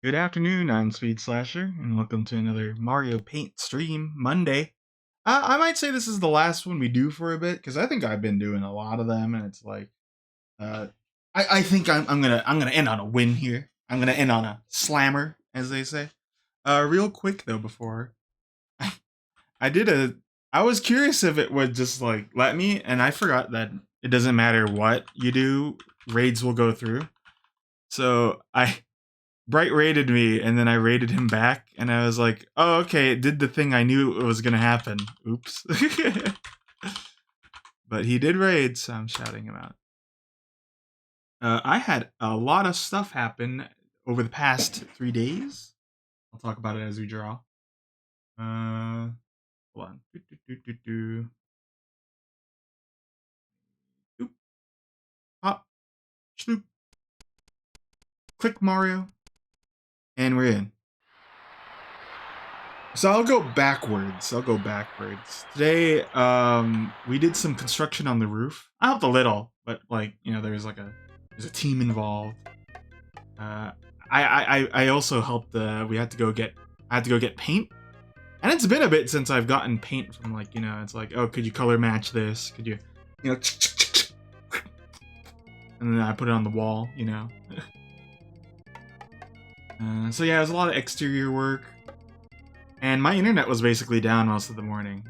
Good afternoon, I'm Speed Slasher, and welcome to another Mario Paint stream Monday. I might say this is the last one we do for a bit because I think I've been doing a lot of them, and it's like, uh, I think I'm gonna end on a win here. I'm gonna end on a slammer, as they say. Real quick though, before I did a, I was curious if it would just like let me, and I forgot that it doesn't matter what you do, raids will go through. So I Bright raided me, and then I raided him back, and I was like, "Oh, okay, it did the thing I knew it was gonna happen." Oops. But he did raid, so I'm shouting him out. I had a lot of stuff happen over the past 3 days. I'll talk about it as we draw. Hold on. Oop, hop, sloop, click Mario, and we're in. So I'll go backwards. Today, we did some construction on the roof. I helped a little, but like, there's a team involved. Uh, I also helped. I had to go get paint, and it's been a bit since I've gotten paint from like, it's like, oh, could you color match this? Could you, you know, and then I put it on the wall, So yeah, it was a lot of exterior work. And my internet was basically down most of the morning,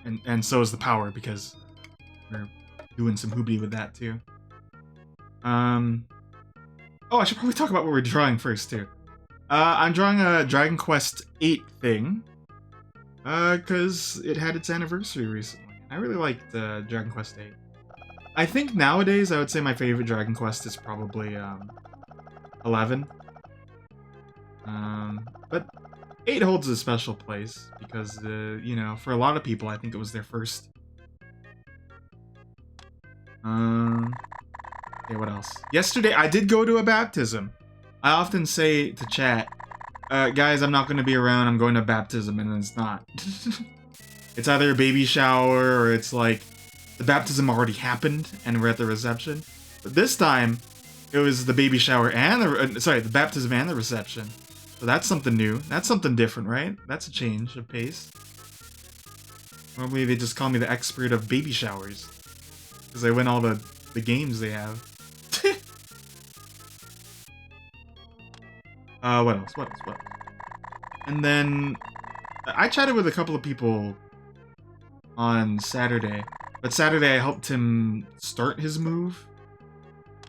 and so was the power because we're doing some hoobie with that too. Oh, I should probably talk about what we're drawing first too. I'm drawing a Dragon Quest VIII thing, because it had its anniversary recently. I really liked Dragon Quest VIII. I think nowadays I would say my favorite Dragon Quest is probably 11. But 8 holds a special place because, for a lot of people, I think it was their first. Okay, what else? Yesterday, I did go to a baptism. I often say to chat, guys, I'm not going to be around, I'm going to baptism, and it's not. It's either a baby shower, or it's like, the baptism already happened, and we're at the reception. But this time, it was the baby shower and the baptism and the reception. So that's something new. That's something different, right? That's a change of pace. Normally they just call me the expert of baby showers. Because I win all the games they have. What else? And then, I chatted with a couple of people on Saturday. But Saturday I helped him start his move.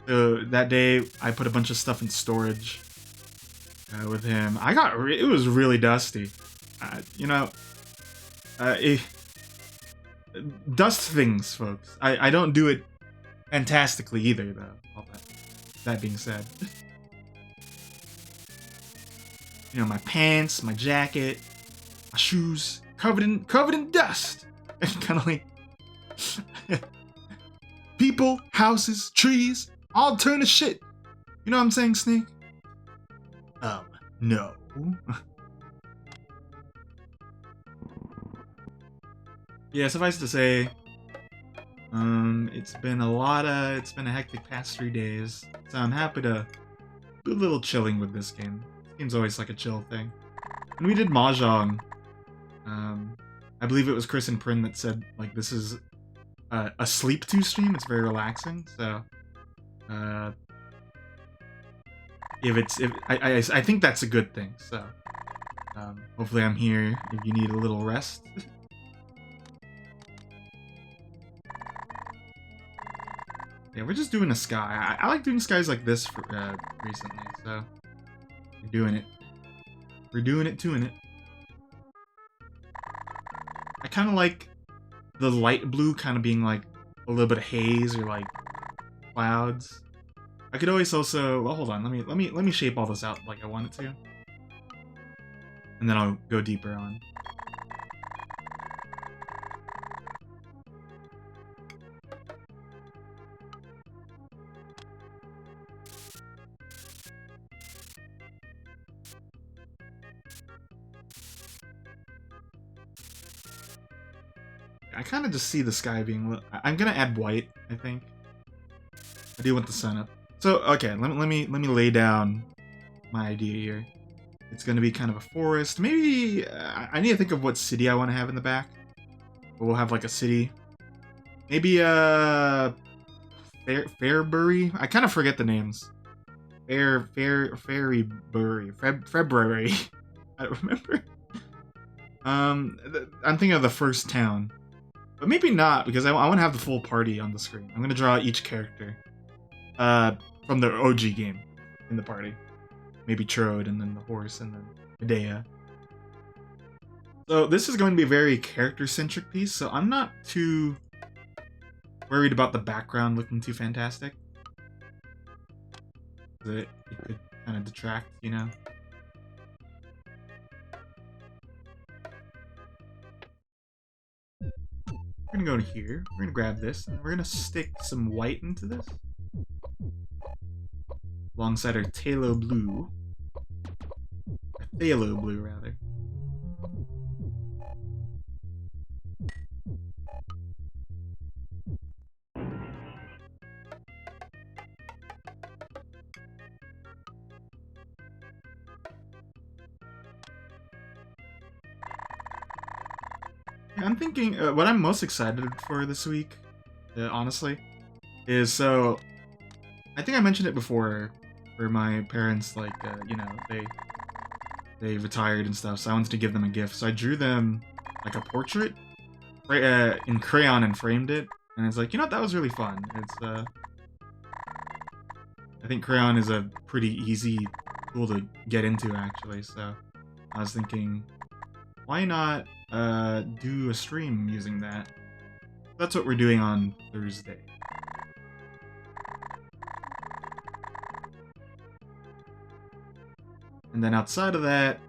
So that day, I put a bunch of stuff in storage. With him, it was really dusty. Dust things, folks. I don't do it fantastically either, though. All that being said, my pants, my jacket, my shoes covered in dust, and kind of like people, houses, trees, all turn to shit. You know what I'm saying, Snake? No. Yeah, suffice to say, it's been a hectic past 3 days, so I'm happy to do a little chilling with this game. This game's always like a chill thing. And we did Mahjong. I believe it was Chris and Prin that said, like, this is a sleep to stream, it's very relaxing, so, I think that's a good thing. So, hopefully I'm here if you need a little rest. Yeah, we're just doing a sky. I like doing skies like this for, recently. So, we're doing it. We're doing it. I kind of like the light blue kind of being like a little bit of haze or like clouds. I could always also, well, hold on, let me shape all this out like I want it to. And then I'll go deeper on. I kind of just see the sky being lit. I'm gonna add white, I think. I do want the sun up. So, okay, let me lay down my idea here. It's going to be kind of a forest. Maybe I need to think of what city I want to have in the back. But we'll have like a city. Maybe Farebury. I kind of forget the names. Farebury. February. I don't remember. I'm thinking of the first town. But maybe not, because I want to have the full party on the screen. I'm going to draw each character from the OG game in the party. Maybe Trode, and then the horse, and then Medea. So this is going to be a very character-centric piece, so I'm not too worried about the background looking too fantastic. It could kind of detract, you know? We're gonna go to here, we're gonna grab this, and we're gonna stick some white into this. Alongside our Phthalo blue. Or Phthalo blue, rather. I'm thinking, what I'm most excited for this week, honestly, is so, I think I mentioned it before, where my parents, like, you know, they retired and stuff, so I wanted to give them a gift, so I drew them, like, a portrait, in crayon and framed it, and it's like, you know what, that was really fun. It's, I think crayon is a pretty easy tool to get into, actually, so I was thinking, why not do a stream using that? That's what we're doing on Thursday. And then outside of that,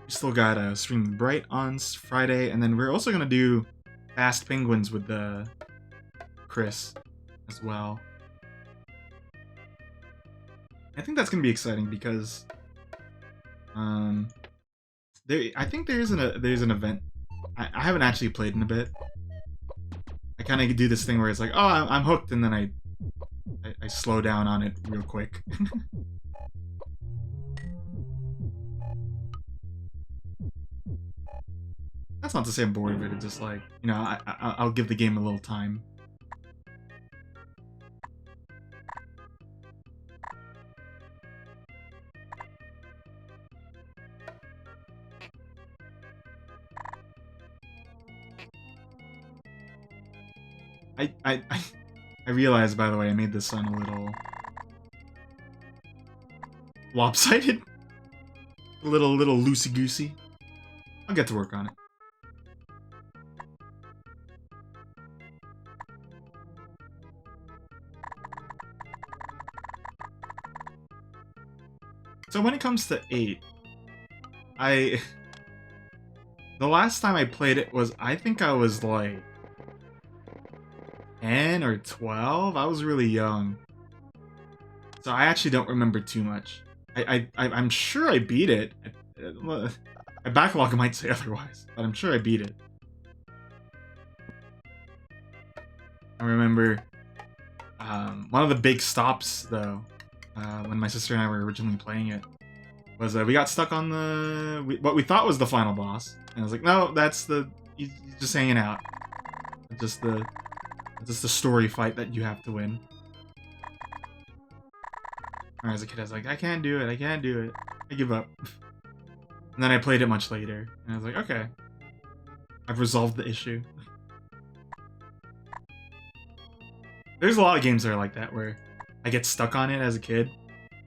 we still got a stream Bright on Friday, and then we're also gonna do Fast Penguins with Chris as well. I think that's gonna be exciting because I think there's an event. I haven't actually played in a bit. I kind of do this thing where it's like, oh, I'm hooked, and then I slow down on it real quick. That's not to say I'm bored of it. It's just like, you know, I'll give the game a little time. I realized, by the way, I made this sun a little lopsided, a little loosey-goosey. I'll get to work on it. So when it comes to 8, the last time I played it was, I think I was like 10 or 12. I was really young, so I actually don't remember too much. I'm sure I beat it. My backlog might say otherwise, but I'm sure I beat it. I remember one of the big stops, though, when my sister and I were originally playing it, was we got stuck on what we thought was the final boss, and I was like, no, that's he's just hanging out. It's just the story fight that you have to win. Or as a kid, I was like, I can't do it, I can't do it. I give up. And then I played it much later, and I was like, okay, I've resolved the issue. There's a lot of games that are like that, where I get stuck on it as a kid,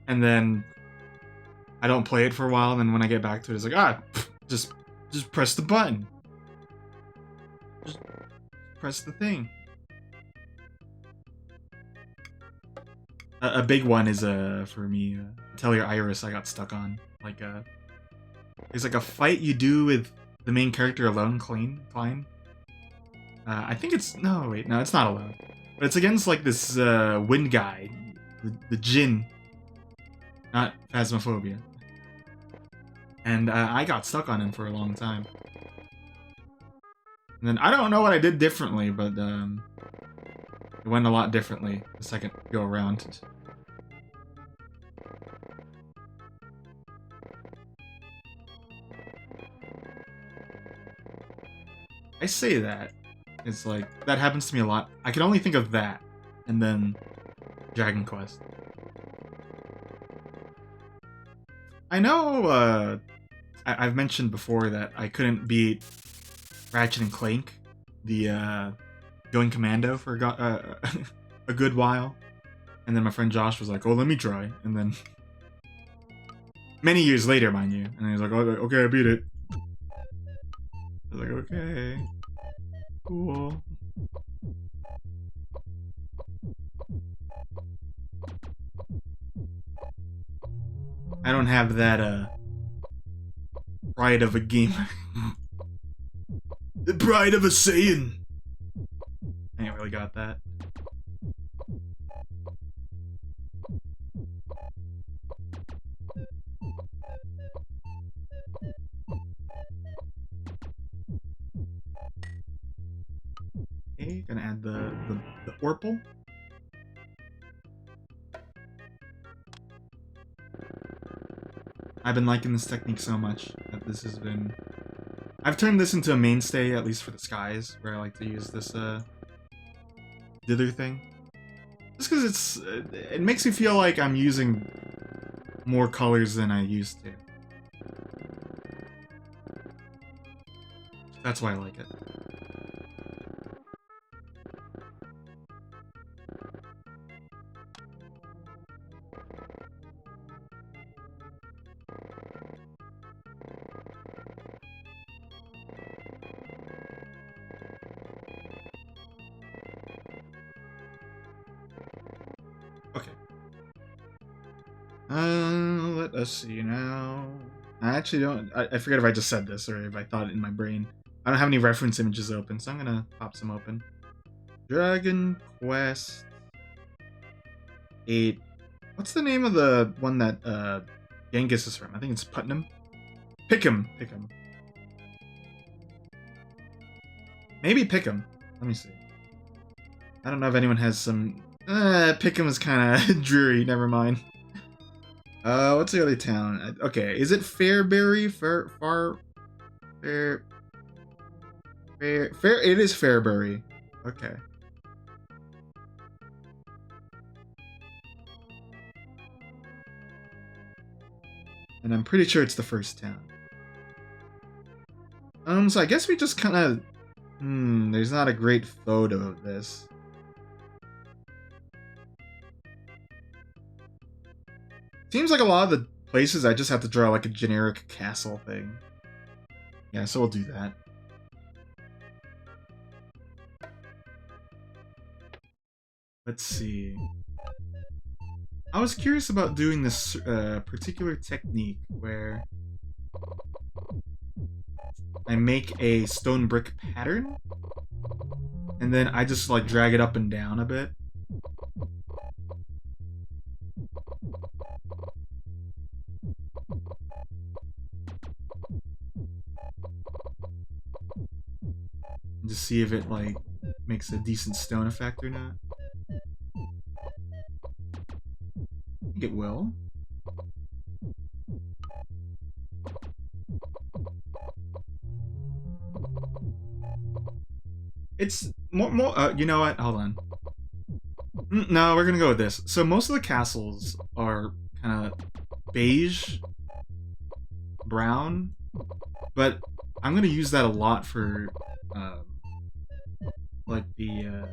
and then I don't play it for a while, and then when I get back to it, it's like, just press the button. Just press the thing. A big one is, for me, Tell Your Iris I got stuck on. Like, there's like a fight you do with the main character alone, Klein. I think it's, no, wait, no, it's not alone. But it's against, like, this, wind guy, the Djinn. Not Phasmophobia. And, I got stuck on him for a long time. And then, I don't know what I did differently, but, it went a lot differently the second go around. I say that. It's like, that happens to me a lot. I can only think of that. And then Dragon Quest. I know, I've mentioned before that I couldn't beat Ratchet and Clank, the, Going Commando for a good while. And then my friend Josh was like, oh, let me try. And then, many years later, mind you. And he was like, oh, okay, I beat it. I was like, okay. Cool. I don't have that, pride of a gamer. The pride of a Saiyan! I ain't really got that. Okay, gonna add the Orpal. I've been liking this technique so much that this has been... I've turned this into a mainstay, at least for the skies, where I like to use this, dither thing. Just because it's... it makes me feel like I'm using more colors than I used to. That's why I like it. Okay. Let us see now. I actually don't... I forget if I just said this or if I thought it in my brain. I don't have any reference images open, so I'm gonna pop some open. Dragon Quest 8. What's the name of the one that Genghis is from? I think it's Putnam. Pickham. Maybe Pickham. Let me see. I don't know if anyone has some... Pickham is kind of dreary. Never mind. What's the other town? Okay, is it Farebury? It is Farebury. Okay. And I'm pretty sure it's the first town. So I guess we just kind of... there's not a great photo of this. Seems like a lot of the places I just have to draw like a generic castle thing. Yeah, so we'll do that. Let's see. I was curious about doing this particular technique where I make a stone brick pattern and then I just like drag it up and down a bit. And just see if it like makes a decent stone effect or not. I think it will. It's more you know what? Hold on. No, we're gonna go with this. So most of the castles are kind of beige, brown, but I'm gonna use that a lot for like the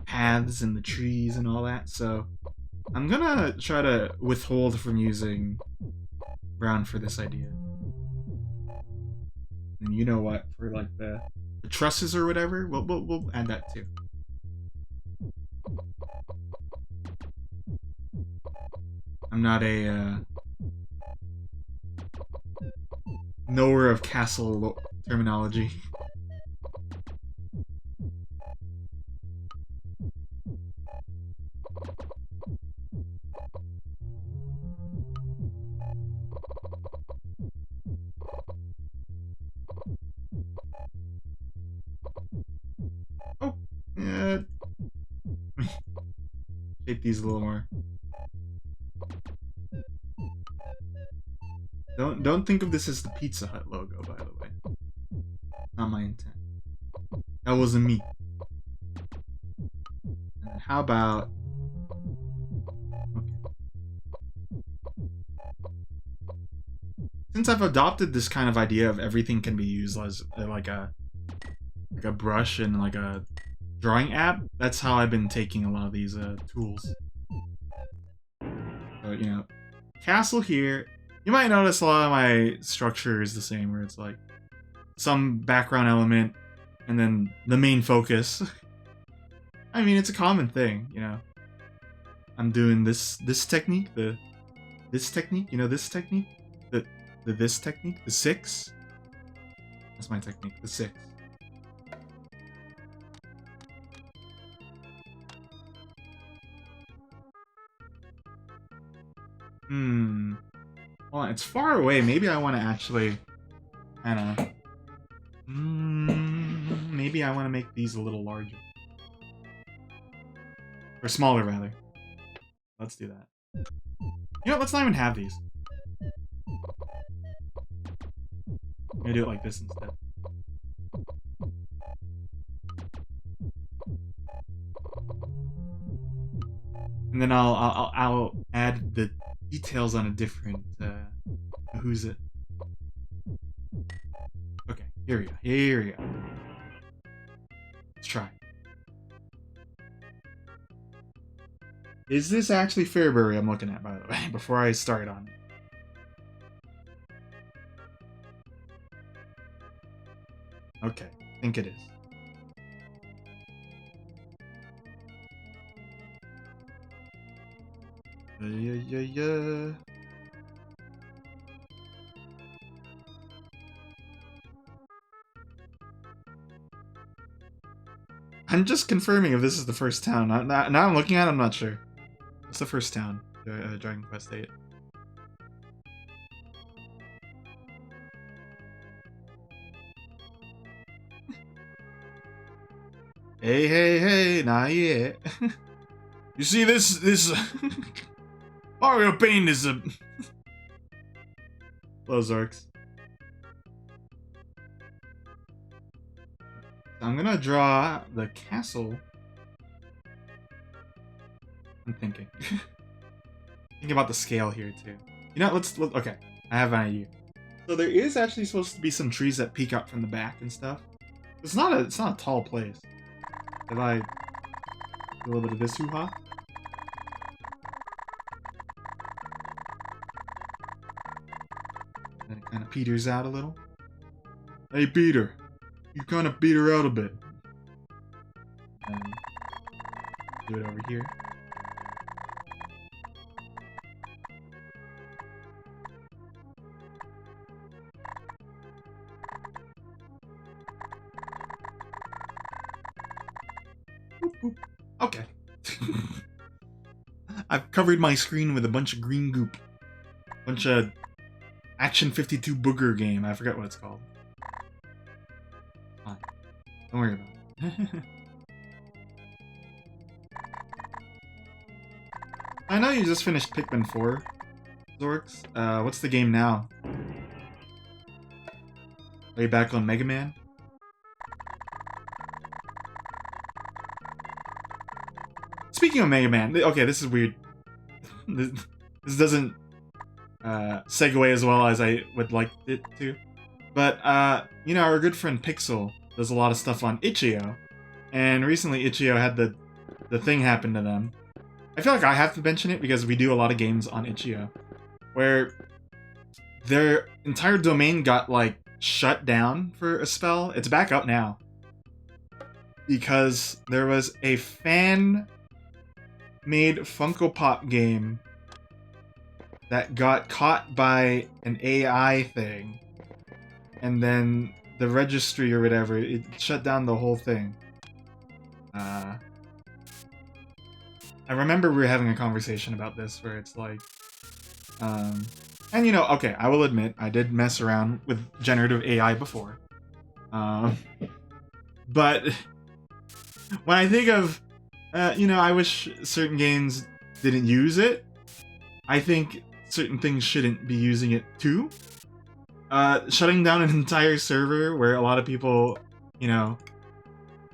paths and the trees and all that. So I'm gonna try to withhold from using brown for this idea. And you know what? For like the trusses or whatever, we'll add that too. I'm not a knower of castle terminology. Oh, yeah. Shape these a little more. Don't think of this as the Pizza Hut logo, by the way. Not my intent. That wasn't me. How about... Okay. Since I've adopted this kind of idea of everything can be used as like a brush and like a drawing app, that's how I've been taking a lot of these tools. So, you know, castle here. You might notice a lot of my structure is the same, where it's like some background element and then the main focus. I mean, it's a common thing, you know. I'm doing this technique, this technique, you know, this technique, this technique, the 6. That's my technique, the 6. Well, it's far away. Maybe I want to actually kind of... maybe I want to make these a little larger. Or smaller, rather. Let's do that. You know, let's not even have these. I'm gonna do it like this instead. And then I'll add the details on a different who's it. Okay, here we go. Here we go. Let's try. Is this actually Farebury I'm looking at, by the way, before I start on it? Okay, I think it is. Yeah. I'm just confirming if this is the first town. Now I'm looking at it, I'm not sure. It's the first town, Dragon Quest VIII. Hey, not yet. You see this Mario Paint is a... Those orcs. I'm gonna draw the castle. I'm thinking. Think about the scale here too. You know, okay, I have an idea. So there is actually supposed to be some trees that peek out from the back and stuff. It's not a tall place. If I do a little bit of this hoo-ha. Then it kind of peters out a little. Hey Peter, you kind of peter out a bit. And do it over here. Okay. I've covered my screen with a bunch of green goop. Bunch of Action 52 booger game. I forget what it's called. Fine. Don't worry about it. I know you just finished Pikmin 4, Zorks. What's the game now? Are you back on Mega Man? Speaking of Mega Man, okay, this is weird. This doesn't segue as well as I would like it to. But, you know, our good friend Pixel does a lot of stuff on Itch.io. And recently Itch.io had the thing happen to them. I feel like I have to mention it because we do a lot of games on Itch.io. Where their entire domain got, like, shut down for a spell. It's back up now. Because there was a fan-made Funko Pop game that got caught by an AI thing, and then the registry or whatever, it shut down the whole thing. I remember we were having a conversation about this where it's like, and you know, okay, I will admit, I did mess around with generative AI before. But when I think of, you know, I wish certain games didn't use it, I think certain things shouldn't be using it too. Shutting down an entire server where a lot of people, you know,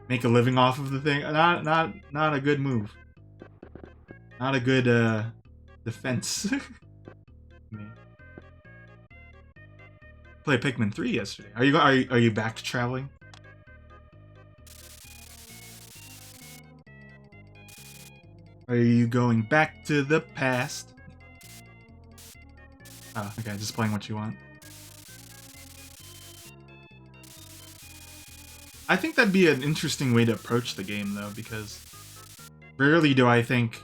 make a living off of the thing. Not a good move. Not a good defense. Me. Played Pikmin 3 yesterday. Are you back to traveling? Are you going back to the past? Oh, okay, just playing what you want. I think that'd be an interesting way to approach the game, though, because rarely do I think,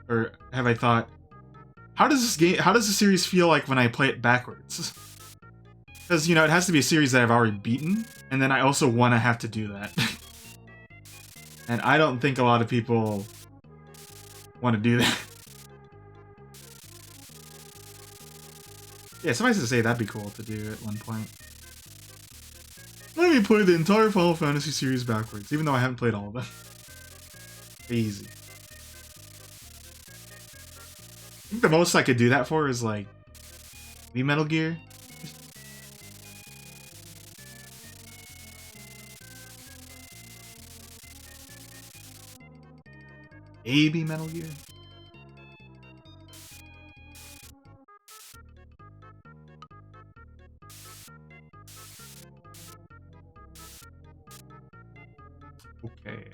or have I thought, how does the series feel like when I play it backwards? Because, you know, it has to be a series that I've already beaten, and then I also want to have to do that. And I don't think a lot of people want to do that. Yeah, suffice to say, that'd be cool to do at one point. Let me play the entire Final Fantasy series backwards, even though I haven't played all of them. Easy. I think the most I could do that for is, like, maybe Metal Gear. Maybe Metal Gear. Okay.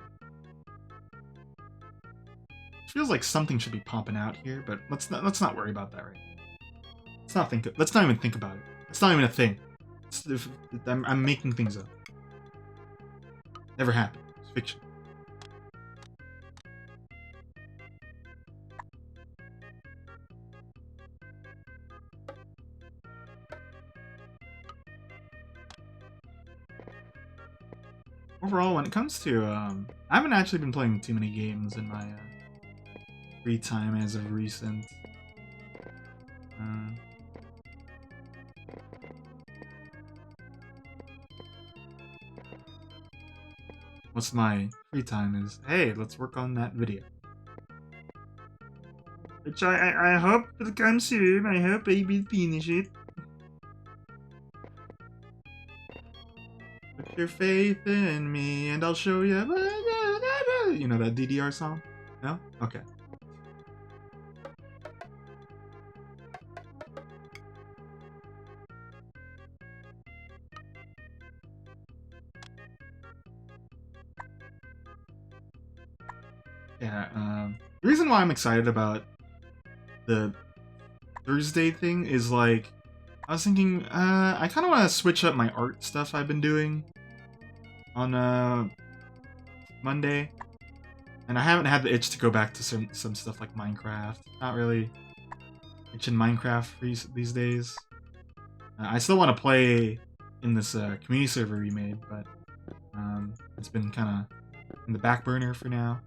Feels like something should be popping out here, but let's not worry about that right now. Let's not even think about it. It's not even a thing. I'm making things up. Never happened. It's fiction. Overall, when it comes to, I haven't actually been playing too many games in my free time as of recent. What's my free time is, hey, let's work on that video. Which I hope will come soon. I hope I will finish it. Put your faith in me and I'll show you. You know that DDR song? No? Okay. Yeah, the reason why I'm excited about the Thursday thing is, like, I was thinking, I kind of want to switch up my art stuff I've been doing on, Monday. And I haven't had the itch to go back to some stuff like Minecraft. Not really itching Minecraft these days. I still want to play in this, community server we made, but, it's been kind of in the back burner for now.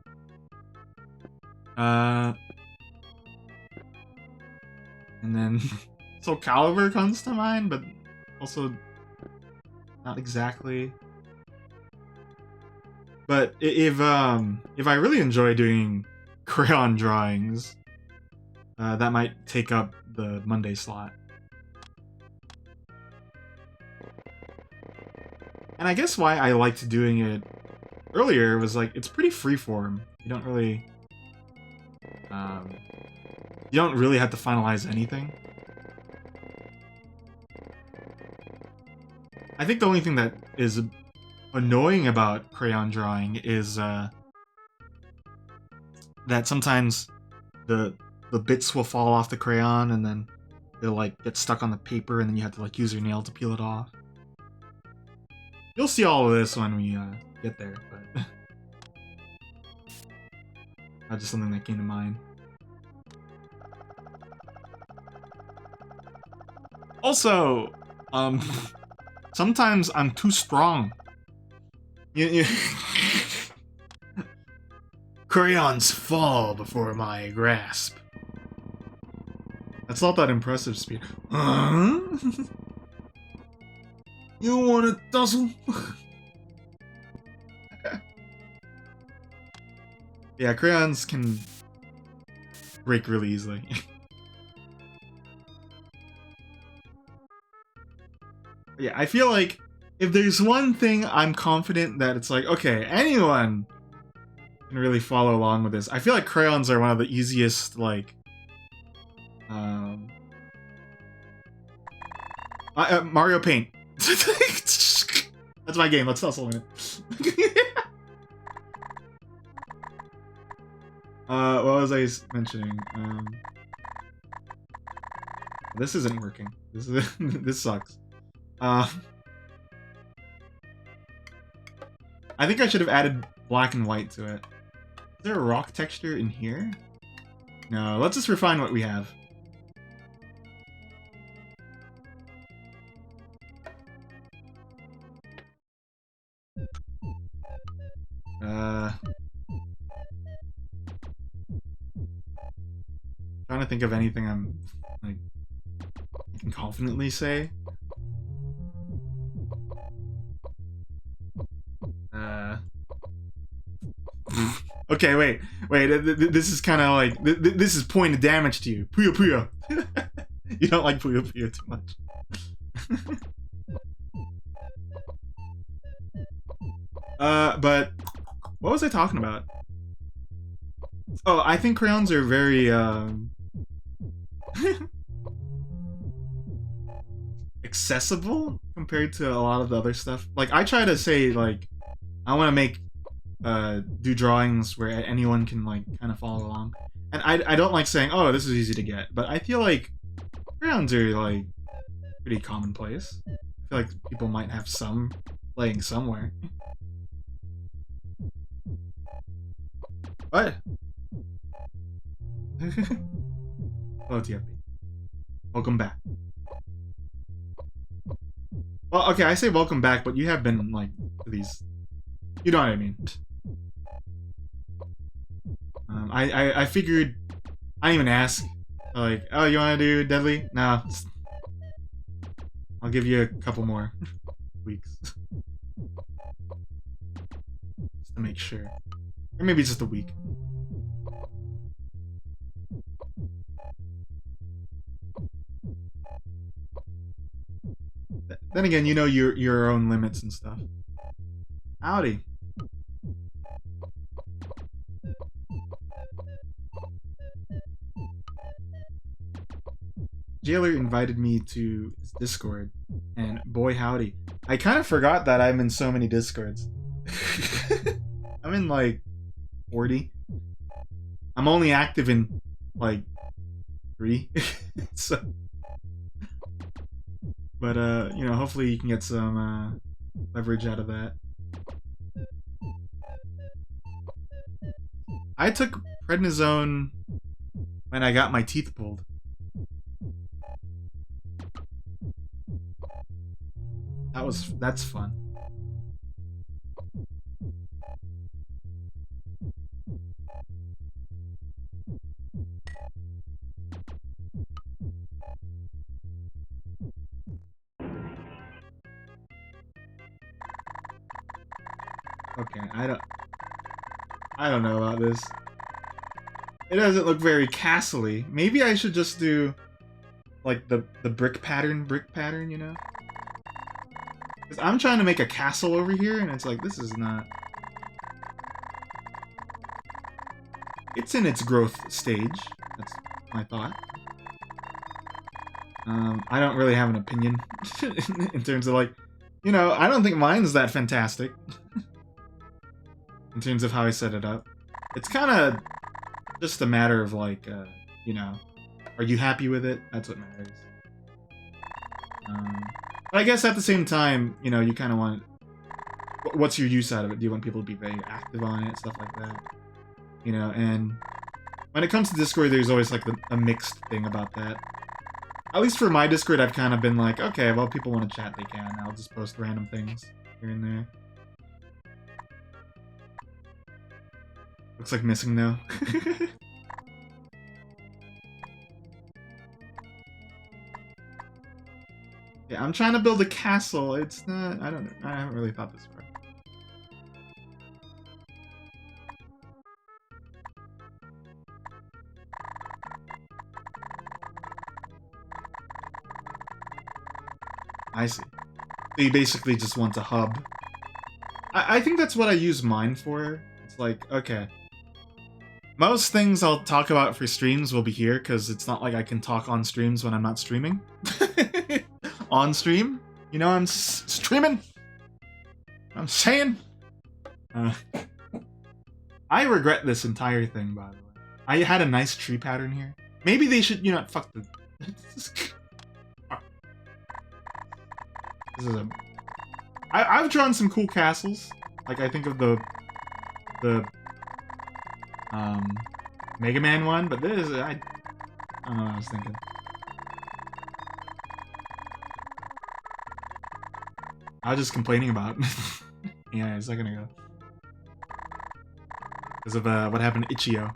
And then Soul Calibur comes to mind, but also not exactly. But if I really enjoy doing crayon drawings, that might take up the Monday slot. And I guess why I liked doing it earlier was, like, it's pretty freeform. You don't really have to finalize anything. I think the only thing that is annoying about crayon drawing is that sometimes the bits will fall off the crayon and then they'll, like, get stuck on the paper and then you have to, like, use your nail to peel it off. You'll see all of this when we get there, but that's just something that came to mind. Also, sometimes I'm too strong. Crayons fall before my grasp. That's not that impressive speed. Huh? You want a tussle? Yeah, crayons can break really easily. Yeah, I feel like if there's one thing I'm confident that it's like, okay, anyone can really follow along with this. I feel like crayons are one of the easiest, like, Mario Paint. That's my game. Let's hustle in it. What was I mentioning? This isn't working. This is this sucks. I think I should have added black and white to it. Is there a rock texture in here? No, let's just refine what we have. Trying to think of anything I'm like I can confidently say. Okay, wait. This is kind of like this is point of damage to you. Puyo Puyo. You don't like Puyo Puyo too much. But what was I talking about? Oh, I think crayons are very accessible compared to a lot of the other stuff. Like I try to say like I want to make do drawings where anyone can like kind of follow along. And I don't like saying, oh, this is easy to get, but I feel like crayons are like pretty commonplace. I feel like people might have some laying somewhere. What? Hello, TFB. Welcome back. Well, okay, I say welcome back, but you have been, like, to these... You know what I mean. I figured... I didn't even ask. Like, oh, you wanna do Deadly? No. I'll give you a couple more weeks. Just to make sure. Or maybe just a week. Then again, you know your own limits and stuff. Howdy. Jailer invited me to his Discord, and boy howdy. I kind of forgot that I'm in so many Discords. I'm in like 40. I'm only active in like 3. So, but you know, hopefully you can get some leverage out of that. I took prednisone when I got my teeth pulled. That's fun. Okay, I don't know about this. It doesn't look very castle-y. Maybe I should just do like the brick pattern, you know? Because I'm trying to make a castle over here, and it's like, this is not... It's in its growth stage. That's my thought. I don't really have an opinion in terms of like, you know, I don't think mine's that fantastic. In terms of how I set it up. It's kind of just a matter of like, you know, are you happy with it? That's what matters. But I guess at the same time, you know, you kind of want... What's your use out of it? Do you want people to be very active on it? Stuff like that. You know, and when it comes to Discord, there's always like a mixed thing about that. At least for my Discord, I've kind of been like, okay, well, people want to chat, they can. I'll just post random things here and there. Looks like missing now. Yeah, I'm trying to build a castle. It's not... I don't know. I haven't really thought this far. I see. So you basically just want a hub. I think that's what I use mine for. It's like, okay. Most things I'll talk about for streams will be here, because it's not like I can talk on streams when I'm not streaming. On stream? You know I'm streaming? I'm saying? I regret this entire thing, by the way. I had a nice tree pattern here. Maybe they should, you know, fuck the... This is a... I've drawn some cool castles. Like, I think of the Mega Man one, but this, I don't know what I was thinking. I was just complaining about it. Yeah, it's not gonna go. Because of what happened to Ichio.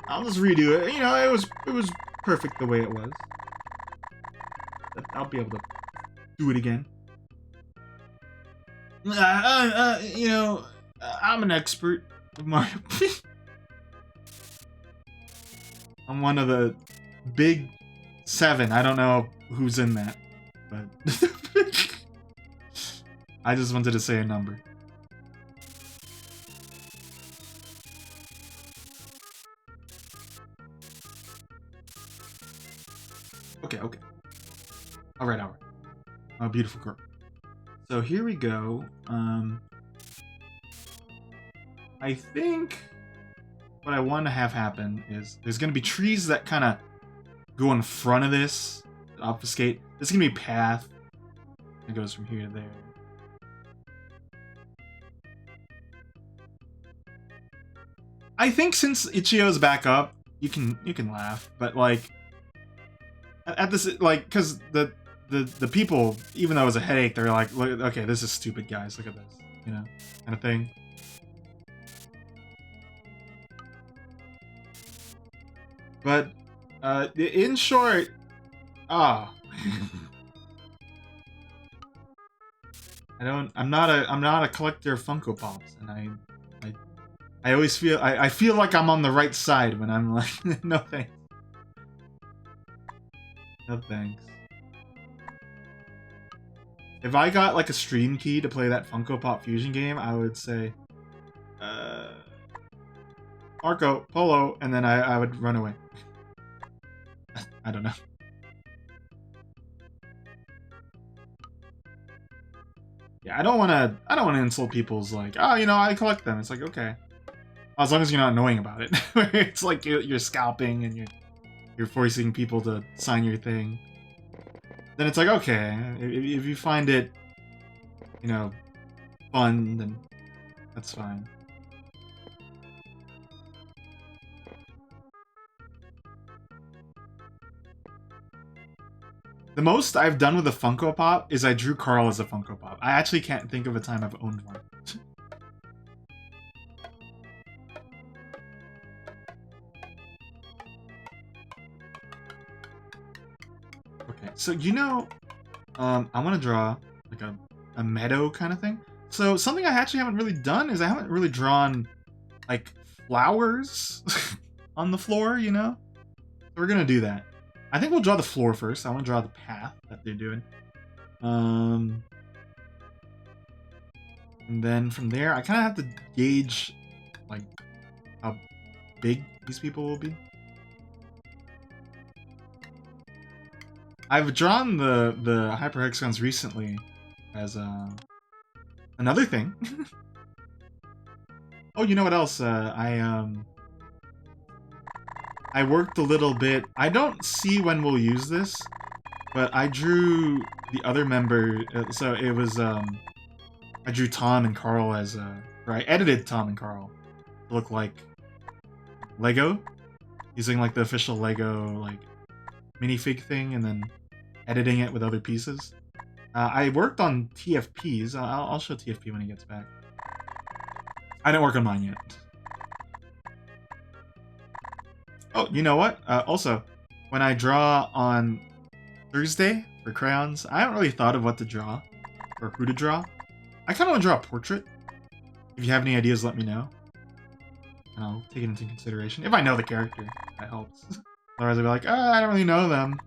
I'll just redo it. You know, it was perfect the way it was. I'll be able to do it again. You know, I'm an expert of Mario. I'm one of the big 7. I don't know who's in that, but I just wanted to say a number. Okay. Alright. Oh, beautiful girl. So here we go. I think what I want to have happen is there's going to be trees that kind of go in front of this, obfuscate. This is going to be a path. It goes from here to there. I think since Ichio's back up, you can laugh, but like at this, like, because the people, even though it was a headache, they're like, look, okay, this is stupid, guys. Look at this, you know, kind of thing. But in short, I'm not a collector of Funko Pops, and I always feel I feel like I'm on the right side when I'm like, no thanks. No thanks. If I got like a stream key to play that Funko Pop Fusion game, I would say, Marco, Polo, and then I would run away. I don't know. Yeah, I don't want to insult people's like, oh, you know, I collect them. It's like, okay, as long as you're not annoying about it. It's like you're scalping and you're forcing people to sign your thing. Then it's like, okay, if you find it, you know, fun, then that's fine. The most I've done with a Funko Pop is I drew Carl as a Funko Pop. I actually can't think of a time I've owned one. Okay, so you know, I want to draw like a meadow kind of thing. So something I actually haven't really done is I haven't really drawn like flowers on the floor, you know? So we're gonna do that. I think we'll draw the floor first. I want to draw the path that they're doing. And then from there, I kind of have to gauge like how big these people will be. I've drawn the hyperhexagons recently as another thing. Oh, you know what else? I worked a little bit. I don't see when we'll use this, but I drew the other member. So it was I drew Tom and Carl as or I edited Tom and Carl to look like Lego, using like the official Lego like minifig thing, and then editing it with other pieces. I worked on TFPs. I'll show TFP when he gets back. I didn't work on mine yet. Oh, you know what? Also, when I draw on Thursday for crayons, I haven't really thought of what to draw. or who to draw. I kind of want to draw a portrait. If you have any ideas, let me know. And I'll take it into consideration. If I know the character, that helps. Otherwise, I'll be like, I don't really know them.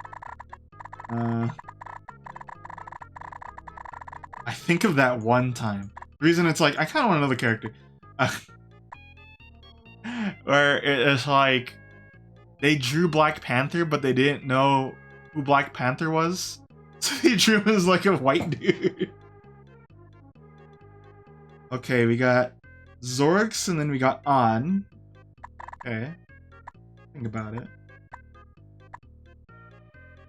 I think of that one time. The reason it's like, I kind of want to know the character. Where it's like, they drew Black Panther, but they didn't know who Black Panther was. So they drew him as like a white dude. Okay, we got Zorix, and then we got On. Okay. Think about it.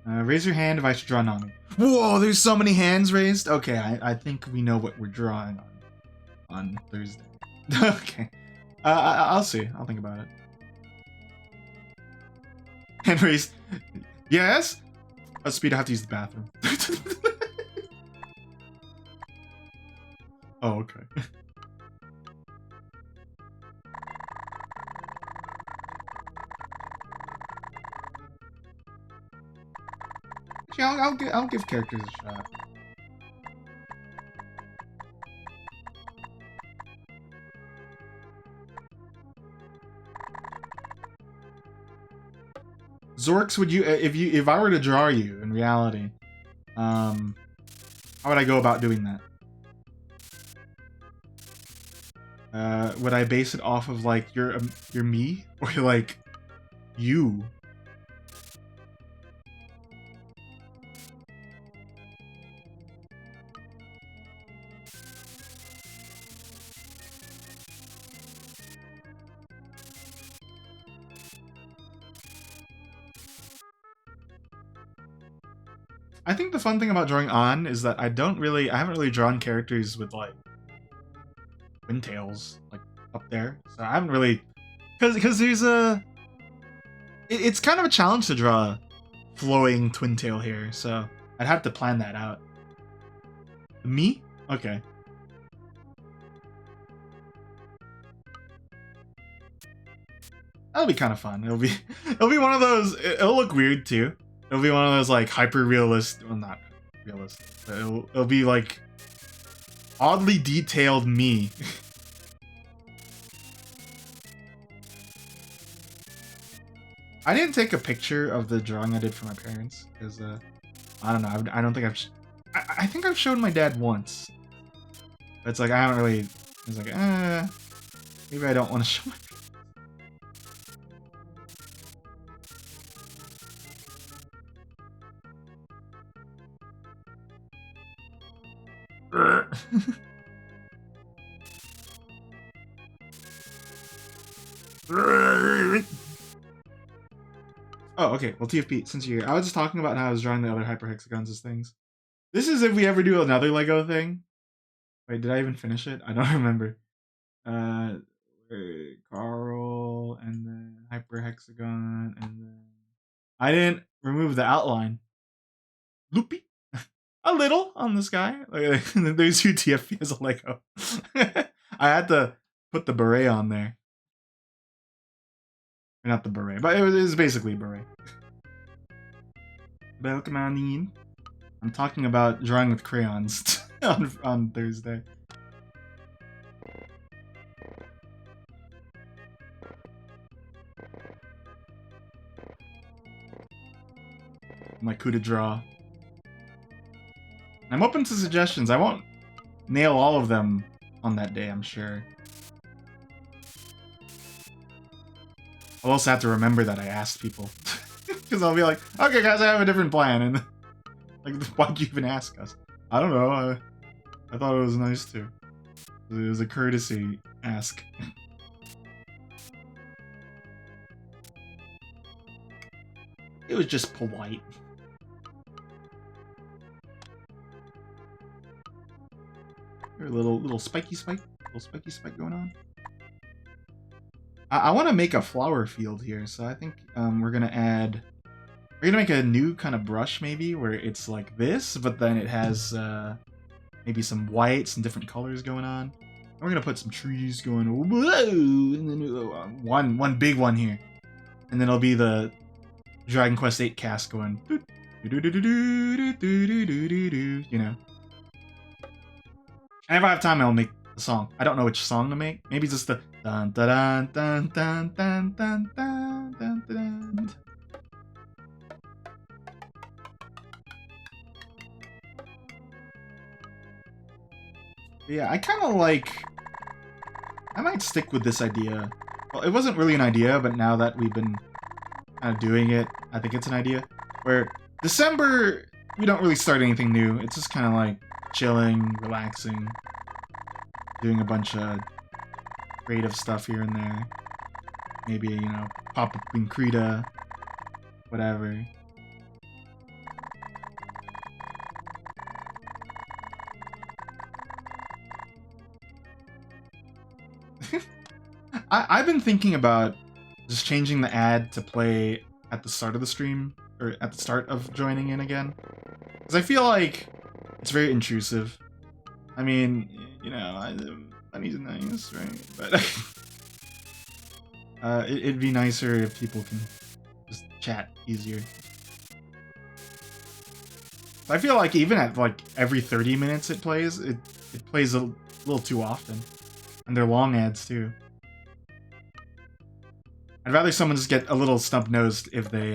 Raise your hand if I should draw Nami. Whoa, there's so many hands raised. Okay, I think we know what we're drawing on Thursday. Okay. I'll see. I'll think about it. Hand raised. Yes? Speed, I have to use the bathroom. Oh, okay. Actually, I'll give characters a shot. Zorix, would you if I were to draw you in reality, how would I go about doing that? Would I base it off of like your me or like you? I think the fun thing about drawing On is that I haven't really drawn characters with like twin tails like up there, so I haven't really, because there's it's kind of a challenge to draw flowing twin tail hair, so I'd have to plan that out. Me? Okay. That'll be kind of fun. It'll be one of those. It'll look weird too. It'll be one of those like hyper realistic. Well, not realistic. But it'll be like oddly detailed me. I didn't take a picture of the drawing I did for my parents because I don't know. I don't think I think I've shown my dad once. But it's like I haven't really. It's like maybe I don't want to show my. Oh, okay. Well, TFP, since you're here, I was just talking about how I was drawing the other hyperhexagons as things. This is if we ever do another Lego thing. Wait, did I even finish it? I don't remember. Carl, and then hyperhexagon, and then I didn't remove the outline. Loopy. A little on this guy. There's your TFP as a Lego. I had to put the beret on there. Not the beret, but it was basically a beret. Welcome on. I'm talking about drawing with crayons on Thursday. My coup de draw. I'm open to suggestions. I won't nail all of them on that day, I'm sure. I'll also have to remember that I asked people. Because I'll be like, okay guys, I have a different plan. And like, why'd you even ask us? I don't know. I thought it was nice to. It was a courtesy ask. It was just polite. A little spiky spike going on. I want to make a flower field here, so I think we're gonna make a new kind of brush maybe where it's like this, but then it has maybe some whites and different colors going on. And we're gonna put some trees going, whoa, and then one big one here, and then it'll be the Dragon Quest VIII cast going, you know. And if I have time, I'll make a song. I don't know which song to make. Maybe just the dun dun dun dun dun dun dun dun dun. Yeah, I kind of like. I might stick with this idea. Well, it wasn't really an idea, but now that we've been kind of doing it, I think it's an idea. Where December, we don't really start anything new. It's just kind of like chilling, relaxing, doing a bunch of creative stuff here and there. Maybe, you know, pop up in Krita, whatever. I've been thinking about just changing the ad to play at the start of the stream, or at the start of joining in again. Because I feel like it's very intrusive. I mean, you know, money's nice, right? But it'd be nicer if people can just chat easier. I feel like even at like every 30 minutes it plays a little too often. And they're long ads too. I'd rather someone just get a little snub-nosed if they,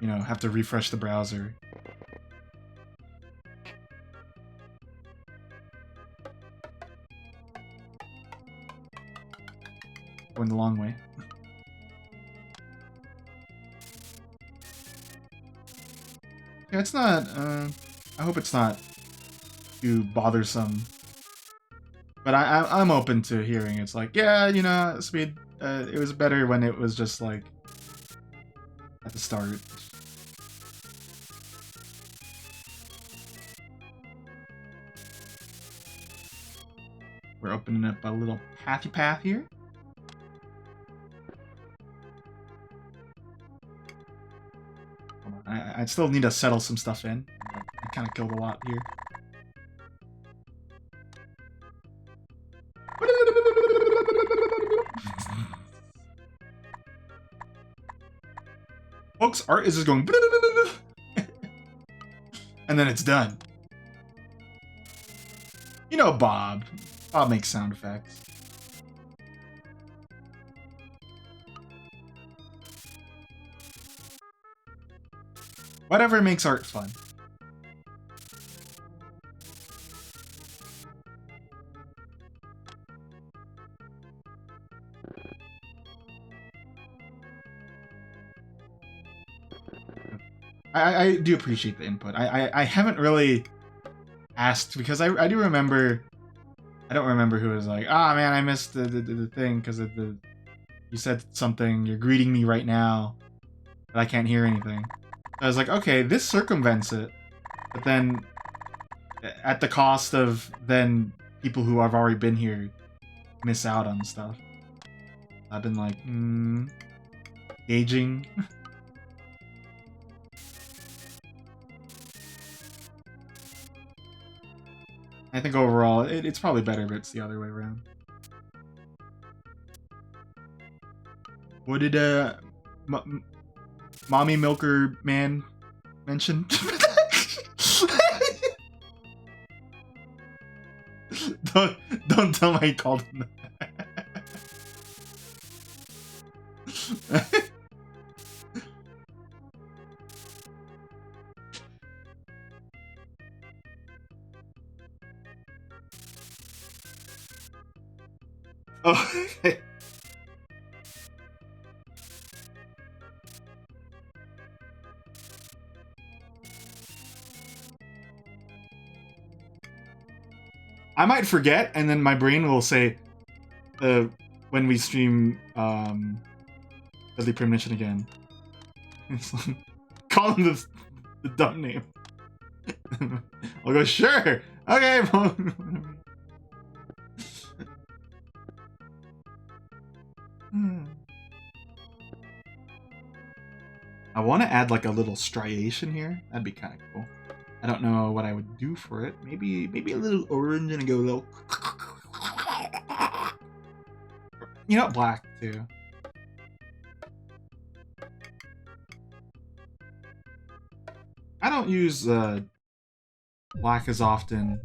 you know, have to refresh the browser. Going the long way. Yeah, it's not, I hope it's not too bothersome. But I'm open to hearing. It's like, yeah, you know, Speed, it was better when it was just like at the start. We're opening up a little pathy path here. Hold on, I still need to settle some stuff in. I kind of killed a lot here. Folks, art is just going and then it's done. You know Bob. Bob makes sound effects. Whatever makes art fun. I do appreciate the input. I haven't really asked because I do remember. I don't remember who was like, ah, man, I missed the thing because you said something. You're greeting me right now, but I can't hear anything. I was like, okay, this circumvents it, but then at the cost of then people who have already been here miss out on stuff. I've been like, gauging. I think overall, it's probably better if it's the other way around. What did Mommy Milker Man mention? don't tell me he called him that. Oh. I might forget, and then my brain will say, when we stream Deadly Premonition again. It's like, call him the dumb name. I'll go, sure! Okay, I want to add like a little striation here. That'd be kind of cool. I don't know what I would do for it. Maybe a little orange and go a little. You know, black too. I don't use black as often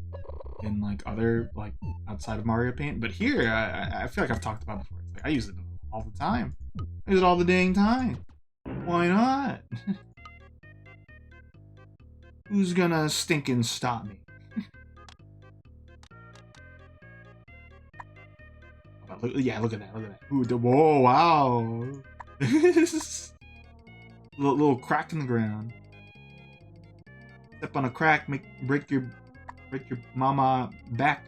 in like other like outside of Mario Paint, but here I feel like I've talked about it before. It's like I use it all the time. I use it all the dang time. Why not? Who's gonna stinking stop me? Yeah, look at that. Look at that. Ooh, whoa, wow. little crack in the ground. Step on a crack, break your mama back.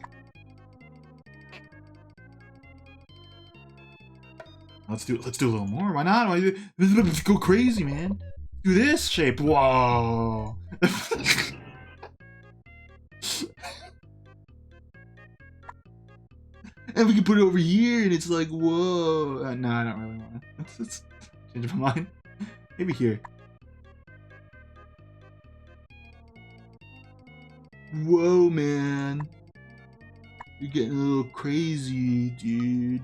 Let's do a little more. Why not? Let's go crazy, man. Do this shape. Whoa. And we can put it over here, and it's like, whoa. No, I don't really want to. Let's change my mind. Maybe here. Whoa, man. You're getting a little crazy, dude.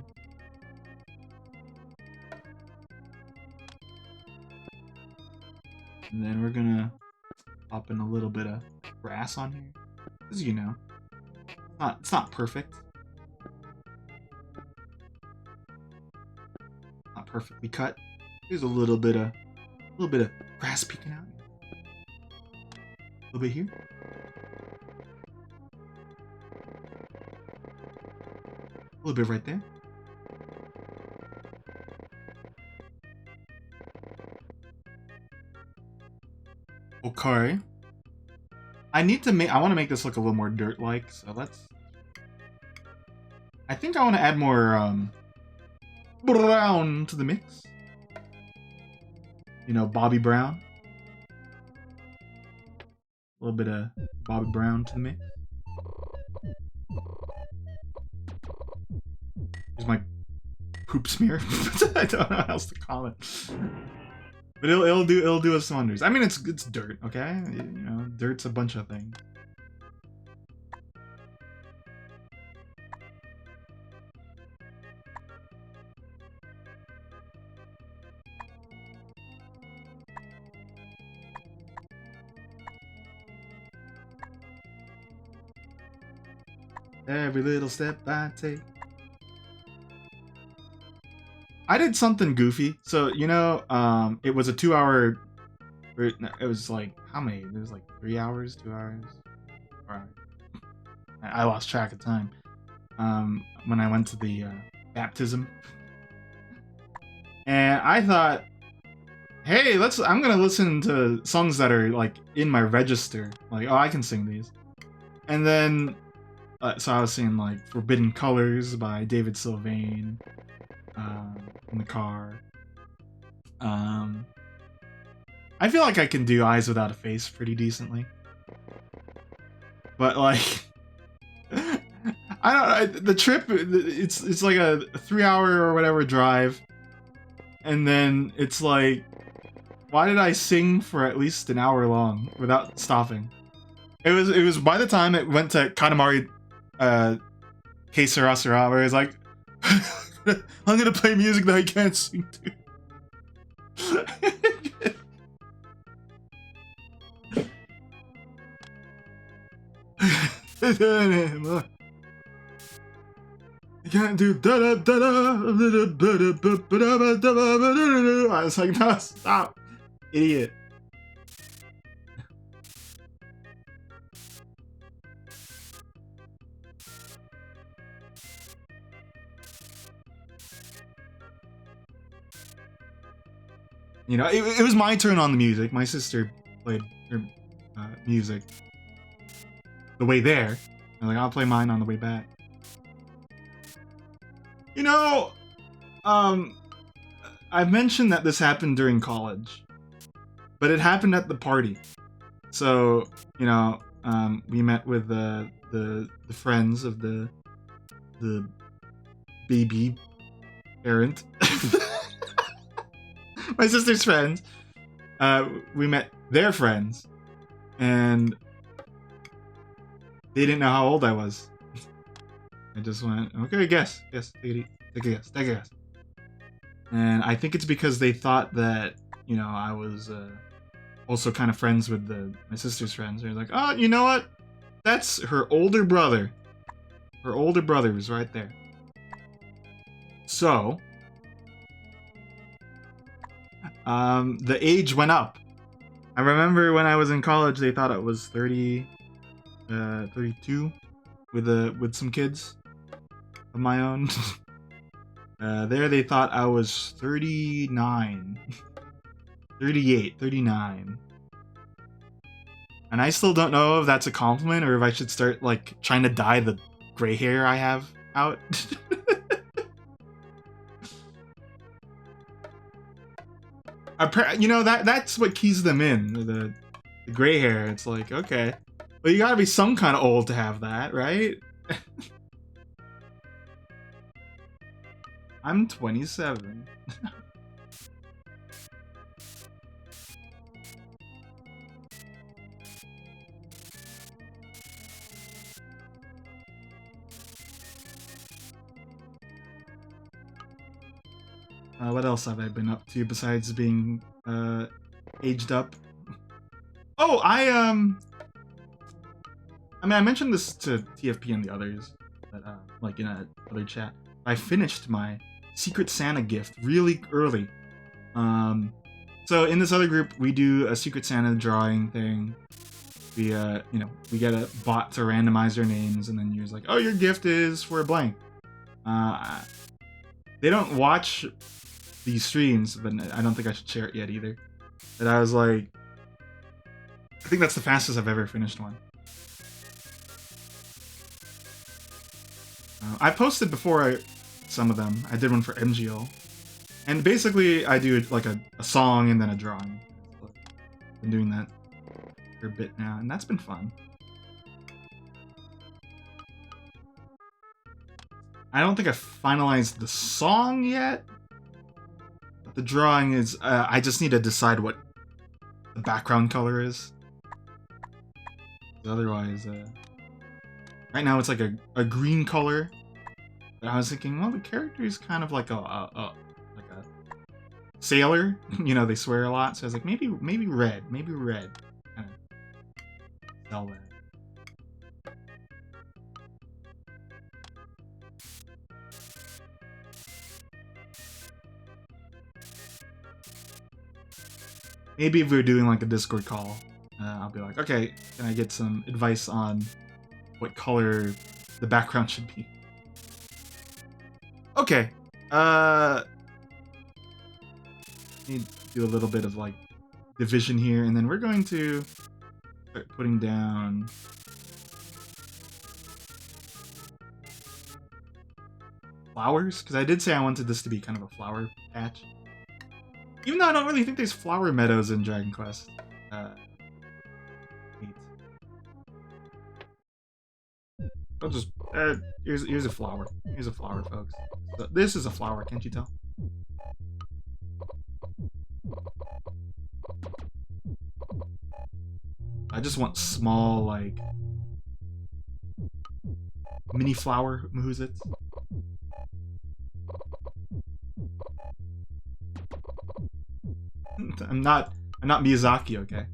And then we're gonna pop in a little bit of grass on here. As you know, it's not perfect. Not perfectly cut. There's a little bit of grass peeking out. A little bit here. A little bit right there. Okay. I want to make this look a little more dirt-like, so let's... I think I want to add more, brown to the mix. You know, Bobby Brown. A little bit of Bobby Brown to the mix. Here's my poop smear. I don't know how else to call it. But it'll do us wonders. I mean, it's dirt, okay? You know, dirt's a bunch of things. Every little step I take. I did something goofy. So, you know, it was a 2-hour... It was like, how many? It was like 3 hours, 2 hours? 4 hours. I lost track of time. When I went to the baptism. And I thought, hey, I'm gonna listen to songs that are like in my register. Like, oh, I can sing these. And then, so I was singing like Forbidden Colors by David Sylvain. In the car. I feel like I can do Eyes Without a Face pretty decently. But like, I don't know, the trip, it's like a 3-hour or whatever drive. And then it's like, why did I sing for at least an hour long without stopping? It was by the time it went to Katamari, Que Sera Sera, where it's like, I'm gonna play music that I can't sing to. I can't do da da da da. I was like, no, stop, idiot. You know, it was my turn on the music. My sister played her music the way there. I'm like, I'll play mine on the way back. You know, I've mentioned that this happened during college, but it happened at the party. So, you know, we met with the friends of the baby parent. My sister's friends. We met their friends, and they didn't know how old I was. I just went, okay, guess, take a guess. And I think it's because they thought that, you know, I was also kind of friends with my sister's friends. They're like, oh, you know what? That's her older brother. Her older brother was right there. So, the age went up. I remember when I was in college, they thought it was 32 with some kids of my own. There they thought I was 39. 38, 39. And I still don't know if that's a compliment or if I should start, like, trying to dye the gray hair I have out. You know, that's what keys them in, the gray hair. It's like, okay. But you gotta be some kind of old to have that, right? I'm 27. What else have I been up to besides being aged up? Oh, I mean, I mentioned this to TFP and the others, but, like in a other chat. I finished my Secret Santa gift really early. So in this other group, we do a Secret Santa drawing thing. We, you know, we get a bot to randomize their names, and then you're just like, oh, your gift is for a blank. They don't watch these streams, but I don't think I should share it yet either. But I was like, I think that's the fastest I've ever finished one. I posted before some of them. I did one for MGL. And basically, I do like a song and then a drawing. I've been doing that for a bit now, and that's been fun. I don't think I finalized the song yet. But the drawing is, I just need to decide what the background color is. Otherwise, right now it's like a green color. But I was thinking, well, the character is kind of like a sailor. You know, they swear a lot. So I was like, maybe red. Maybe red. Kind of sell that. Maybe if we were doing like a Discord call, I'll be like, okay, can I get some advice on what color the background should be? Okay. Need to do a little bit of like division here, and then we're going to start putting down flowers, because I did say I wanted this to be kind of a flower patch. Even though I don't really think there's flower meadows in Dragon Quest. 8. I'll just here's a flower. Here's a flower, folks. So this is a flower, can't you tell? I just want small, like, mini flower Mahuzits. I'm not Miyazaki, okay?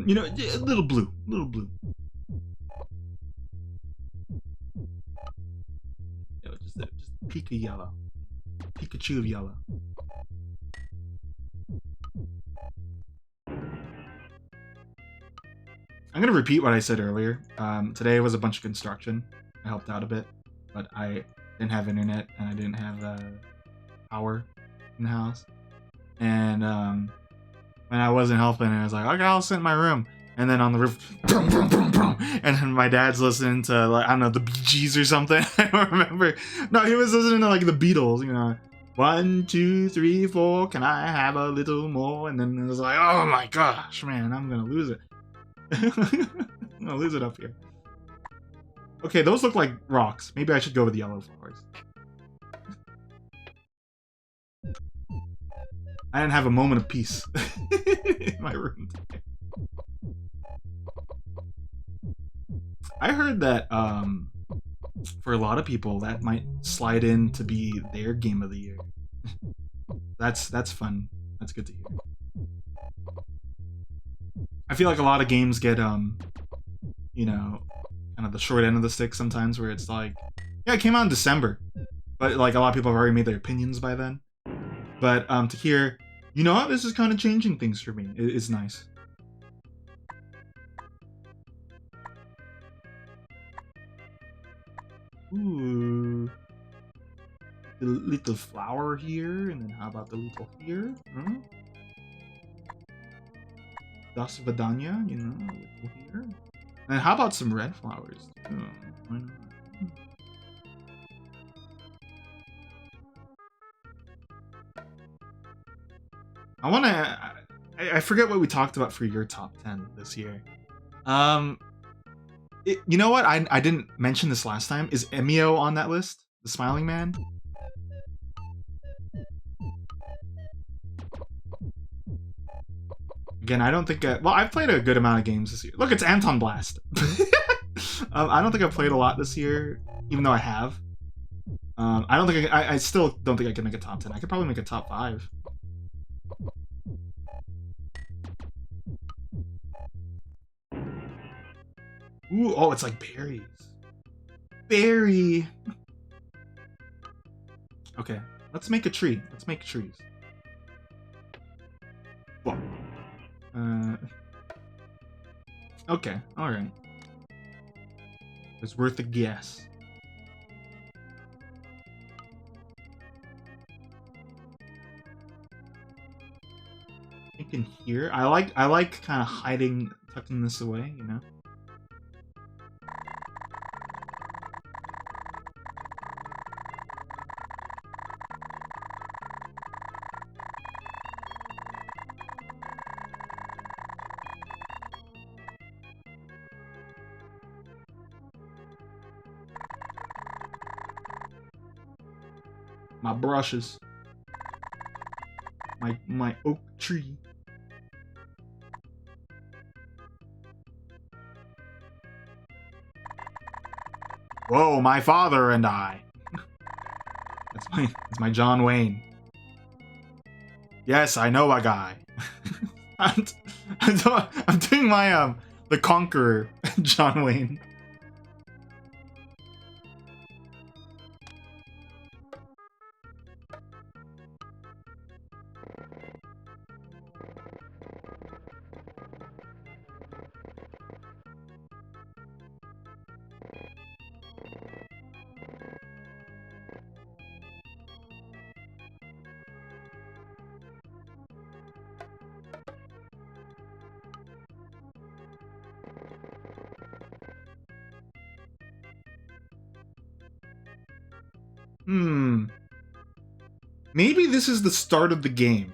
You know, a little blue, little blue. You know, just Pika yellow, Pikachu of yellow. I'm gonna repeat what I said earlier. Today was a bunch of construction. I helped out a bit, but I didn't have internet and I didn't have power in the house. And when I wasn't helping, I was like, okay, I'll sit in my room. And then on the roof, brum, brum, brum, brum. And then my dad's listening to, like, I don't know, the Bee Gees or something. I don't remember. No, he was listening to, like, the Beatles, you know. 1, 2, 3, 4, can I have a little more? And then it was like, oh my gosh, man, I'm gonna lose it. I'm gonna lose it up here. Okay, those look like rocks. Maybe I should go with yellow flowers. I didn't have a moment of peace in my room today. I heard that for a lot of people that might slide in to be their game of the year. That's fun. That's good to hear. I feel like a lot of games get you know, kind of the short end of the stick sometimes, where it's like, yeah, it came out in December, but like a lot of people have already made their opinions by then. But to hear, you know what, this is kind of changing things for me, is nice. Ooh, the little flower here, and then how about the little here? Huh? Das Vidania, you know, a little here. And how about some red flowers? Too? Why not? I want to. I forget what we talked about for your top 10 this year. You know what? I didn't mention this last time. Is Emio on that list? The Smiling Man? Again, I don't think. Well, I've played a good amount of games this year. Look, it's Anton Blast. I don't think I've played a lot this year, even though I have. I don't think I still don't think I can make a top 10. I could probably make a top 5. Ooh, oh, it's like berries. Berry. Okay, let's make a tree. Let's make trees. Well, okay, all right. It's worth a guess. In here, I like kind of hiding, tucking this away, you know. My brushes. My oak tree. Whoa, my father and I. That's my John Wayne. Yes, I know a guy. I'm doing my the Conqueror John Wayne. Maybe this is the start of the game,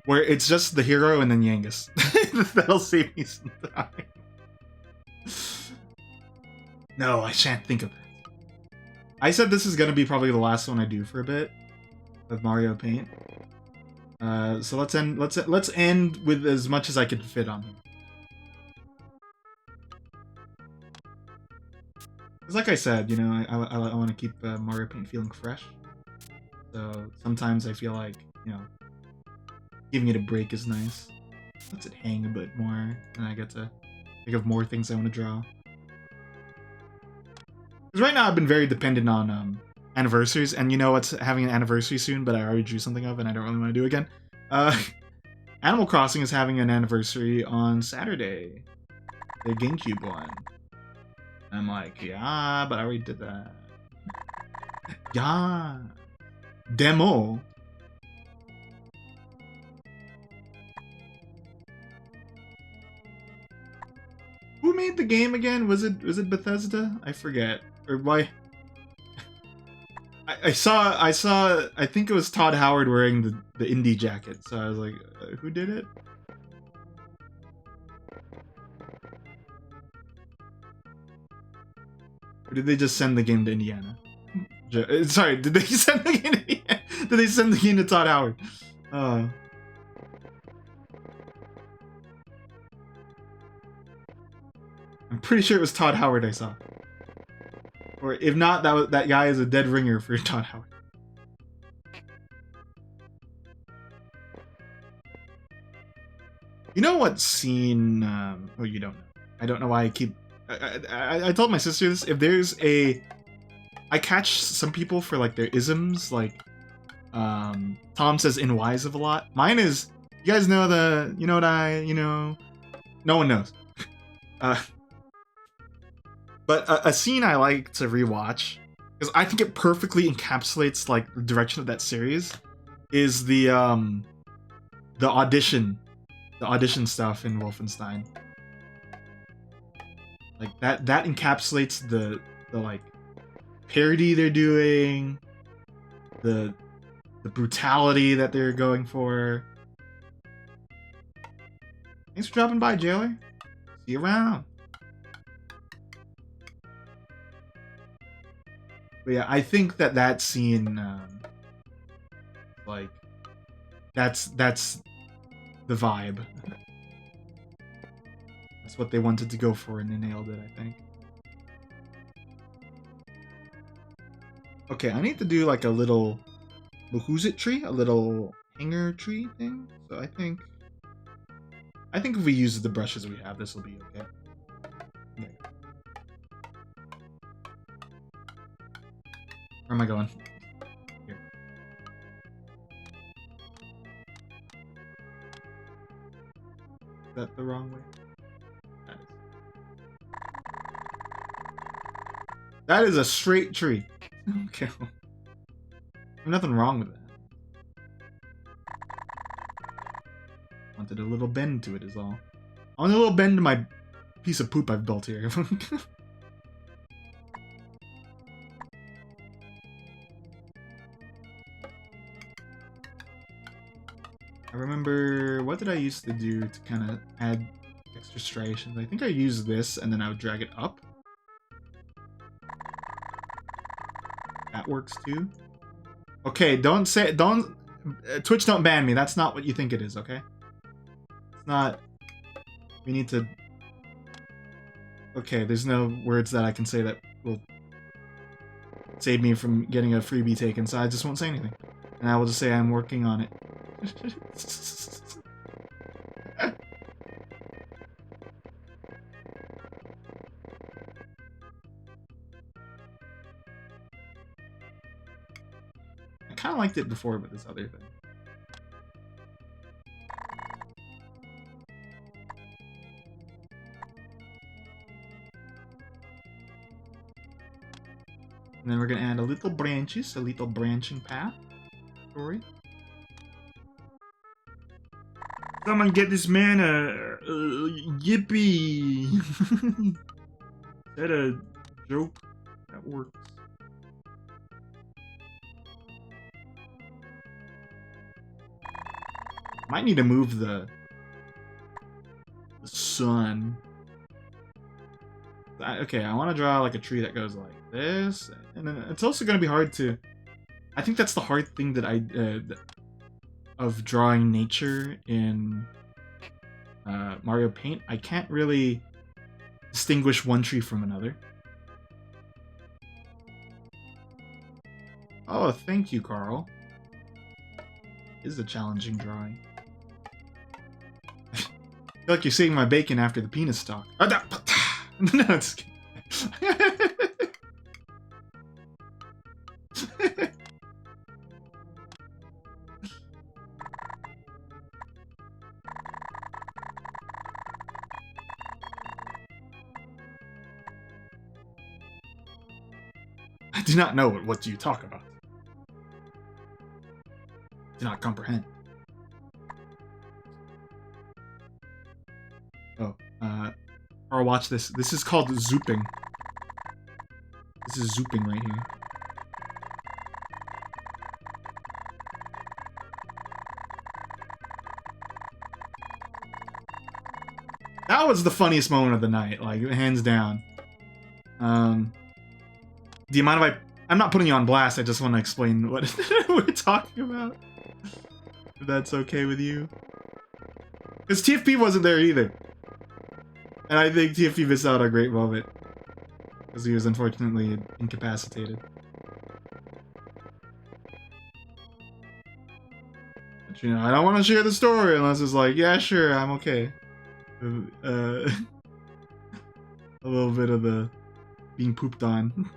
where it's just the hero and then Yangus. That'll save me some time. No, I shan't think of that. I said this is gonna be probably the last one I do for a bit of Mario Paint. So let's end with as much as I can fit on here. Because like I said, you know, I want to keep Mario Paint feeling fresh. So sometimes I feel like, you know, giving it a break is nice. Lets it hang a bit more, and I get to think of more things I want to draw. Because right now I've been very dependent on anniversaries, and you know what's having an anniversary soon, but I already drew something of, and I don't really want to do it again. Animal Crossing is having an anniversary on Saturday. The GameCube one. I'm like, yeah, but I already did that. Yeah. Demo. Who made the game again? Was it Bethesda? I forget. Or why? I saw. I think it was Todd Howard wearing the indie jacket. So I was like, who did it? Or did they just send the game to Indiana? Sorry, did they send the game to Indiana? Did they send the game to Todd Howard? I'm pretty sure it was Todd Howard I saw. Or if not, that guy is a dead ringer for Todd Howard. You know what scene? Oh, you don't know. I don't know why I keep. I told my sister this. If there's a, I catch some people for like their isms. Like, Tom says "inwise" a lot. Mine is. You guys know the. You know what I. You know. No one knows. But a scene I like to rewatch because I think it perfectly encapsulates like the direction of that series is the audition. The audition stuff in Wolfenstein. Like that encapsulates the like parody they're doing, the brutality that they're going for. Thanks for dropping by, Jailer. See you around. But yeah, I think that scene, like, that's the vibe. That's what they wanted to go for, and they nailed it, I think. Okay, I need to do like a little Who's-It tree, a little hanger tree thing. So I think if we use the brushes we have, this will be okay. Where am I going? Here. Is that the wrong way? That is a straight tree. Okay. There's nothing wrong with that. Wanted a little bend to it is all. I want a little bend to my piece of poop I've built here. I remember, what did I used to do to kind of add extra striations? I think I used this and then I would drag it up. That works too. Okay, don't Twitch don't ban me. That's not what you think it is, okay? It's not. We need to. Okay, there's no words that I can say that will save me from getting a freebie taken, so I just won't say anything. And I will just say I'm working on it. I kind of liked it before, but this other thing. And then we're gonna add a little branches, a little branching path. Story. Someone get this man a yippee! Is that a joke? That works. Might need to move the sun. Okay, I want to draw like a tree that goes like this, and then it's also going to be hard to. I think that's the hard thing that of drawing nature in Mario Paint. I can't really distinguish one tree from another. Oh, thank you, Carl. This is a challenging drawing. I feel like you're saving my bacon after the penis talk. No, it's kidding. I do not know what you talk about. Do not comprehend. Oh, or watch this. This is called zooping. This is zooping right here. That was the funniest moment of the night, like hands down. The amount of I'm not putting you on blast. I just want to explain what we're talking about. If that's okay with you. Because TFP wasn't there either. And I think TFT missed out on a great moment. Because he was unfortunately incapacitated. But you know, I don't want to share the story unless it's like, yeah, sure, I'm okay. A little bit of the being pooped on.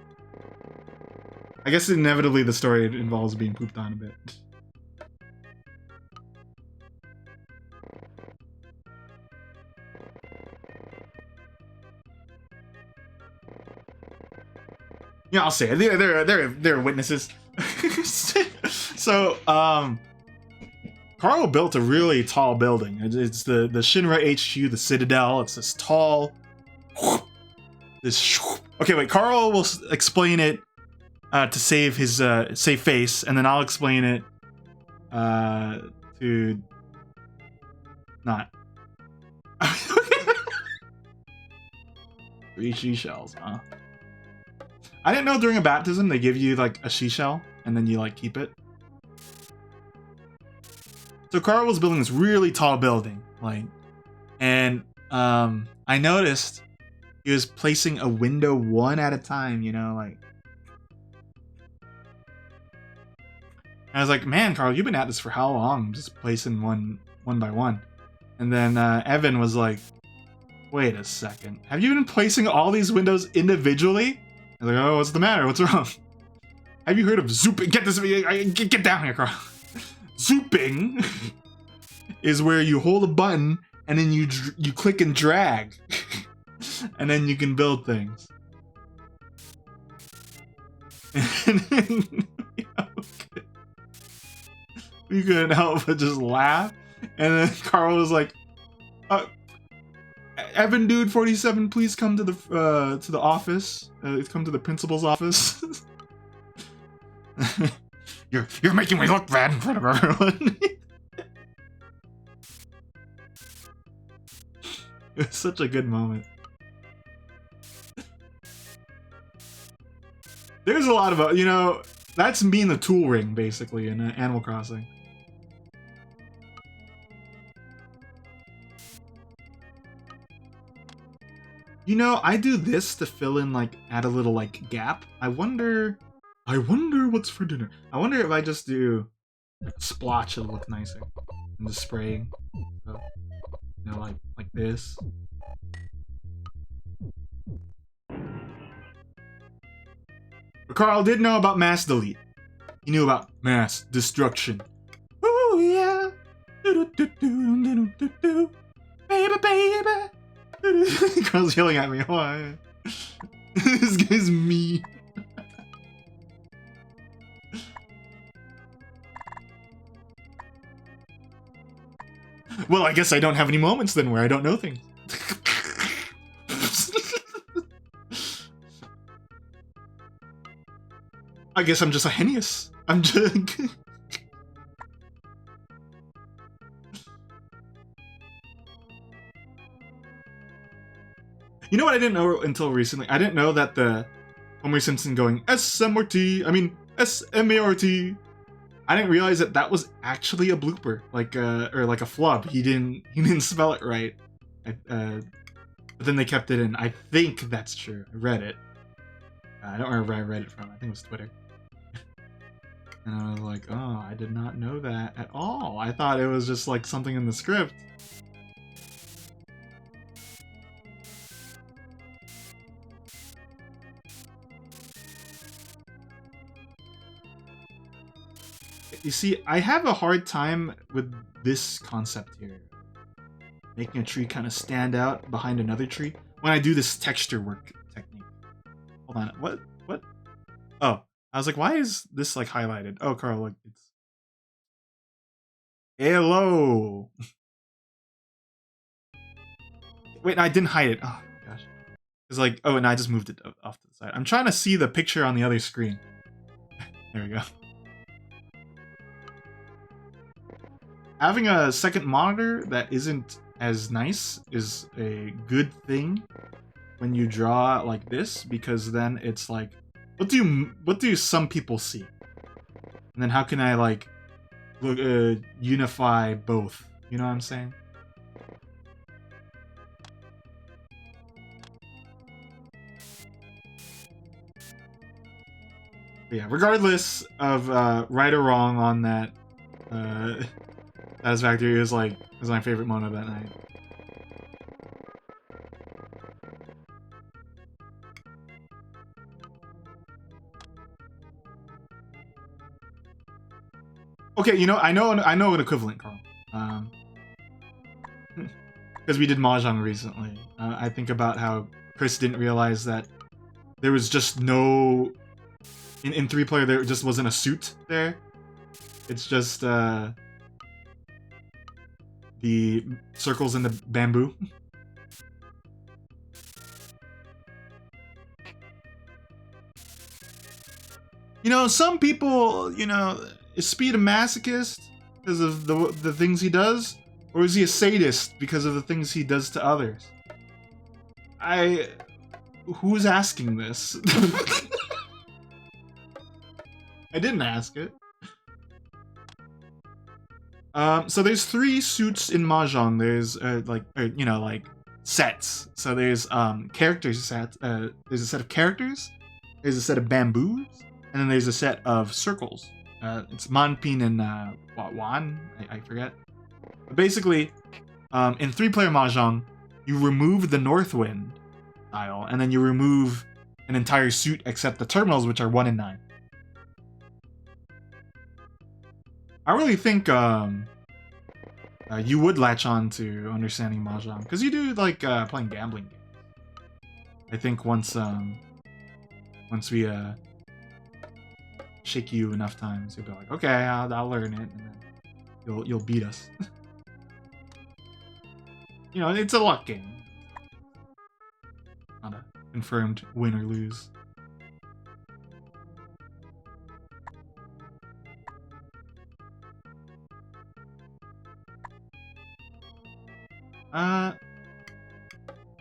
I guess inevitably the story involves being pooped on a bit. Yeah, I'll say it. They're witnesses. So, Carl built a really tall building. It's the Shinra HQ, the Citadel. It's this tall. Okay, wait. Carl will explain it to save his save face, and then I'll explain it to not. 3 seashells, huh? I didn't know during a baptism they give you like a seashell and then you like keep it. So Carl was building this really tall building, like, and I noticed he was placing a window one at a time, you know, like. I was like, man, Carl, you've been at this for how long? Just placing one by one. And then Evan was like, wait a second. Have you been placing all these windows individually? I was like, oh, what's the matter? What's wrong? Have you heard of zooping? Get this, get down here, Carl. Zooping is where you hold a button and then you click and drag. And then you can build things. And then, we couldn't help but just laugh. And then Carl was like, Evan dude 47, please come to the office. Come to the principal's office. You're making me look bad in front of everyone. It was such a good moment. There's a lot of, you know, that's me in the tool ring, basically, in Animal Crossing. You know, I do this to fill in, like, add a little, like, gap. I wonder what's for dinner. I wonder if I just do splotch, it'll look nicer. And just spraying. So, you know, like this. But Carl did know about mass delete. He knew about mass destruction. Ooh, yeah. Baby, baby. Carl's yelling at me. Why? This guy's me. Well, I guess I don't have any moments then where I don't know things. I guess I'm just a Henius. I'm just... You know what I didn't know until recently? I didn't know that the Homer Simpson going S-M-R-T, I mean S-M-A-R-T. I didn't realize that that was actually a blooper, like or like a flub. He didn't spell it right. But then they kept it in. I think that's true. I read it. I don't remember where I read it from. I think it was Twitter. And I was like, oh, I did not know that at all. I thought it was just like something in the script. You see, I have a hard time with this concept here. Making a tree kind of stand out behind another tree. When I do this texture work technique. Hold on, what? Oh, I was like, why is this like highlighted? Oh, Carl, look, it's... Hello! Wait, I didn't hide it. Oh, gosh. It's like, oh, and I just moved it off to the side. I'm trying to see the picture on the other screen. There we go. Having a second monitor that isn't as nice is a good thing when you draw like this, because then it's like, what do some people see? And then how can I like unify both? You know what I'm saying? But yeah, regardless of right or wrong on that, Satisfactory was my favorite moment of that night. Okay, you know, I know an equivalent, Carl. Because we did Mahjong recently. I think about how Chris didn't realize that there was just no... In 3-player, there just wasn't a suit there. It's just the circles and the bamboo. You know, some people, you know, is Speed a masochist because of the things he does? Or is he a sadist because of the things he does to others? Who's asking this? I didn't ask it. So there's 3 suits in Mahjong. There's you know, like sets. So there's character sets. There's a set of characters. There's a set of bamboos, and then there's a set of circles. It's Manpin and Wan. I forget. But basically, in 3-player Mahjong, you remove the North Wind tile, and then you remove an entire suit except the terminals, which are 1 and 9. I really think you would latch on to understanding Mahjong, because you do like playing gambling games. I think once we shake you enough times, you'll be like, okay, I'll learn it, and then you'll beat us. You know, it's a luck game. Not a confirmed win or lose.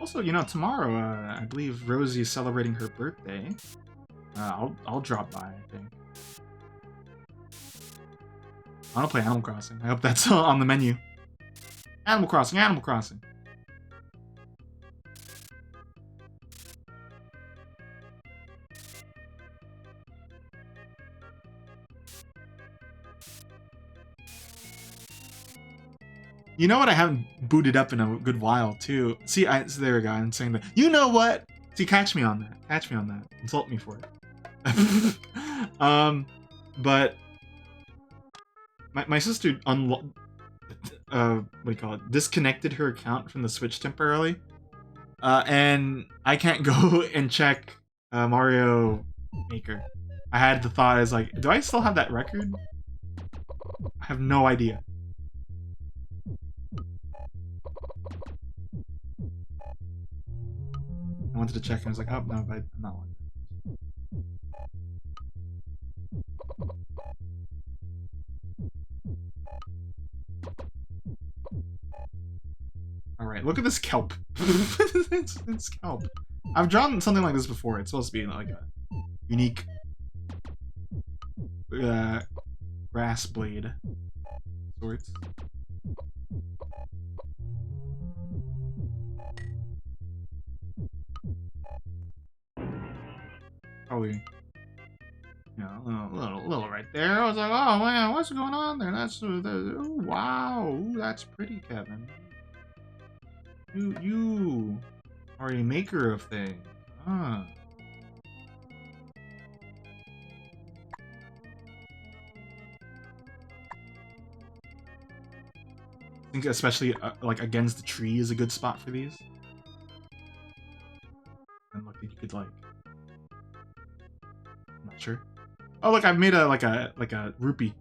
Also, you know, tomorrow, I believe Rosie is celebrating her birthday. I'll drop by, I think. I want to play Animal Crossing. I hope that's on the menu. Animal Crossing, Animal Crossing. You know what I haven't booted up in a good while, too? See, so there we go, I'm saying that. You know what? See, catch me on that. Catch me on that. Insult me for it. But... My sister what do you call it? Disconnected her account from the Switch temporarily. And I can't go and check Mario Maker. I had the thought, I was like, do I still have that record? I have no idea. I wanted to check and I was like, oh, no, but I'm not like that. Alright, look at this kelp. it's kelp. I've drawn something like this before. It's supposed to be like a unique grass blade sorts. Probably, you know, a little right there. I was like, oh man, what's going on there? That's ooh, wow, ooh, that's pretty, Kevin. You are a maker of things, huh? I think especially like against the tree is a good spot for these. And look, you could like, I'm not sure. Oh look, I've made a like a rupee.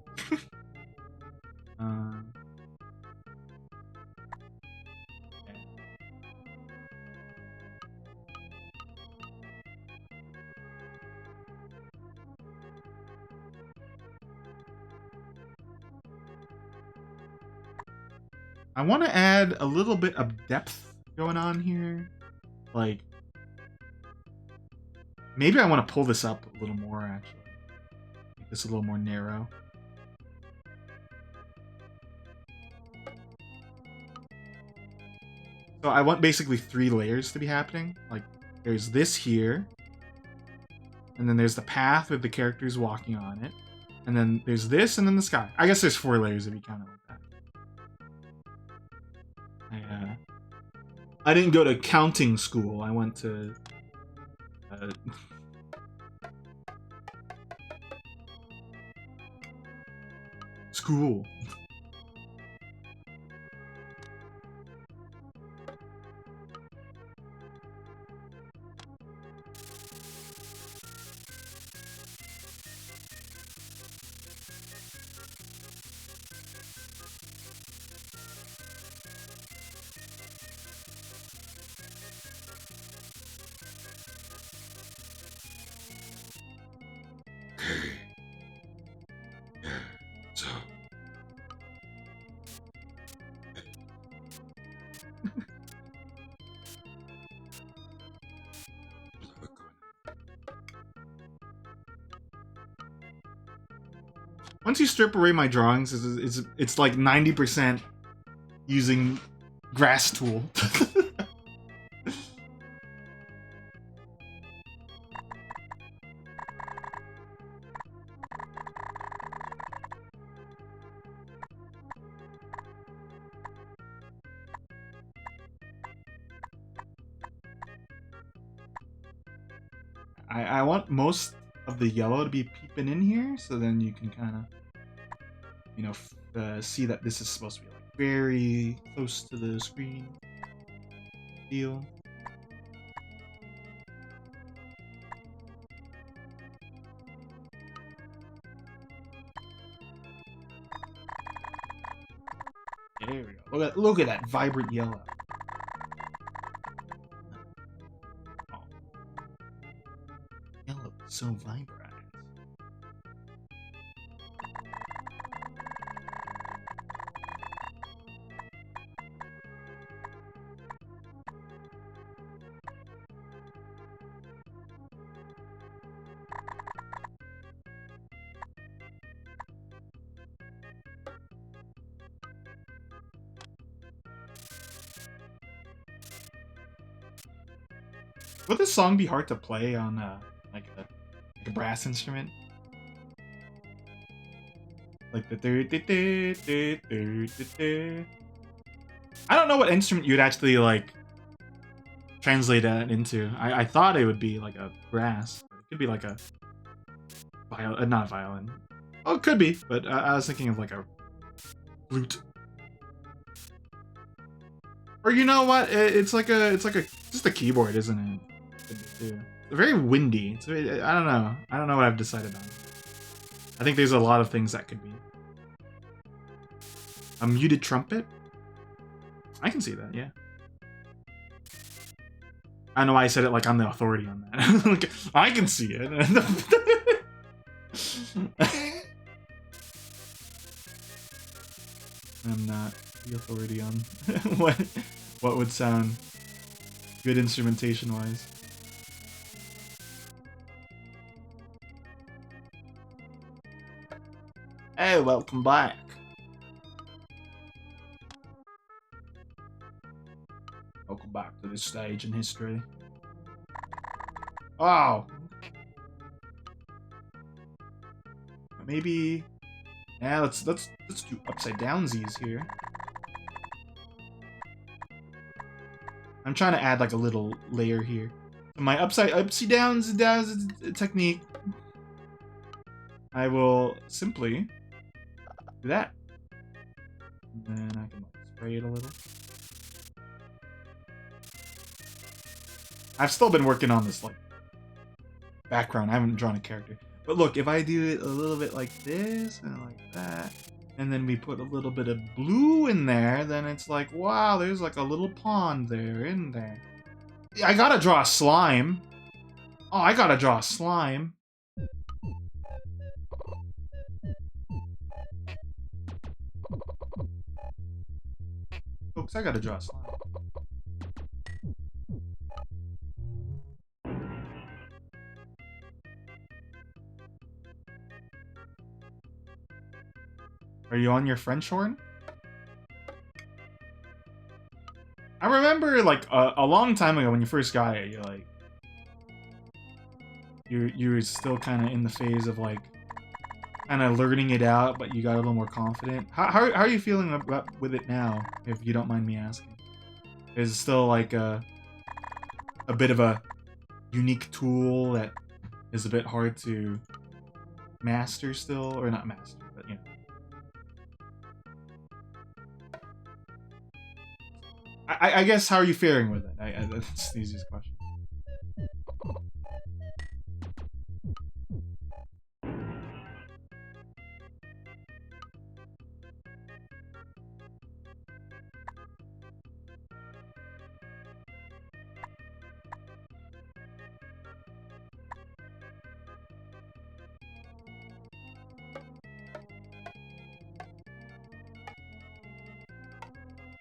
I want to add a little bit of depth going on here. Like, maybe I want to pull this up a little more, actually. Make this a little more narrow. So I want basically 3 layers to be happening. Like, there's this here. and then there's the path with the characters walking on it, and then there's this, and then the sky. I guess there's 4 layers if you count it like that. I didn't go to counting school. I went to school. So once you strip away my drawings, it's like 90% using grass tool. I want most of the yellow to be peeping in here, so then you can kind of, you know, see that this is supposed to be like very close to the screen feel. There we go. Look at that vibrant yellow. Oh. Yellow is so vibrant. Would this song be hard to play on like a brass instrument? Like the I don't know what instrument you'd actually like translate that into. I thought it would be like a brass. It could be like a violin, not a violin. Oh, it could be, but I was thinking of like a flute. Or you know what? It's like a just a keyboard, isn't it? It's very windy. It's very, I don't know. I don't know what I've decided on. I think there's a lot of things that could be. A muted trumpet? I can see that, yeah. I don't know why I said it like I'm the authority on that. Like, I can see it. I'm not the authority on what would sound good instrumentation wise. Hey, welcome back. Welcome back to this stage in history. Oh, maybe. Yeah, let's do upside downsies here. I'm trying to add like a little layer here. My upside downs technique. I will simply do that. And then I can spray it a little. I've still been working on this like background. I haven't drawn a character. But look, if I do it a little bit like this and like that, and then we put a little bit of blue in there, then it's like, wow, there's like a little pond there in there. I gotta draw a slime. Oh, I gotta draw a slime. Folks, I gotta draw a slime. Are you on your French horn? I remember, like, a long time ago when you first got it, you're like... you're still kind of in the phase of like kind of learning it out, but you got a little more confident. How are you feeling about, with it now, if you don't mind me asking? Is it still like a bit of a unique tool that is a bit hard to master still, or not master, but you know. I guess how are you faring with it? That's the easiest question.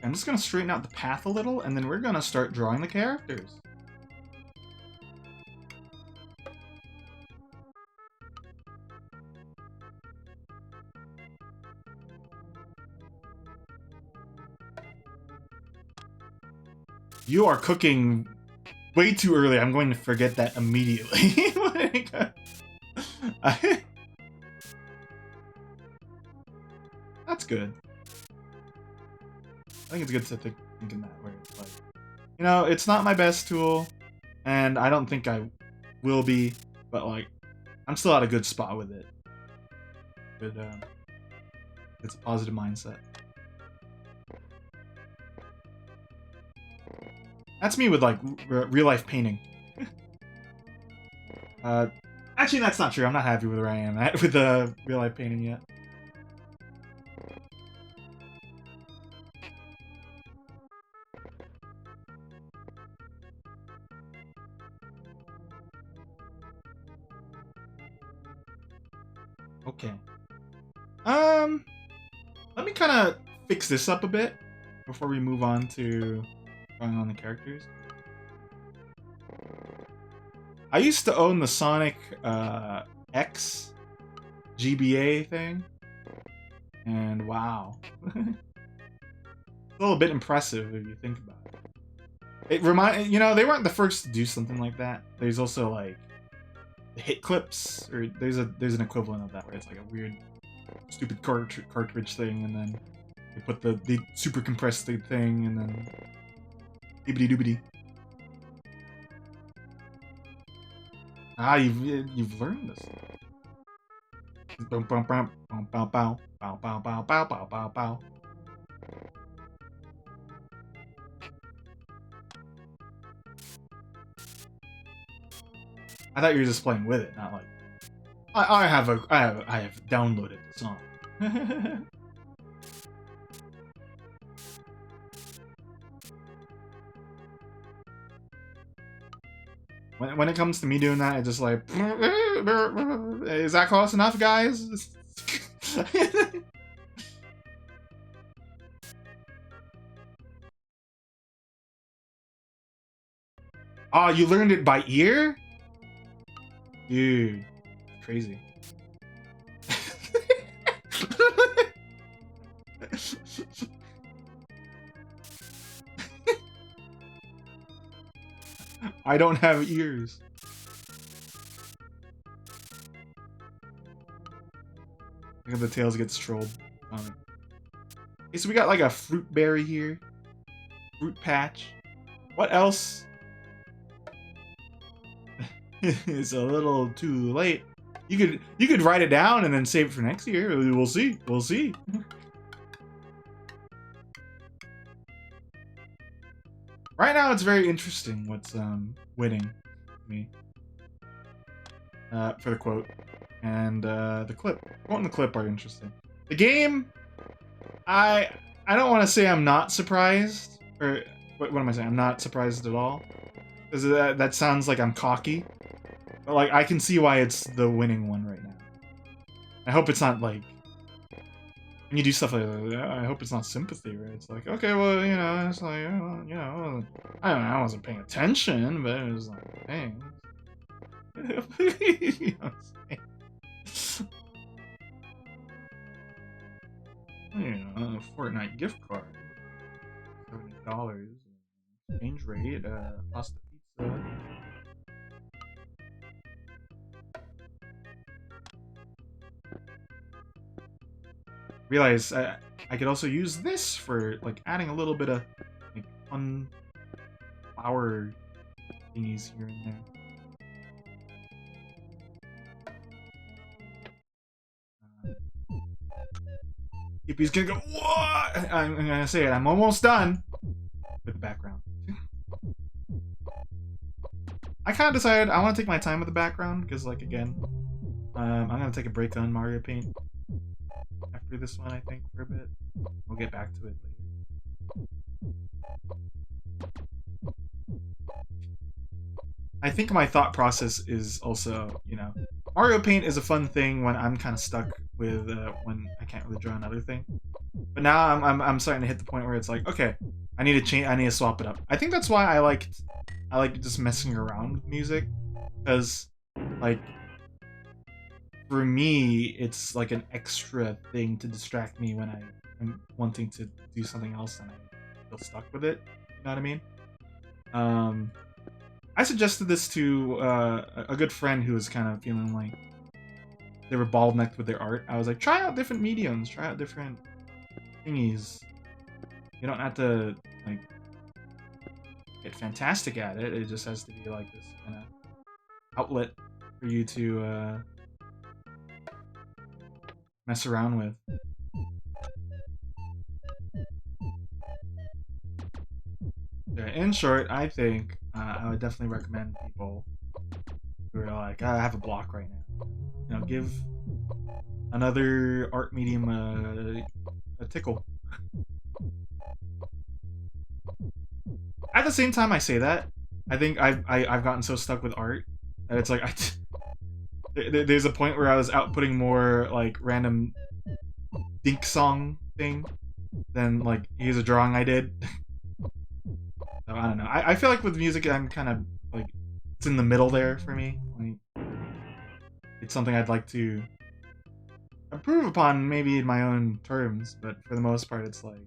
I'm just gonna straighten out the path a little, and then we're gonna start drawing the characters. You are cooking way too early. I'm going to forget that immediately. That's good. I think it's good to think in that way. It's like, you know, it's not my best tool, and I don't think I will be, but like, I'm still at a good spot with it. Good, it's a positive mindset. That's me with like real life painting. Actually, that's not true. I'm not happy with where I am at with the real life painting yet. Okay. Let me kind of fix this up a bit before we move on to drawing on the characters. I used to own the Sonic X GBA thing, and wow. It's a little bit impressive if you think about it. You know, they weren't the first to do something like that. There's also like the hit clips, or there's an equivalent of that where it's like a weird, stupid cartridge thing, and then you put the super compressed thing, and then doobity doobity. Ah, you've learned this. Bow bow bow bow bow bow bow bow bow bow bow bow. I thought you were just playing with it, not like I have downloaded the song. When it comes to me doing that, it's just like, is that close enough, guys? Oh, you learned it by ear? Dude, crazy. I don't have ears. Look at the tails gets trolled. Okay, so we got like a fruit berry here. Fruit patch. What else? It's a little too late. You could write it down and then save it for next year. We'll see. We'll see. Right now, it's very interesting what's winning me for the quote and the clip. Quote and the clip are interesting. The game, I don't want to say I'm not surprised, or what am I saying? I'm not surprised at all, because that sounds like I'm cocky. But like, I can see why it's the winning one right now. I hope it's not like, when you do stuff like that, I hope it's not sympathy, right? It's like, okay, well, you know, it's like, you know, I don't know, I wasn't paying attention, but it was like, dang. You know what I'm saying? You know, a Fortnite gift card, $70, exchange rate, pasta pizza. realize I could also use this for like adding a little bit of like fun flower thingies here and there. He's gonna go, what? I'm gonna say it. I'm almost done with the background. I kind of decided I want to take my time with the background because, like, again, I'm gonna take a break on Mario Paint after this one. I think for a bit. We'll get back to it later. I think my thought process is also, you know, Mario Paint is a fun thing when I'm kind of stuck with when I can't really draw another thing. But now I'm starting to hit the point where it's like, okay, I need to change. I need to swap it up. I think that's why I like just messing around with music, because like for me it's like an extra thing to distract me when I'm wanting to do something else and I feel stuck with it. You know what I mean? I suggested this to a good friend who was kind of feeling like they were bald-necked with their art. I was like, try out different mediums, try out different thingies. You don't have to like get fantastic at it. It just has to be like this kind of outlet for you to mess around with. In short, I think I would definitely recommend people who are like, I have a block right now. You know, give another art medium a tickle. At the same time I say that, I think I've gotten so stuck with art that it's like there's a point where I was outputting more like random dink song thing than like here's a drawing I did. So I don't know. I feel like with music I'm kind of like it's in the middle there for me. Like it's something I'd like to improve upon maybe in my own terms, but for the most part it's like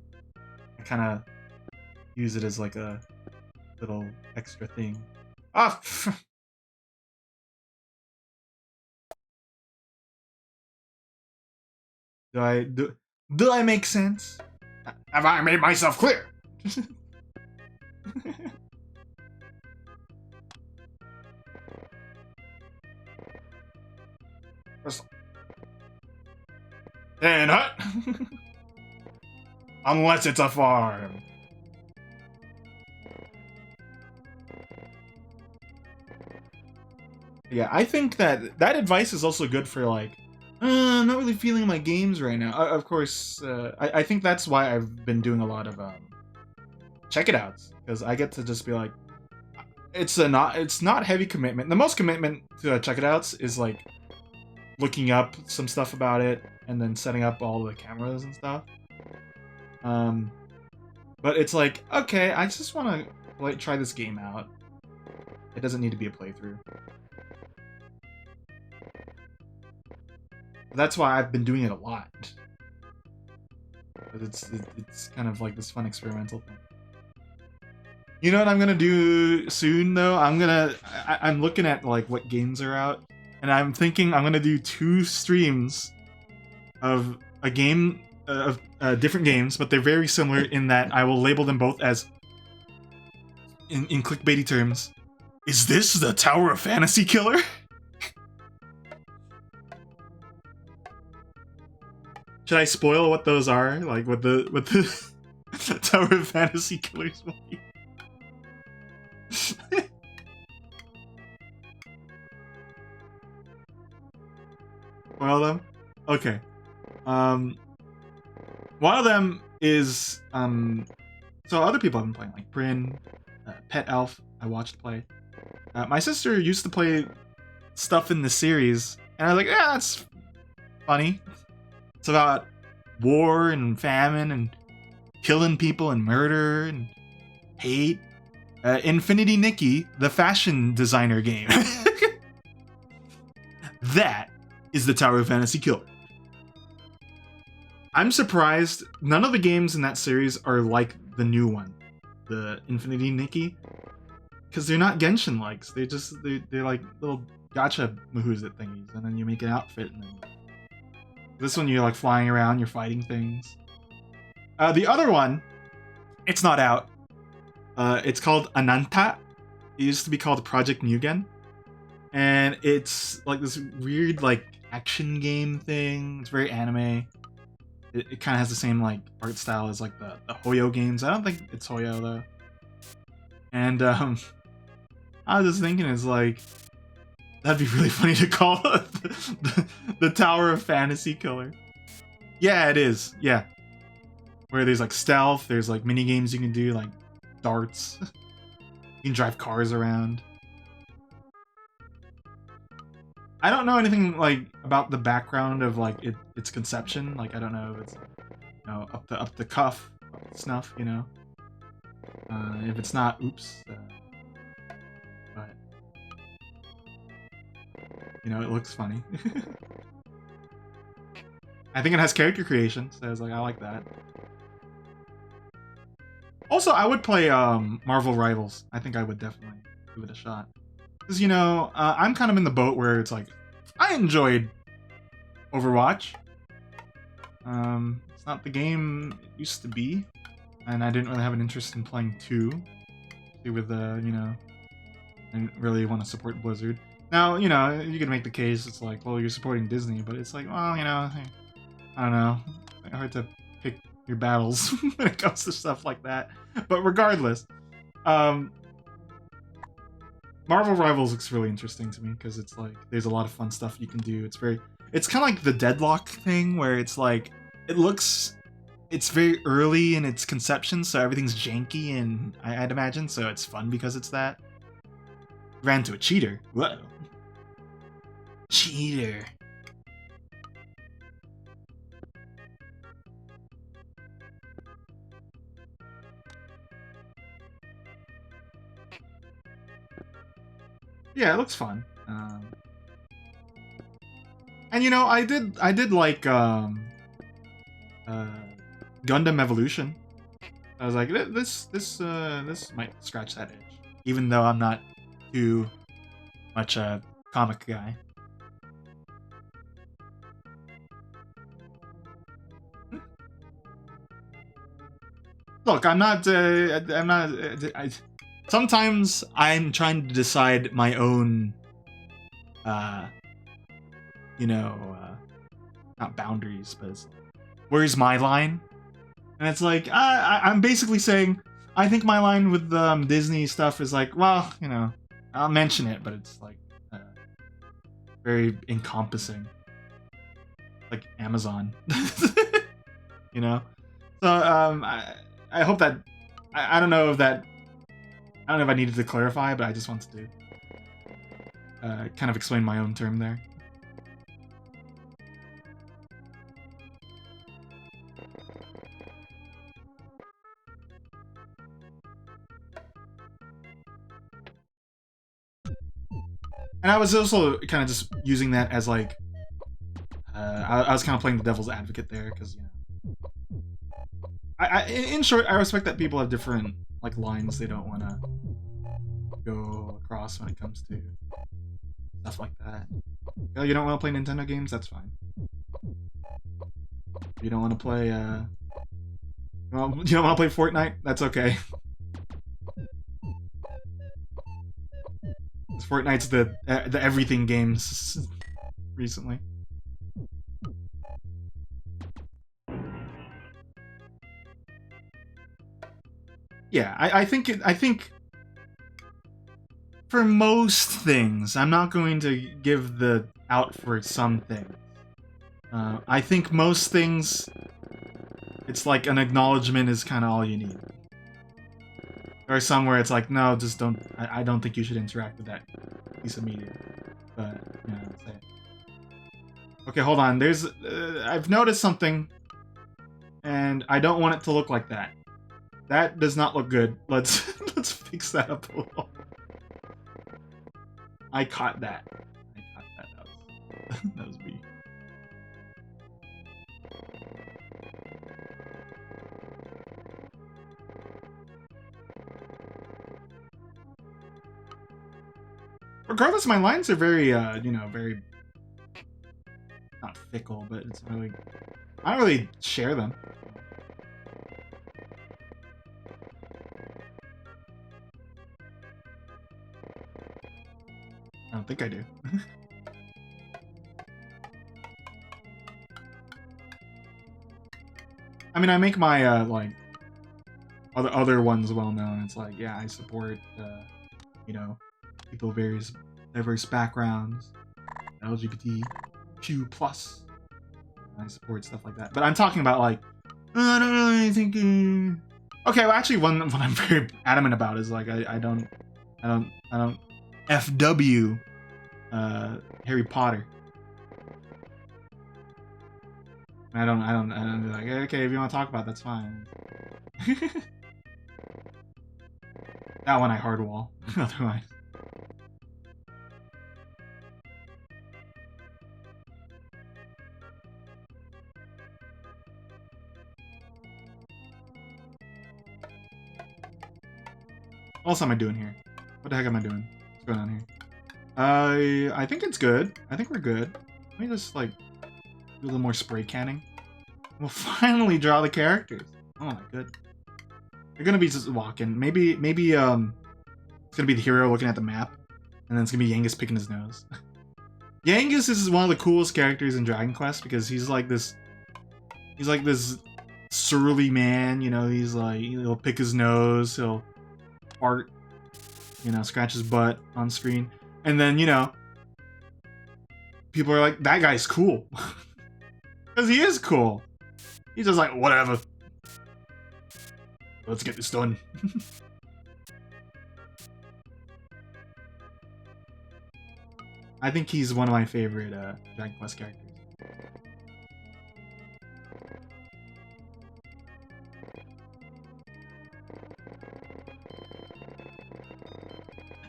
I kind of use it as like a little extra thing. Ah! Do I make sense? Have I made myself clear? And hut! Unless it's a farm. Yeah, I think that advice is also good for like, I'm not really feeling my games right now. Of course, I think that's why I've been doing a lot of check it outs, because I get to just be like, it's not heavy commitment. The most commitment to check it outs is like looking up some stuff about it and then setting up all the cameras and stuff. But it's like, okay, I just want to like try this game out. It doesn't need to be a playthrough. That's why I've been doing it a lot. It's kind of like this fun experimental thing. You know what I'm gonna do soon though? I'm looking at like what games are out, and I'm thinking I'm gonna do 2 streams of a game of different games, but they're very similar in that I will label them both as in clickbaity terms. Is this the Tower of Fantasy Killer? Should I spoil what those are? Like what the Tower of Fantasy Killers will be? Spoil them? Okay. One of them is so other people have been playing, like Bryn, Pet Elf. I watched play. My sister used to play stuff in the series, and I was like, yeah, that's funny. It's about war and famine and killing people and murder and hate. Infinity Nikki, the fashion designer game. That is the Tower of Fantasy Killer. I'm surprised none of the games in that series are like the new one, the Infinity Nikki, because they're not Genshin likes. They're like little gacha mahoozit thingies, and then you make an outfit and then This one you're like flying around, you're fighting things. The other one, it's not out. It's called Ananta. It used to be called Project Mugen. And it's like this weird like action game thing. It's very anime. It kind of has the same like art style as like the Hoyo games. I don't think it's Hoyo though. And I was just thinking, it's like that'd be really funny to call it the Tower of Fantasy Killer. Yeah, it is. Yeah, where there's like stealth. There's like mini games you can do, like darts. You can drive cars around. I don't know anything like about the background of like its conception. Like I don't know if it's up the cuff, up the snuff. If it's not, oops. But it looks funny. I think it has character creation, so I was like, I like that. Also, I would play Marvel Rivals. I think I would definitely give it a shot. Because, I'm kind of in the boat where it's like, I enjoyed Overwatch. It's not the game it used to be. And I didn't really have an interest in playing 2. With, I didn't really want to support Blizzard. Now, you could make the case, it's like, well, you're supporting Disney, but it's like, well, I don't know. It's hard to pick your battles when it comes to stuff like that. But regardless, Marvel Rivals looks really interesting to me because it's like there's a lot of fun stuff you can do. It's kind of like the Deadlock thing where it's like it's very early in its conception, so everything's janky, and I'd imagine so it's fun because it's that. Ran to a cheater. Whoa. Cheater. Yeah, it looks fun. And I did like Gundam Evolution. I was like, this might scratch that itch, even though I'm not too much a comic guy. Look, I'm not. Sometimes I'm trying to decide my own, not boundaries, but where's my line? And it's like, I'm basically saying, I think my line with Disney stuff is like, well, I'll mention it, but it's like very encompassing, like Amazon, So I hope that I don't know if that. I don't know if I needed to clarify, but I just wanted to kind of explain my own term there. And I was also kind of just using that as like, I was kind of playing the devil's advocate there, because in short, I respect that people have different like lines they don't want to go across when it comes to stuff like that. You don't want to play Nintendo games? That's fine. You don't want to play, well, you don't want to play Fortnite? That's okay. Fortnite's the everything games recently. Yeah, I think for most things, I'm not going to give the out for some things. I think most things, it's like an acknowledgement is kind of all you need. There are some where it's like, no, just don't. I don't think you should interact with that piece of media. But say it. Okay, hold on. There's, I've noticed something, and I don't want it to look like that. That does not look good. Let's let's fix that up a little. I caught that. That was me. Regardless, my lines are very, very not fickle, but it's really, I don't really share them. I don't think I do. I mean, I make my like other ones well known. It's like, yeah, I support you know, people of various diverse backgrounds, LGBTQ plus. I support stuff like that. But I'm talking about like, I don't really think. Okay, well, actually, one what I'm very adamant about is like I don't FW Harry Potter. I don't be like, okay, if you want to talk about it, that's fine. That one I hardwall. Otherwise. What else am I doing here? What the heck am I doing? What's going on here? I think it's good. I think we're good. Let me just like do a little more spray canning. We'll finally draw the characters. Oh my good. They're gonna be just walking. Maybe it's gonna be the hero looking at the map, and then it's gonna be Yangus picking his nose. Yangus is one of the coolest characters in Dragon Quest because he's like this surly man, you know. He's like, he'll pick his nose, he'll fart, you know, scratch his butt on screen, and then, you know, people are like, that guy's cool. Because he is cool. He's just like, whatever, let's get this done. I think he's one of my favorite Dragon Quest characters.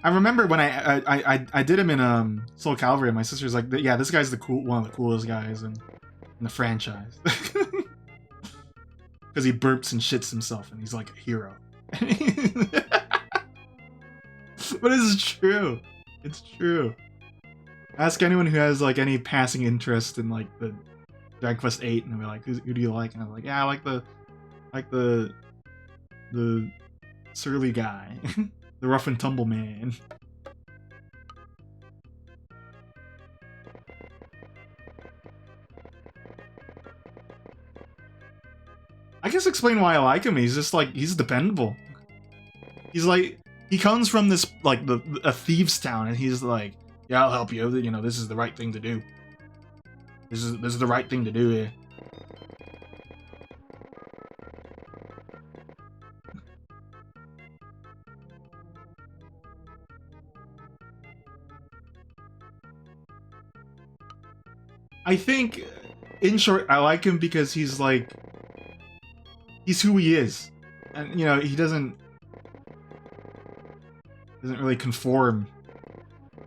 I remember when I did him in Soul Calvary, and my sister's like, yeah, this guy's one of the coolest guys in the franchise. Because he burps and shits himself, and he's like a hero. But it's true. It's true. Ask anyone who has like any passing interest in like the Dragon Quest VIII, and they'll be like, who do you like? And I'm like, yeah, I like the surly guy. The rough and tumble man. I guess explain why I like him. He's just like, he's dependable. He's like, he comes from this like a thieves town, and he's like, yeah, I'll help you. You know, this is the right thing to do. This is the right thing to do here. I think, in short, I like him because he's like, he's who he is, and you know, he doesn't really conform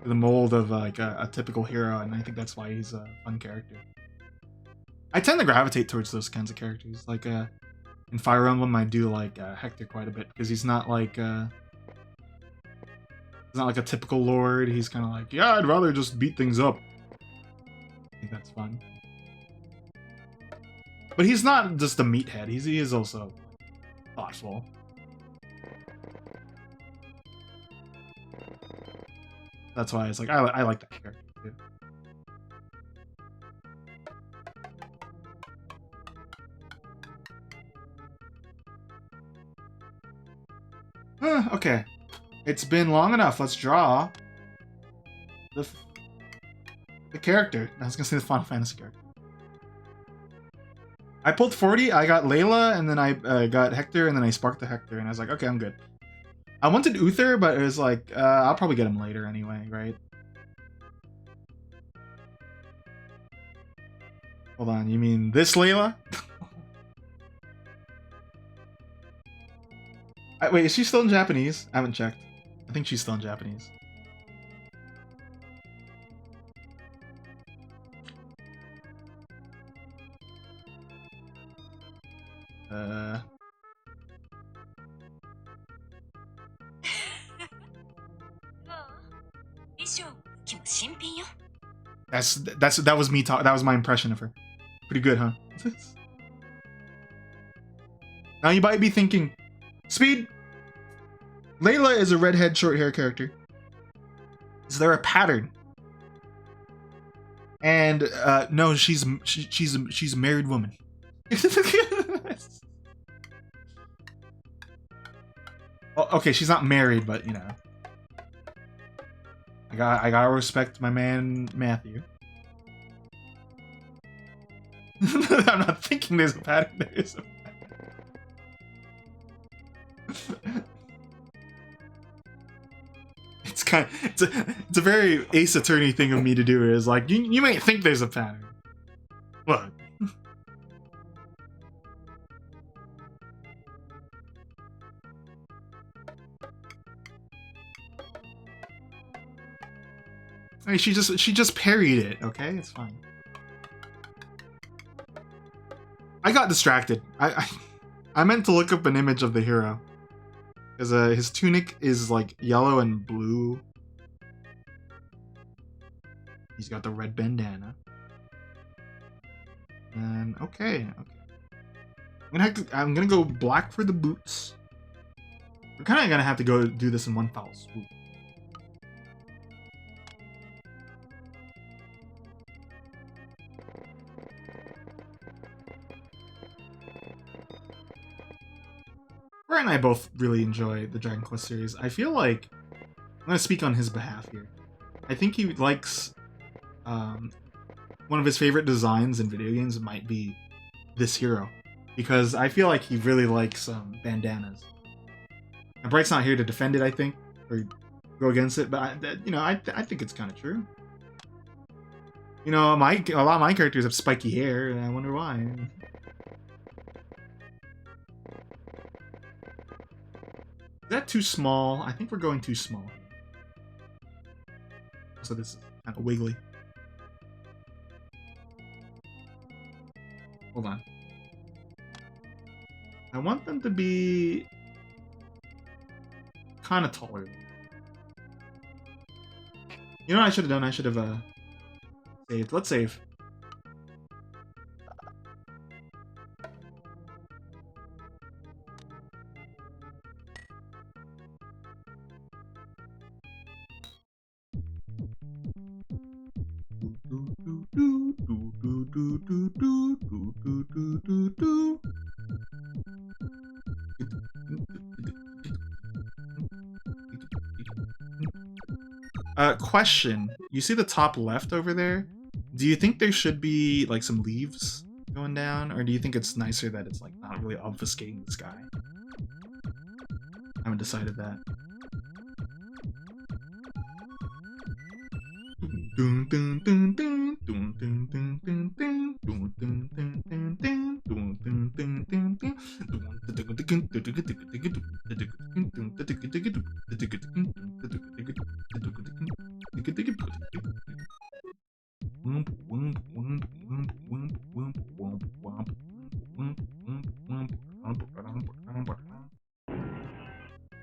to the mold of like a typical hero, and I think that's why he's a fun character. I tend to gravitate towards those kinds of characters. Like in Fire Emblem, I do like Hector quite a bit because he's not like a typical lord. He's kind of like, yeah, I'd rather just beat things up. I think that's fun. But he's not just a meathead. He is also thoughtful. That's why it's like, I like that character too. Okay. It's been long enough. Let's draw the character. I was gonna say the Final Fantasy character. I pulled 40, I got Layla, and then I got Hector, and then I sparked the Hector, and I was like, okay, I'm good. I wanted Uther, but it was like, I'll probably get him later anyway, right? Hold on, you mean this Layla? Wait, is she still in Japanese? I haven't checked. I think she's still in Japanese. That was me talk. That was my impression of her. Pretty good, huh? Now you might be thinking, Speed, Layla is a redhead short hair character. Is there a pattern? And no, she's a married woman. Well, okay, she's not married, but you know, I gotta respect my man Matthew. I'm not thinking there's a pattern. There is a It's kind of, it's a very Ace Attorney thing of me to do. Is like you may think there's a pattern. What? I mean, she just parried it. Okay, it's fine. I got distracted. I meant to look up an image of the hero. Because his tunic is like yellow and blue. He's got the red bandana. And okay. I'm gonna go black for the boots. We're kind of gonna have to go do this in one foul swoop. Brian and I both really enjoy the Dragon Quest series. I feel like I'm gonna speak on his behalf here. I think he likes one of his favorite designs in video games might be this hero, because I feel like he really likes bandanas. And Bright's not here to defend it, I think, or go against it, but I think it's kind of true. You know, a lot of my characters have spiky hair, and I wonder why. Is that too small? I think we're going too small. So this is kind of wiggly. Hold on. I want them to be kind of taller. You know what I should have done? I should have saved. Let's save. Question. You see the top left over there? Do you think there should be like some leaves going down, or do you think it's nicer that it's like not really obfuscating the sky? I haven't decided that. Do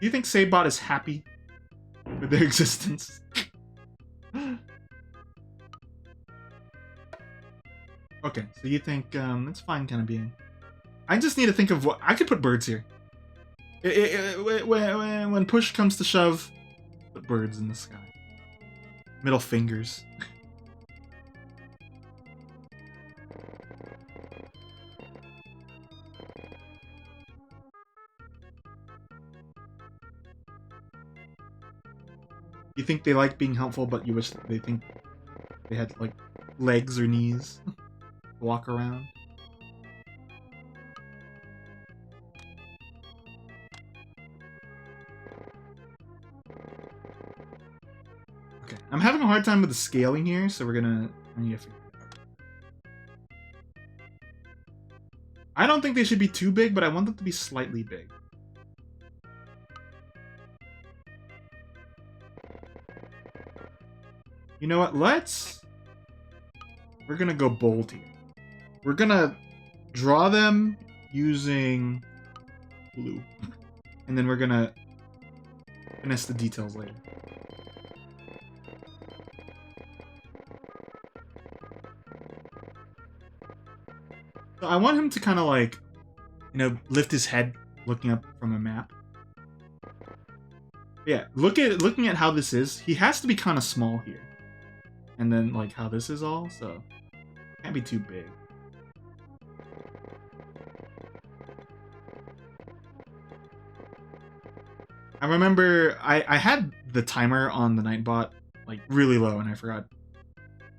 you think Sabot is happy with their existence? Okay, so you think it's fine kind of being. I just need to think of what I could put birds here. When push comes to shove, put birds in the sky. Middle fingers. You think they like being helpful, but you wish they think they had like legs or knees to walk around. Okay, I'm having a hard time with the scaling here, so we're gonna figure it out. I don't think they should be too big, but I want them to be slightly big. You know what? We're gonna go bold here. We're gonna draw them using blue. And then we're gonna finesse the details later. So I want him to kind of like, lift his head looking up from a map. Yeah, looking at how this is, he has to be kind of small here. And then like how this is all, so can't be too big. I remember I had the timer on the Nightbot like really low and I forgot.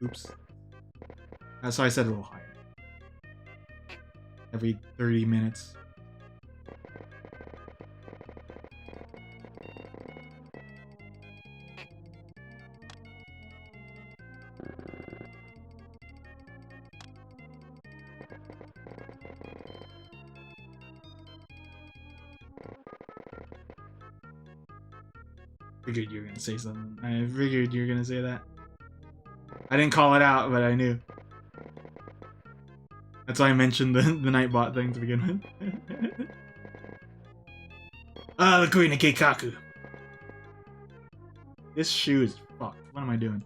Oops. So I set it a little higher. Every 30 minutes. Figured you were gonna say something. I figured you were gonna say that. I didn't call it out, but I knew. That's why I mentioned the Nightbot thing to begin with. The Queen of Keikaku. This shoe is fucked. What am I doing?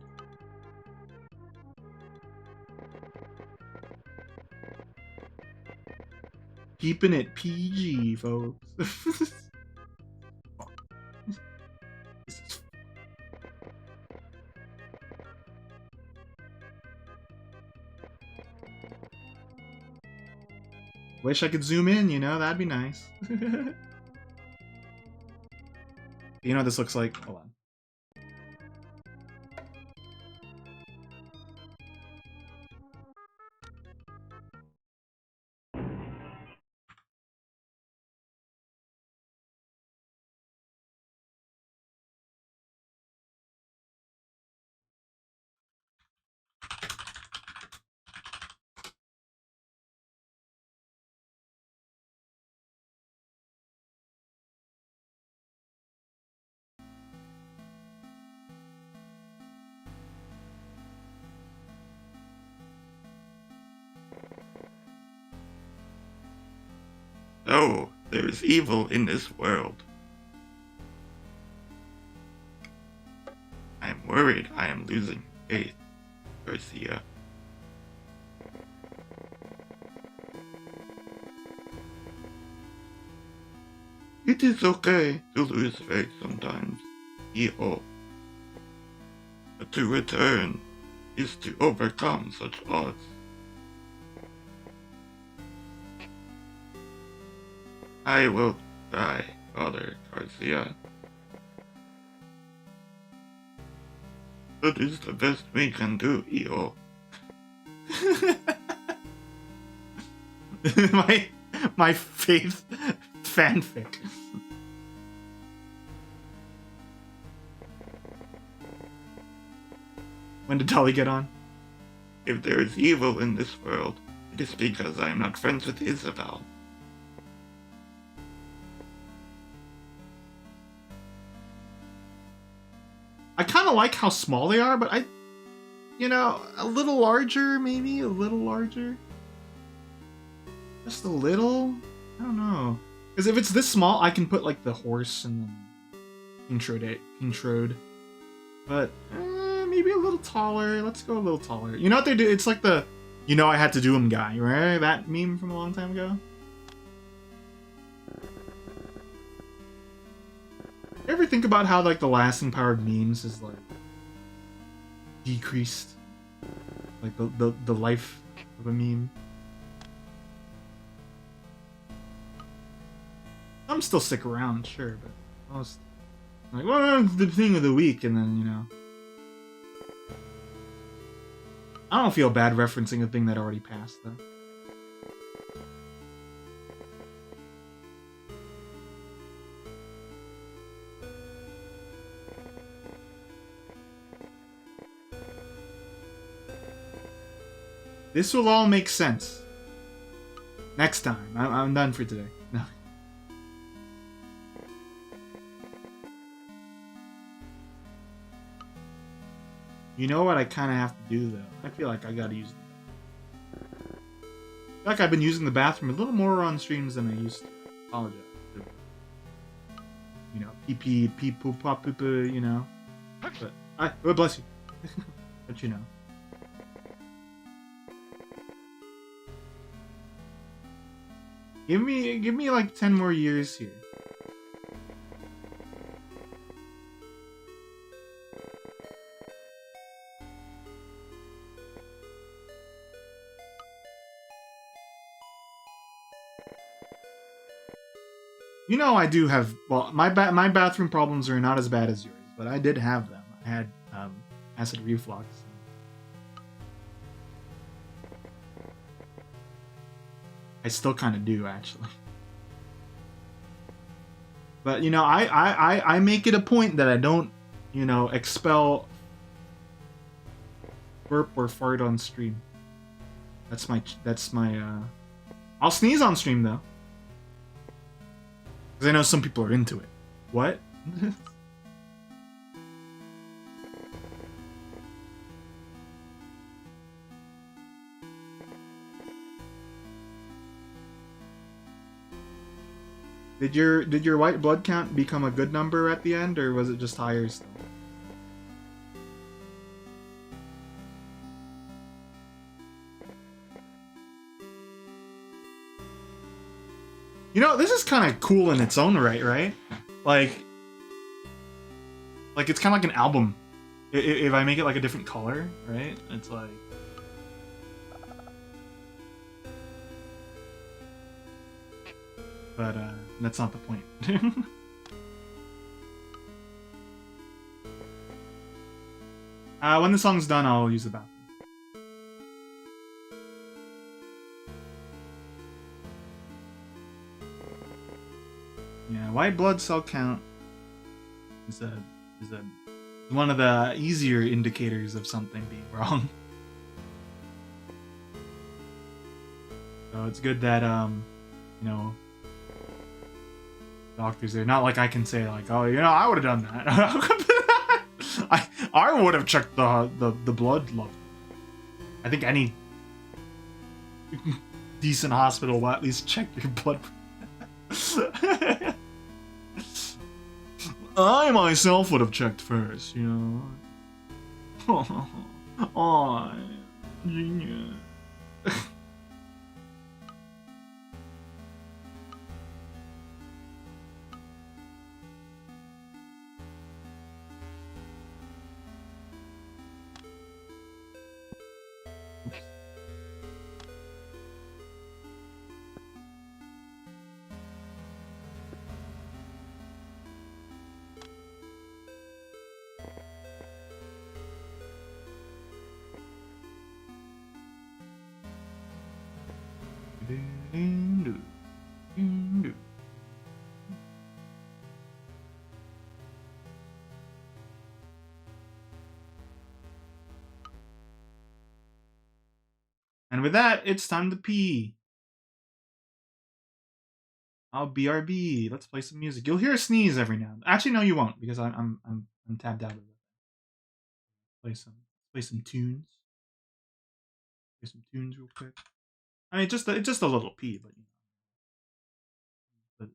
Keeping it PG, folks. Wish I could zoom in, that'd be nice. You know what this looks like? Hold on. No, there is evil in this world. I am worried I am losing faith, Garcia. It is okay to lose faith sometimes, hijo. But to return is to overcome such odds. I will try, Father Garcia. That is the best we can do, hijo. my faith fanfic. When did Tully get on? If there is evil in this world, it is because I am not friends with Isabel. I kind of like how small they are, but a little larger, maybe a little larger. Just a little? I don't know. Because if it's this small, I can put like the horse and then introed. But maybe a little taller. Let's go a little taller. You know what they do? It's like the, I had to do him guy, right? That meme from a long time ago. You ever think about how like the lasting power of memes is like decreased? Like the life of a meme. I'm still stick around, sure, but most like, well, the thing of the week, and then I don't feel bad referencing a thing that already passed though. This will all make sense. Next time. I'm done for today. No. You know what I kind of have to do, though? I feel like I gotta use the bathroom. I feel like I've been using the bathroom a little more on streams than I used to. Apologize. Pee, poop, pop, poop, But, oh, bless you. But Give me like 10 more years here. You know, I do have. Well, my bathroom problems are not as bad as yours, but I did have them. I had acid reflux. I still kind of do, actually. But you know, I make it a point that I don't, you know, expel burp or fart on stream. That's my. I'll sneeze on stream though, because I know some people are into it. What? Did your white blood count become a good number at the end, or was it just higher still? You know, this is kind of cool in its own right, right? Like, it's kind of like an album. If I make it like a different color, right? It's like. But that's not the point. When the song's done, I'll use the bathroom. Yeah, white blood cell count is one of the easier indicators of something being wrong. So it's good that you know, doctors are not like I can say like, oh, you know, I would have done that. I would have checked the blood level. I think any decent hospital will at least check your blood. I myself would have checked first, you know. Oh, genius. And with that, it's time to pee. I'll BRB. Let's play some music. You'll hear a sneeze every now and then. Actually, no, you won't, because I'm tabbed out of it. Play some tunes. Play some tunes real quick. I mean, just a little pee, but you know,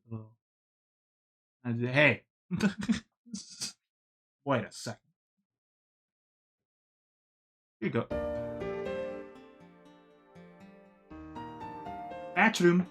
a little. Hey, wait a second. Here you go. Bathroom.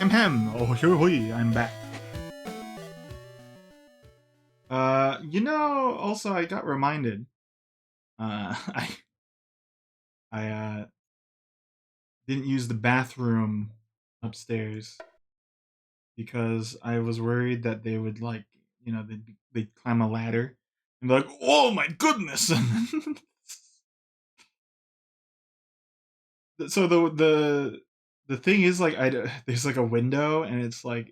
Hem. Oh, hoi, I'm back. Also I got reminded. I didn't use the bathroom upstairs because I was worried that they would they'd climb a ladder and be like, "Oh my goodness!" So the thing is like there's like a window and it's like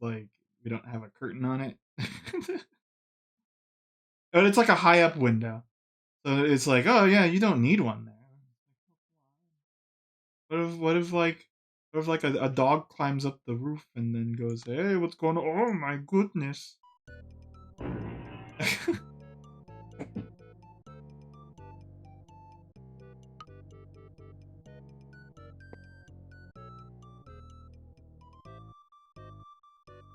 we don't have a curtain on it, but it's like a high up window. So it's like, oh yeah, you don't need one there. What if a dog climbs up the roof and then goes, "Hey, what's going on? Oh my goodness!"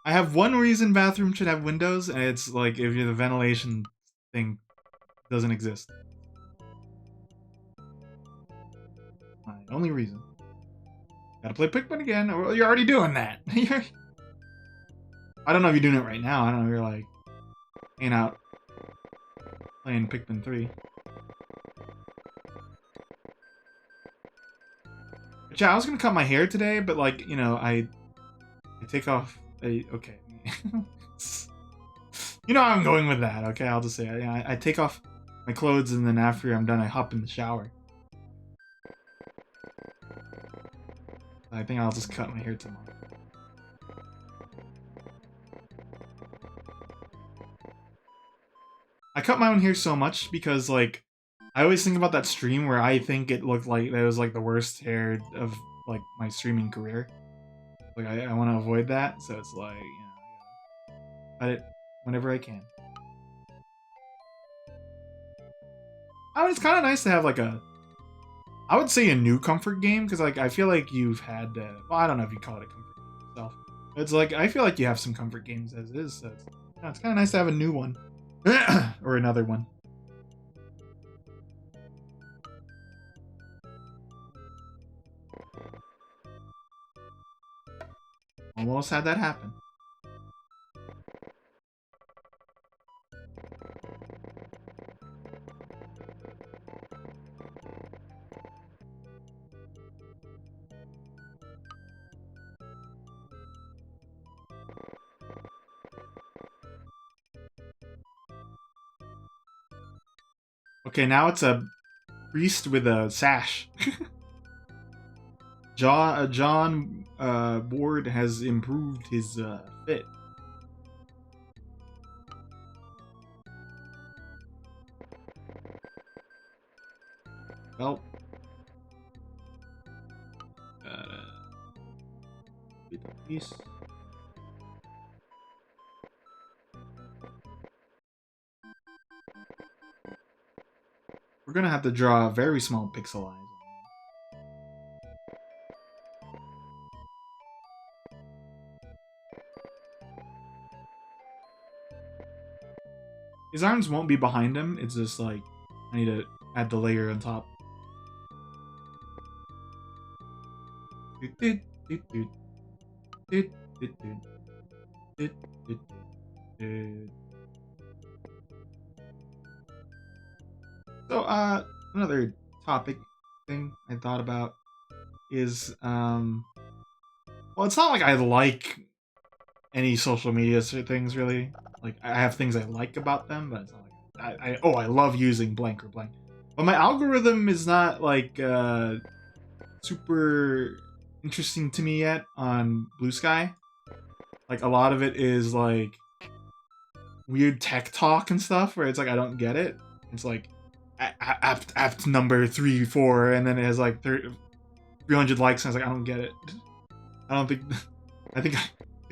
I have one reason bathrooms should have windows, and it's like if the ventilation thing doesn't exist. My only reason. Gotta play Pikmin again. Well, you're already doing that. I don't know if you're doing it right now. I don't know if you're like hanging out playing Pikmin 3. But yeah, I was gonna cut my hair today, but like, I take off okay. You know I'm going with that, okay? I'll just say I take off my clothes and then after I'm done I hop in the shower. I think I'll just cut my hair tomorrow. I cut my own hair so much because like I always think about that stream where I think it looked like that was like the worst hair of like my streaming career. Like I want to avoid that, so it's like I gotta cut it whenever I can. I mean, it's kind of nice to have like I would say a new comfort game because like I feel like you've had well I don't know if you call it a comfort game yourself. It's like I feel like you have some comfort games as is, so it's kind of nice to have a new one or another one. Almost had that happen. Okay, now it's a priest with a sash. John Ward has improved his fit. Well, piece. We're gonna have to draw a very small pixel eyes. His arms won't be behind him. It's just like I need to add the layer on top. So, another topic thing I thought about is, well, it's not like I like any social media things really. Like, I have things I like about them, but it's not like I love using blank or blank. But my algorithm is not like super interesting to me yet on Blue Sky. Like a lot of it is like weird tech talk and stuff where it's like I don't get it. It's like app number 3 4 and then it has like 300 likes and I was like I don't get it. I don't think I think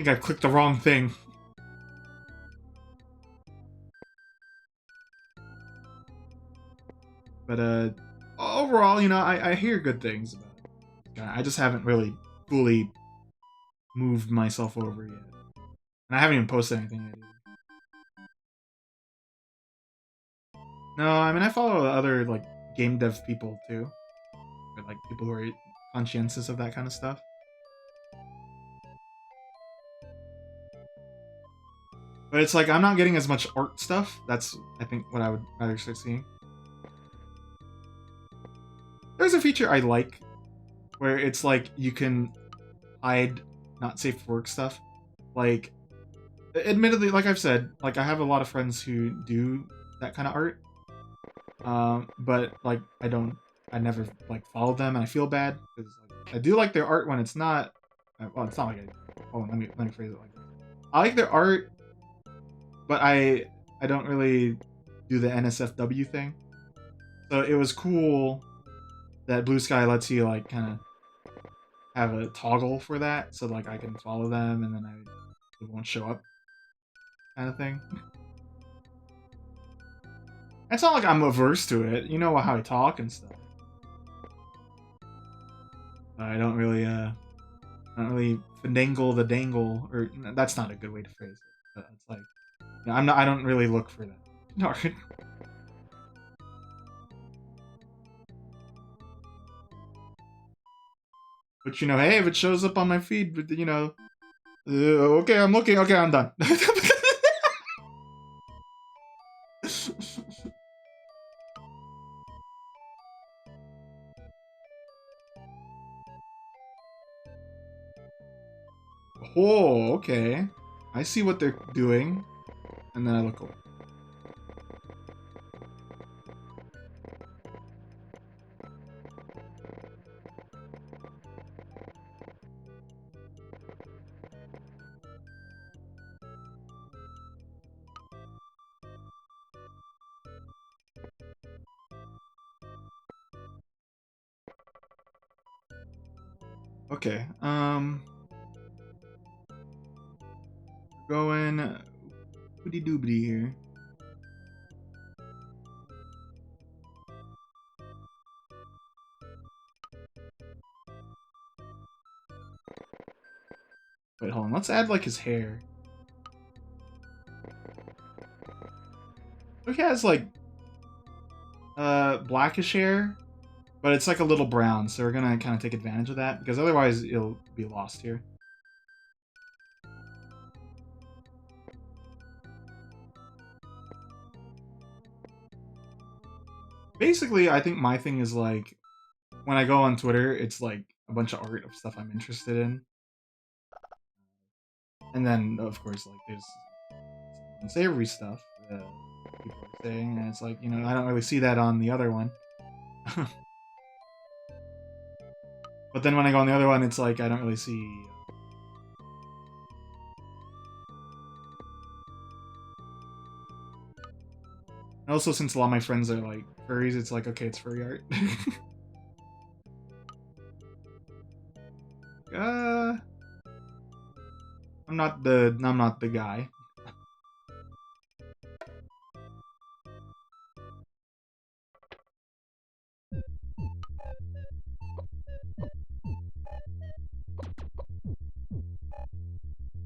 I've clicked the wrong thing. But overall, I hear good things about it. I just haven't really fully moved myself over yet. And I haven't even posted anything yet either. No, I mean I follow other like game dev people too. Or like people who are conscientious of that kind of stuff. But it's like I'm not getting as much art stuff. That's I think what I would rather start seeing. There's a feature I like where it's like you can hide not safe for work stuff. Like, admittedly, like I've said, like I have a lot of friends who do that kind of art. But like I never like follow them, and I feel bad because like, I do like their art when it's not. Well, it's not like hold on, let me phrase it like this. I like their art, but I don't really do the NSFW thing. So it was cool that Blue Sky lets you like kind of have a toggle for that, so like I can follow them and then it won't show up, kind of thing. It's not like I'm averse to it. You know how I talk and stuff. I don't really finagle the dangle, or that's not a good way to phrase it. But it's like, you know, I'm not. I don't really look for that. No. But you know, hey, if it shows up on my feed, but you know, okay, I'm looking. Okay, I'm done. Oh, okay. I see what they're doing, and then I look over. Okay. We're going woody doobity here. Wait, hold on. Let's add like his hair. He has like blackish hair, but it's like a little brown, so we're gonna kind of take advantage of that because otherwise it'll be lost here. Basically, I think my thing is like when I go on Twitter, it's like a bunch of art of stuff I'm interested in, and then of course like there's some unsavory stuff that people are saying, and it's like, you know, I don't really see that on the other one. But then when I go on the other one, it's like I don't really see. And also, since a lot of my friends are like furries, it's like okay, it's furry art. uh, I'm not the guy.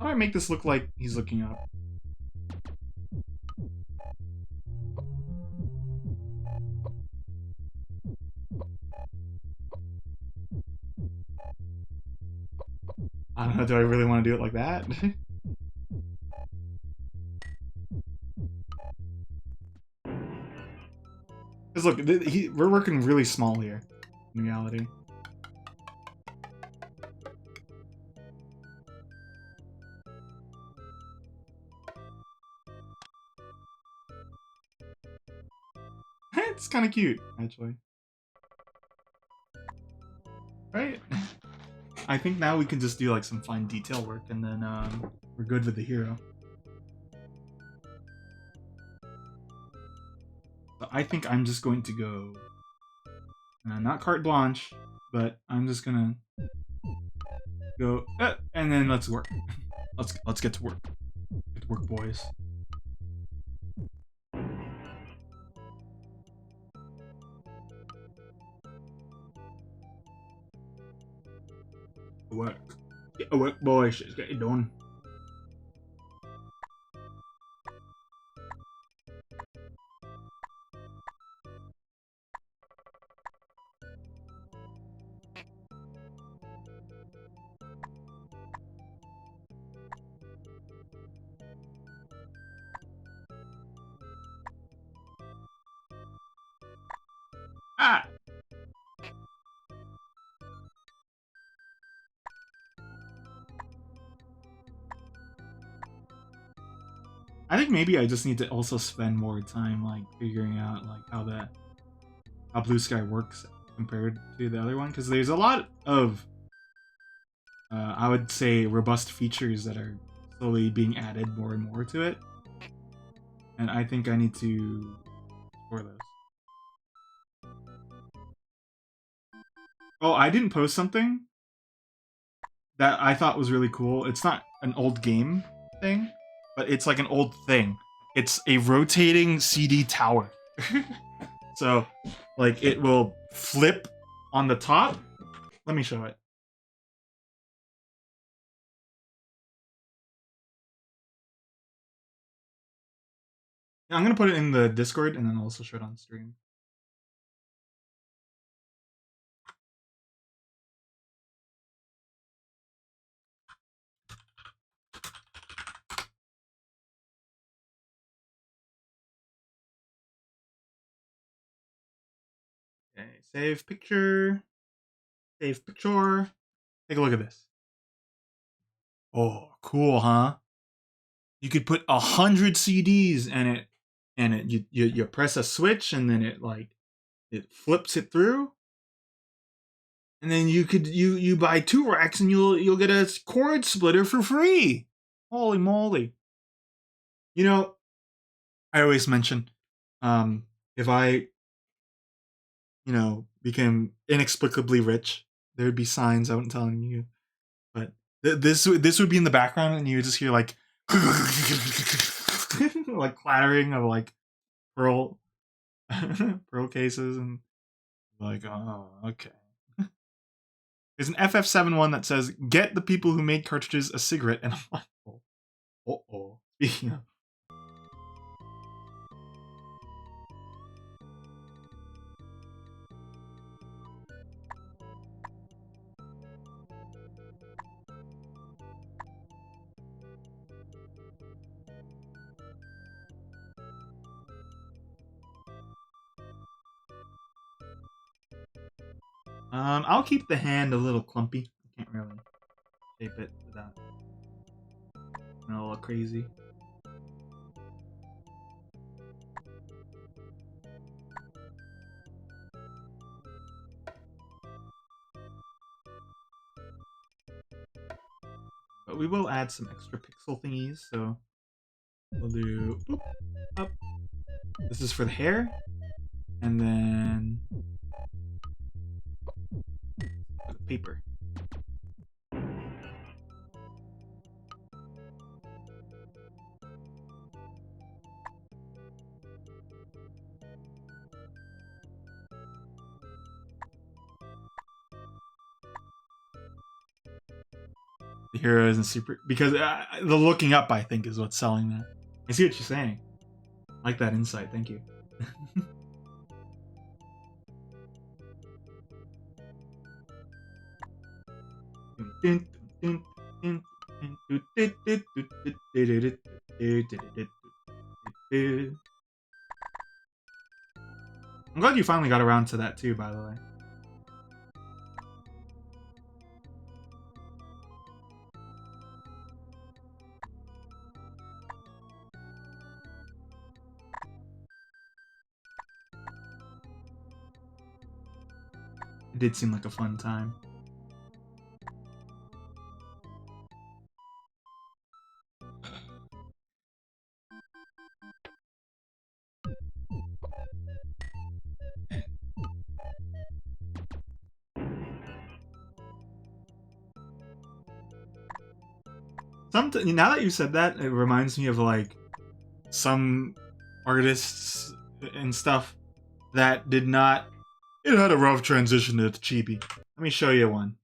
How do I make this look like he's looking up? I don't know. Do I really want to do it like that? Because look, we're working really small here, in reality. It's kind of cute, actually. Right? I think now we can just do like some fine detail work, and then we're good with the hero. So I think I'm just going to go, not carte blanche, but I'm just gonna go, and then let's work. Let's get to work. Get to work, boys. Work. Get to work, boys. Let's get it done. I think maybe I just need to also spend more time like figuring out like how Blue Sky works compared to the other one because there's a lot of I would say robust features that are slowly being added more and more to it, and I think I need to explore those. Oh, I didn't post something that I thought was really cool. It's not an old game thing, but it's like an old thing. It's a rotating CD tower. So, like, it will flip on the top. Let me show it. I'm gonna put it in the Discord and then I'll also show it on stream. Okay, save picture. Save picture. Take a look at this. Oh, cool, huh? You could put 100 CDs and you press a switch and then it flips it through, and then you buy 2 racks and you'll get a cord splitter for free. Holy moly! You know, I always mention, if I became inexplicably rich, there would be signs out telling you. But this would be in the background, and you would just hear like like clattering of like pearl pearl cases, and like, oh, okay. There's an FF7 one that says, "Get the people who made cartridges a cigarette," and I'm like, oh. Speaking of, I'll keep the hand a little clumpy. I can't really shape it without going a little crazy. But we will add some extra pixel thingies, so we'll do boop, up. This is for the hair, and then for the paper. The hero isn't super because the looking up, I think, is what's selling that. I see what you're saying. I like that insight. Thank you. I'm glad you finally got around to that too, by the way. It did seem like a fun time. Now that you said that, it reminds me of like some artists and stuff that did not. It had a rough transition to chibi. Let me show you one.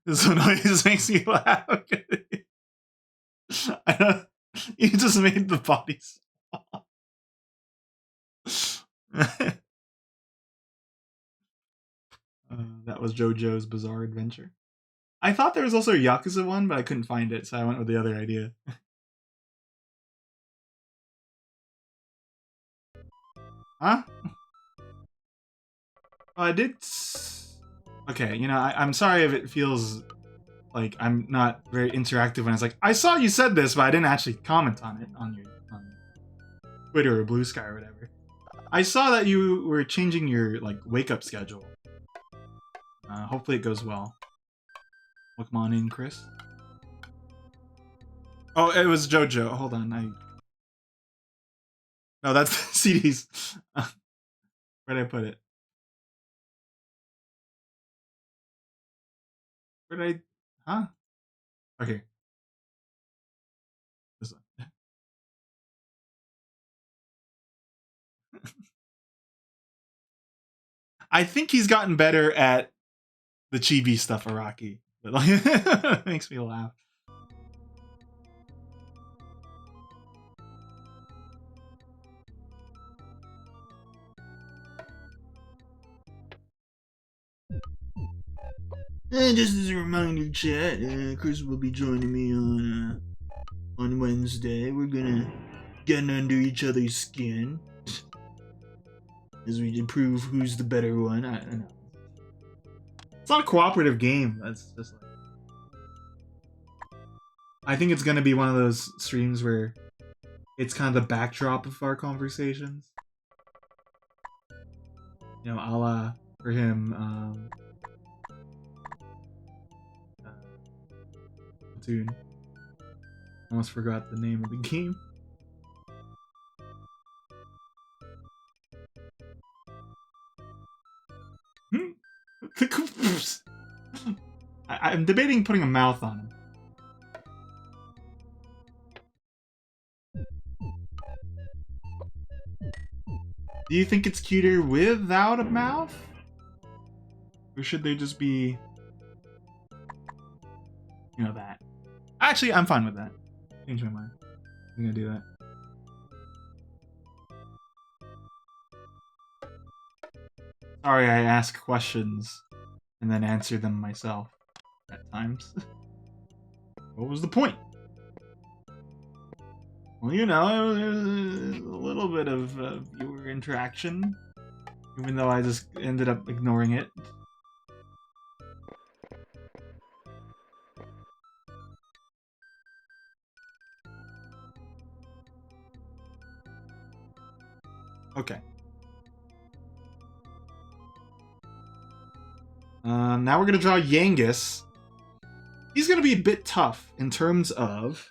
This noise makes me laugh. I don't, you just made the bodies. That was JoJo's Bizarre Adventure. I thought there was also a Yakuza one, but I couldn't find it, so I went with the other idea. Huh? I did. Okay, you know, I'm sorry if it feels like I'm not very interactive when it's like, I saw you said this, but I didn't actually comment on it on Twitter or Blue Sky or whatever. I saw that you were changing your like wake up schedule. Hopefully it goes well. Welcome on in, Chris. Oh, it was JoJo. Hold on, no, that's CDs. Where'd I put it? Where'd I? Huh? Okay. This one. I think he's gotten better at the chibi stuff, Araki. But like, it makes me laugh. And just as a reminder, chat, Chris will be joining me on Wednesday. We're gonna get under each other's skin as we prove who's the better one. I don't know. It's not a cooperative game. That's just like. I think it's gonna be one of those streams where it's kind of the backdrop of our conversations. You know, a la for him, Platoon. Almost forgot the name of the game. I'm debating putting a mouth on him. Do you think it's cuter without a mouth? Or should they just be, you know, that? Actually, I'm fine with that. Change my mind. I'm gonna do that. Sorry, I ask questions and then answer them myself at times. What was the point? Well, you know, there was a little bit of viewer interaction, even though I just ended up ignoring it. Okay. Now we're gonna draw Yangus. He's gonna be a bit tough in terms of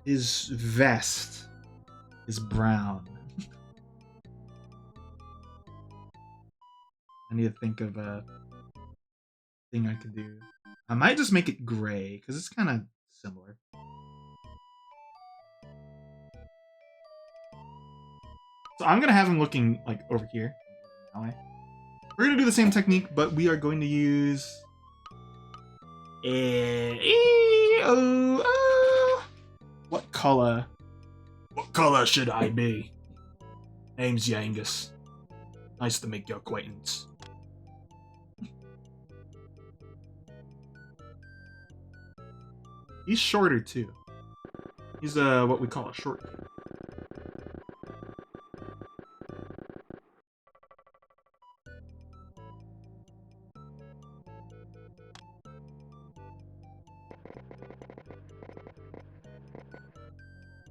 his vest is brown. I need to think of a thing I could do. I might just make it gray because it's kind of similar. So I'm gonna have him looking like over here. We're gonna do the same technique, but we are going to use. What color? What color should I be? Name's Yangus. Nice to make your acquaintance. He's shorter too. He's what we call a short.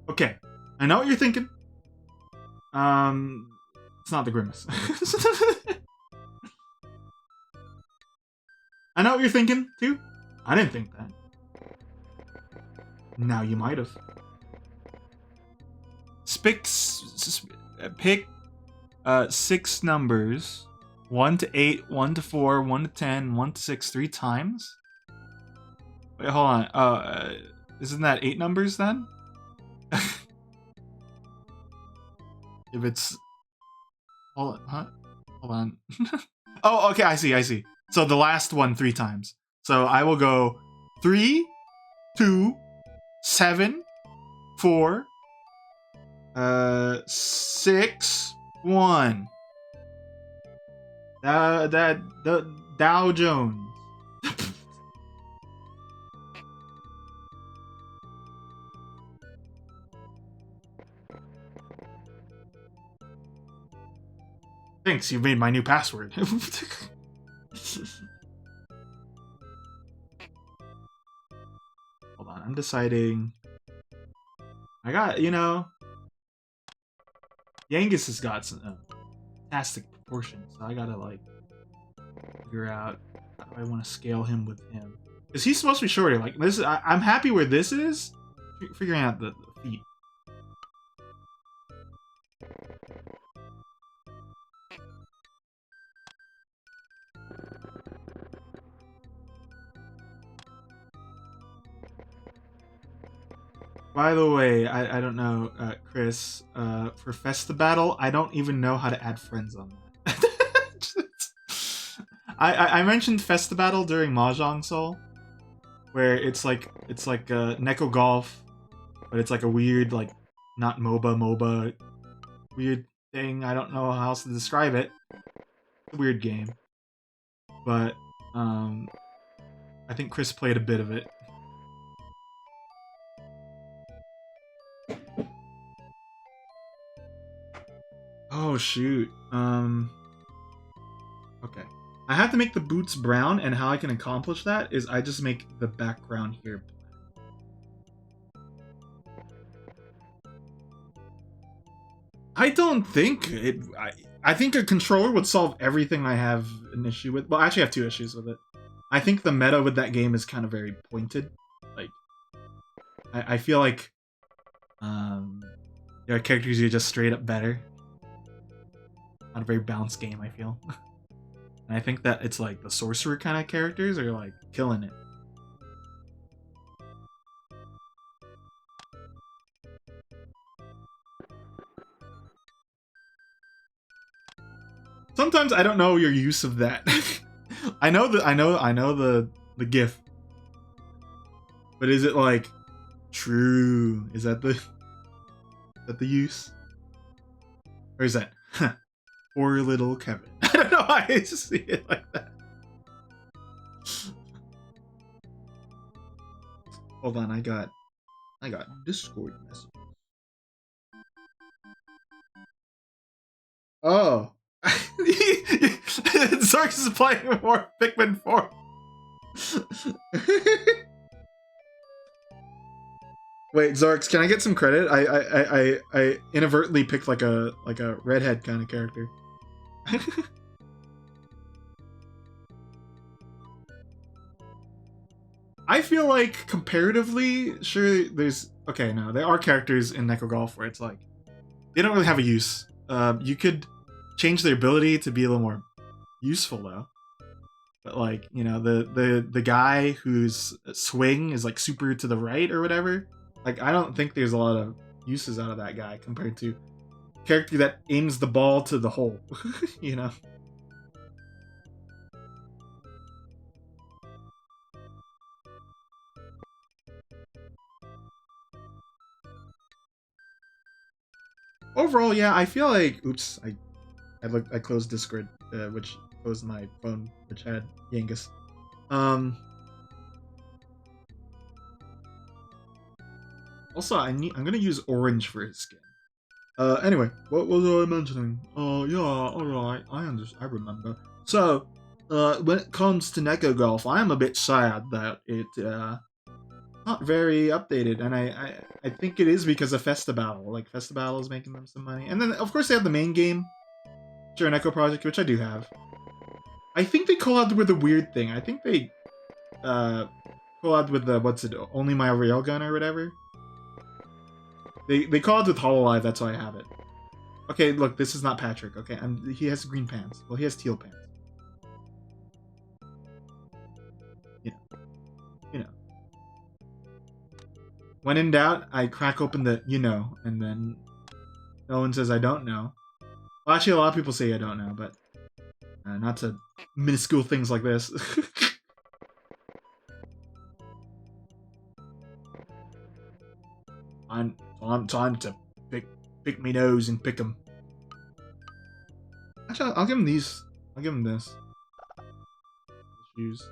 Okay, I know what you're thinking. It's not the grimace. I know what you're thinking too. I didn't think that. Now you might have. Pick 6 numbers. 1 to 8, 1 to 4, 1 to 10, 1 to 6, 3 times. Wait, hold on. Isn't that 8 numbers then? If it's... Hold on, huh? Hold on. Oh, okay, I see. So the last one 3 times. So I will go 3, 2, 7, 4, 6, 1. The Dow Jones. Thanks, you've made my new password. Hold on, I'm deciding. I got, Yangus has got some fantastic proportions, so I gotta, like, figure out how do I want to scale him with him. Because he's supposed to be shorter. Like, this, I'm happy where this is. Figuring out the feet. By the way, I don't know, Chris, for Festa Battle, I don't even know how to add friends on that. I mentioned Festa Battle during Mahjong Soul, where it's like Neko Golf, but it's like a weird, like, not MOBA, weird thing. I don't know how else to describe it. It's a weird game. But, I think Chris played a bit of it. Oh, shoot. Okay. I have to make the boots brown, and how I can accomplish that is I just make the background here black. I don't think it... I think a controller would solve everything I have an issue with. Well, I actually have 2 issues with it. I think the meta with that game is kind of very pointed. Like, I feel like there are characters who are just straight up better. Not a very balanced game, I feel. And I think that it's like the sorcerer kind of characters are like killing it. Sometimes I don't know your use of that. I know the GIF. But is it like true? Is that the use? Or is that poor little Kevin? I don't know why I just see it like that. Hold on, I got Discord messages. Oh. Zarks is playing more Pikmin 4. Wait, Zarks, can I get some credit? I inadvertently picked like a redhead kind of character. I feel like comparatively, sure, there's okay. No, there are characters in Neko Golf where it's like they don't really have a use. You could change their ability to be a little more useful though. But like, the guy whose swing is like super to the right or whatever, like I don't think there's a lot of uses out of that guy compared to a character that aims the ball to the hole, you know? Overall, yeah, I feel like oops, I closed Discord, which closed my phone, which had Yangus. Also, I'm gonna use orange for his skin. Anyway, what was I mentioning? Yeah, alright, I remember. So, when it comes to Neko Golf, I am a bit sad that it, not very updated, and I think it is because of Festa Battle. Like, Festa Battle is making them some money. And then, of course, they have the main game, Sure Echo Project, which I do have. I think they collabed with a weird thing. I think they, collabed with the, Only My Railgun or whatever? They collabed with Hololive, that's why I have it. Okay, look, this is not Patrick, okay? He has green pants. Well, he has teal pants. You know. When in doubt, I crack open the and then no one says I don't know. Well, actually, a lot of people say I don't know, but Not to minuscule things like this. Time to pick me nose and pick him. Actually, I'll give him these. I'll give him this. Shoes.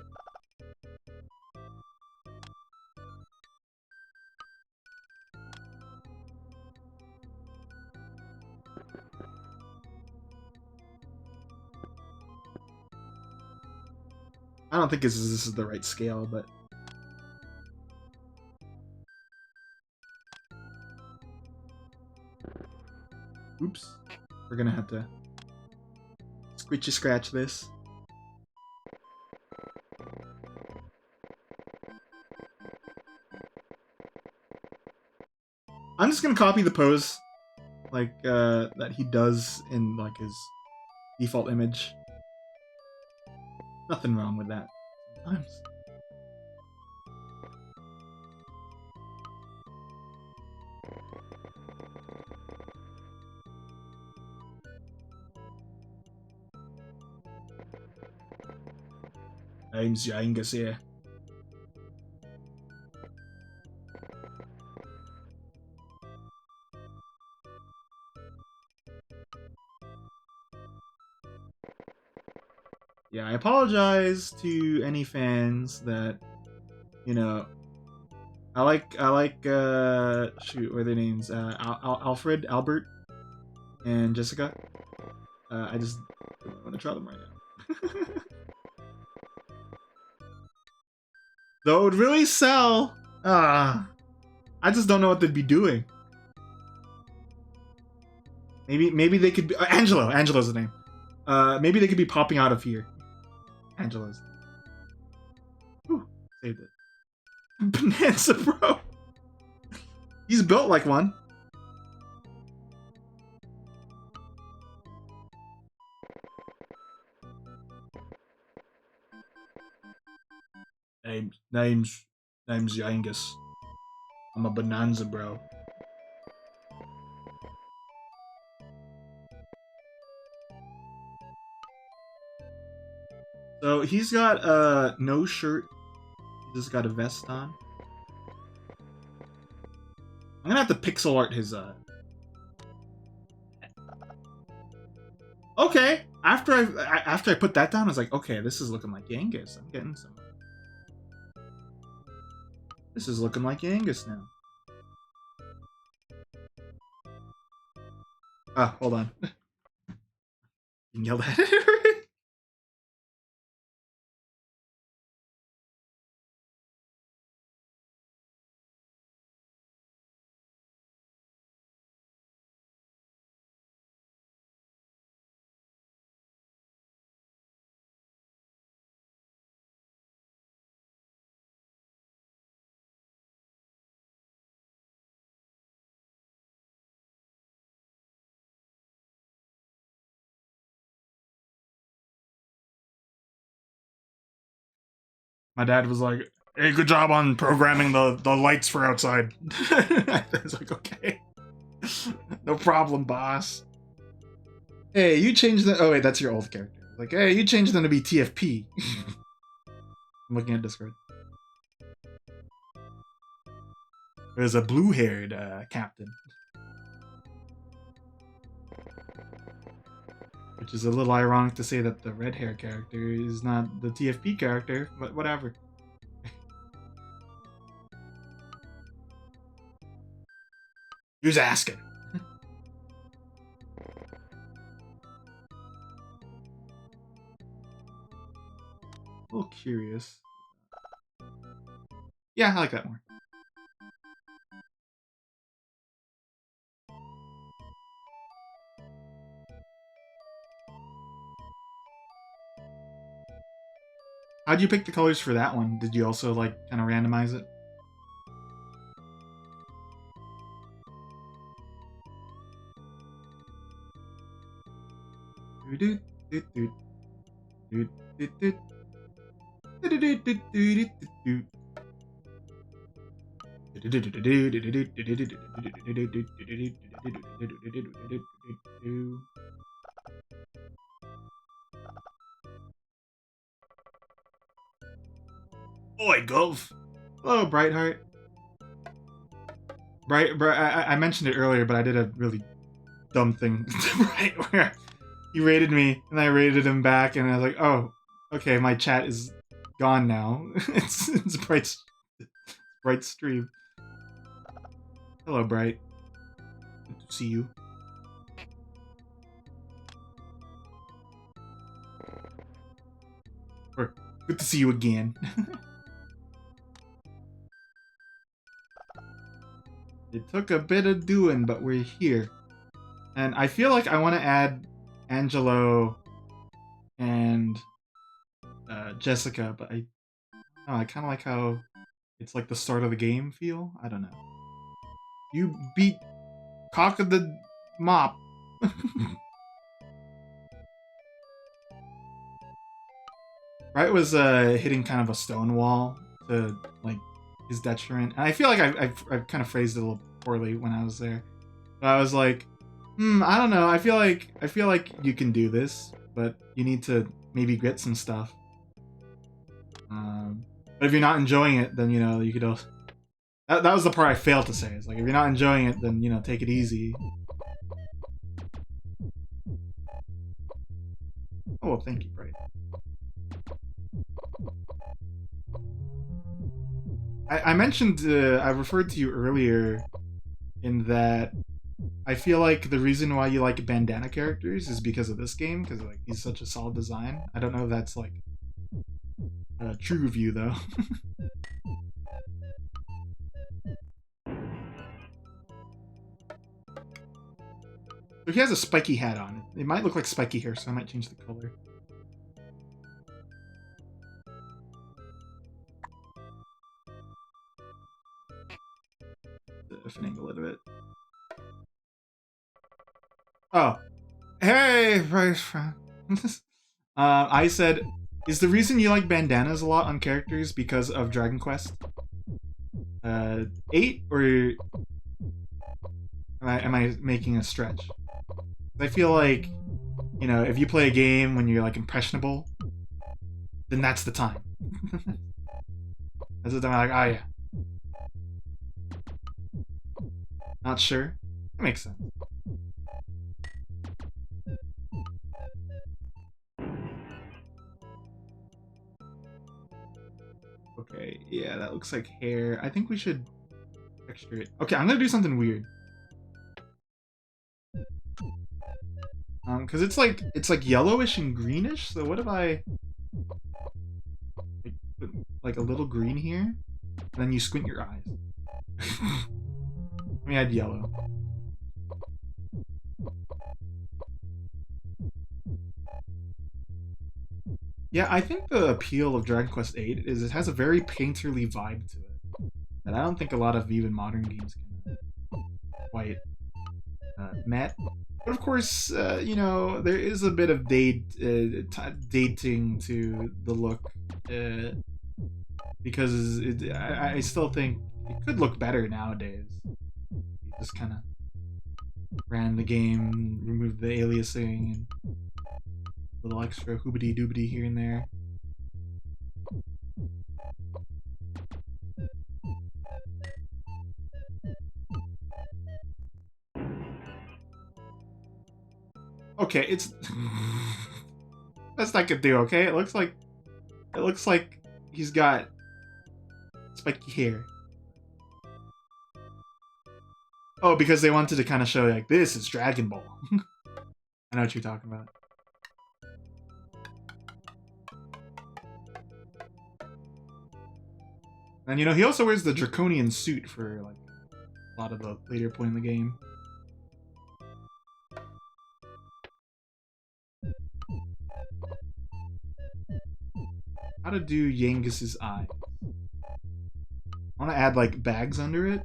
I don't think this is the right scale, but oops, we're gonna have to squishy scratch this. I'm just gonna copy the pose, like that he does in like his default image. Nothing wrong with that. Sometimes. Name's Yangus here. Yeah, I apologize to any fans that, you know, I like shoot, what are their names? Alfred, Albert, and Jessica. I just don't want to try them right now. Though it would really sell. I just don't know what they'd be doing. Maybe they could be Angelo. Angelo's the name. Maybe they could be popping out of here. Angelo's. Whew, saved it. Bonanza, bro. He's built like one. Name's Yangus. I'm a Bonanza, bro. So he's got no shirt. He just got a vest on. I'm gonna have to pixel art his Okay. After I put that down, I was like, okay, this is looking like Yangus. I'm getting some. This is looking like Yangus now. Ah, hold on. You can yell at it. My dad was like, "Hey, good job on programming the lights for outside." I was like, "Okay, no problem, boss." Hey, you changed the. Oh wait, that's your old character. Like, hey, you changed them to be TFP. I'm looking at Discord. There's a blue-haired captain, which is a little ironic to say that the red-haired character is not the TFP character, but whatever. Who's asking? A little curious. Yeah, I like that more. How'd you pick the colors for that one? Did you also like kind of randomize it? Oi, Gov. Hello, Brightheart. I mentioned it earlier, but I did a really dumb thing to Bright where he rated me, and I rated him back, and I was like, oh, okay, my chat is gone now. It's Bright's stream. Hello, Bright. Good to see you. Or good to see you again. It took a bit of doing, but we're here. And I feel like I want to add Angelo and Jessica, but I kind of like how it's like the start of the game feel. I don't know. You beat Cock of the Mop. Wright was hitting kind of a stone wall to like his detriment, and I feel like I've kind of phrased it a little poorly when I was there. But I was like, I don't know. I feel like you can do this, but you need to maybe get some stuff. But if you're not enjoying it, then you could also. That was the part I failed to say. It's like if you're not enjoying it, then take it easy. Oh well, thank you, Bright. I mentioned I referred to you earlier in that I feel like the reason why you like bandana characters is because of this game, because like he's such a solid design. I don't know if that's like a true review though. So he has a spiky hat on. It might look like spiky hair, so I might change the color. Finagle it a bit. Oh, hey, friend. I said, is the reason you like bandanas a lot on characters because of Dragon Quest 8, or am I making a stretch? I feel like, if you play a game when you're like impressionable, then that's the time. That's the time I'm like, oh yeah. Not sure. That makes sense. Okay, yeah, that looks like hair. I think we should texture it. Okay, I'm gonna do something weird. Cause it's like yellowish and greenish. So what if I put like a little green here, and then you squint your eyes? Let me add yellow. Yeah, I think the appeal of Dragon Quest VIII is it has a very painterly vibe to it that I don't think a lot of even modern games can quite met. But of course, there is a bit of dating to the look, because I still think it could look better nowadays. You just kind of ran the game, removed the aliasing, and a little extra hoobity doobity here and there. Okay, it's that's not gonna do. Okay, it looks like he's got spiky hair. Oh, because they wanted to kind of show like this is Dragon Ball. I know what you're talking about. And he also wears the draconian suit for like a lot of the later point in the game. How to do Yangus's eye? I want to add like bags under it.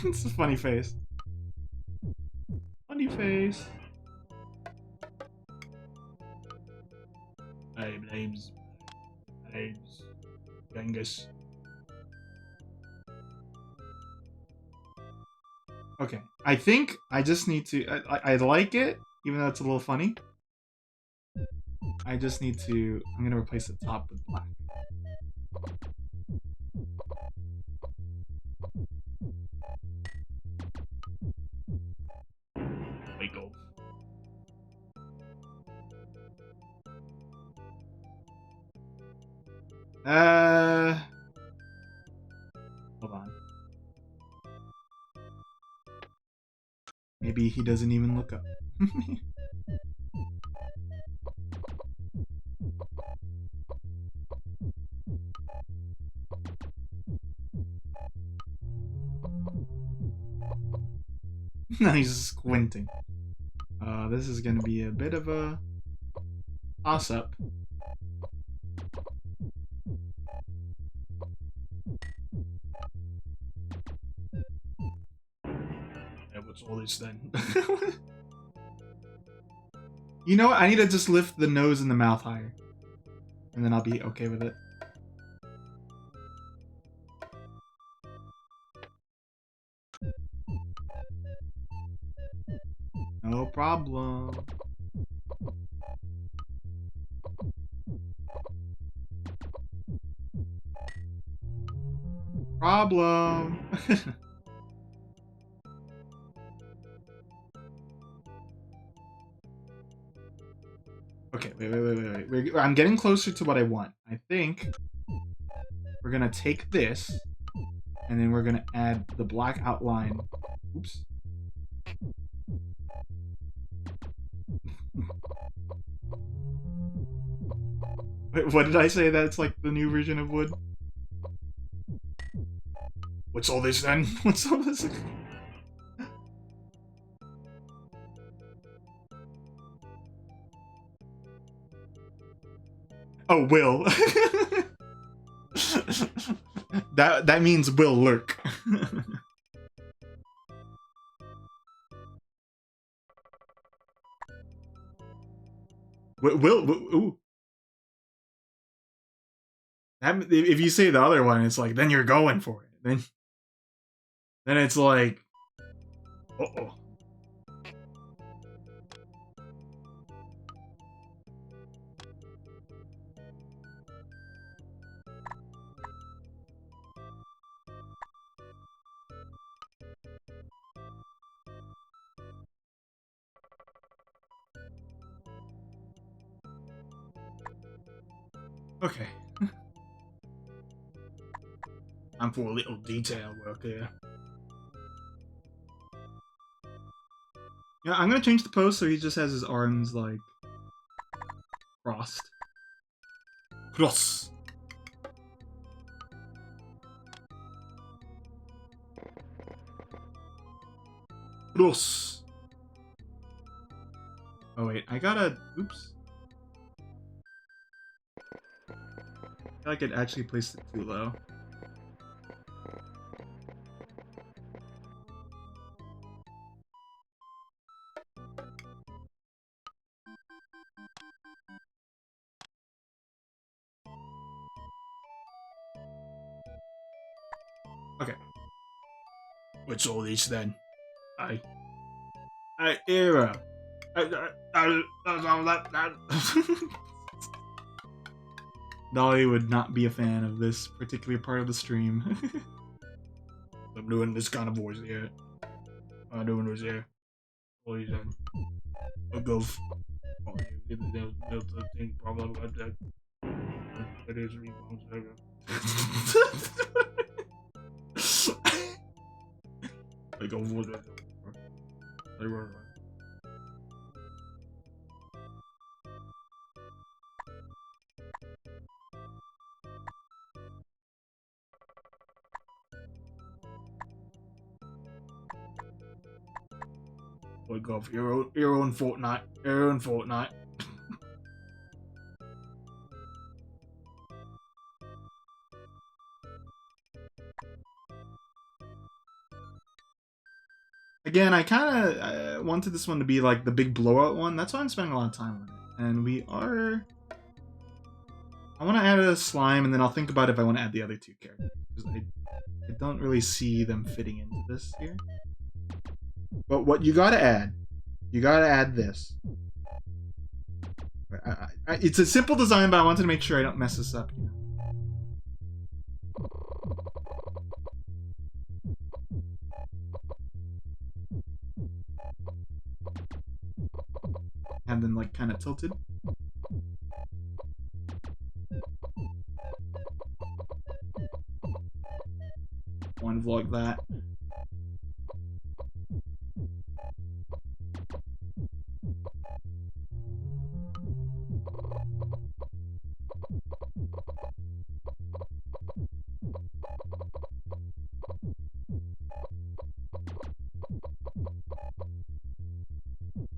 It's a funny face. Funny face. Hey, name's Genghis. Okay, I think I just need to. I like it, even though it's a little funny. I just need to. I'm gonna replace the top with black. Wake up. Hold on. Maybe he doesn't even look up. No, he's squinting. This is gonna be a bit of a toss-up. Yeah, what's all this then? You know what? I need to just lift the nose and the mouth higher. And then I'll be okay with it. No problem. Problem. Okay, wait. I'm getting closer to what I want. I think we're gonna take this, and then we're gonna add the black outline. Oops. Wait, what did I say? That's like the new version of wood? What's all this then? What's all this? Oh, will. That means will lurk. Ooh. If you say the other one, it's like then you're going for it. Then it's like, uh-oh. Okay. I'm for a little detail work here. Yeah, I'm gonna change the pose so he just has his arms like crossed. Cross. Cross. Oh wait, I gotta. Oops. I feel like I'd actually placed it too low. Okay. What's all this then? Era. Dolly would not be a fan of this particular part of the stream. I'm doing this kind of voice here. I'm doing this here. What is that? A gulf. Oh, there's a thing problem like that. It is like a wood. They were. Wake up, your own Fortnite. Your own Fortnite. again, I kind of wanted this one to be like the big blowout one. That's why I'm spending a lot of time on it. And we are... I want to add a slime, and then I'll think about if I want to add the other two characters. Because I don't really see them fitting into this here. But what you gotta add this. It's a simple design, but I wanted to make sure I don't mess this up. You know? And then like kind of tilted. One vlog that.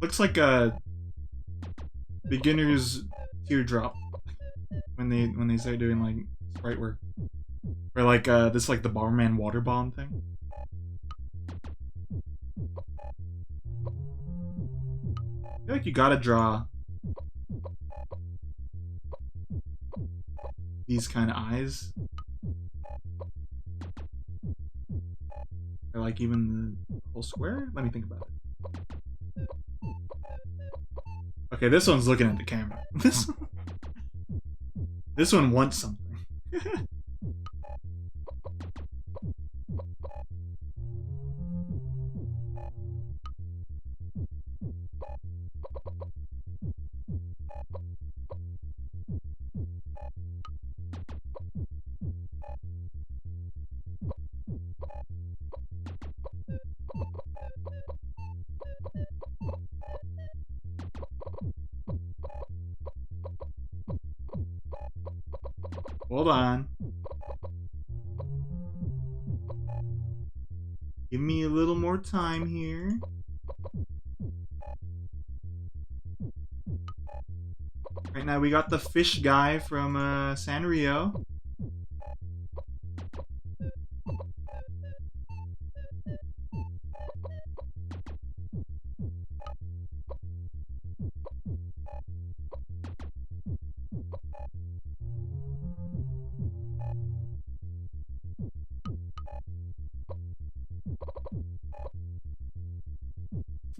Looks like a beginner's teardrop when they start doing like sprite work, or like this like the barman water bomb thing. I feel like you gotta draw these kind of eyes, or like even the whole square. Let me think about it. Okay, this one's looking at the camera. This one wants something. Hold on. Give me a little more time here. Right now we got the fish guy from Sanrio.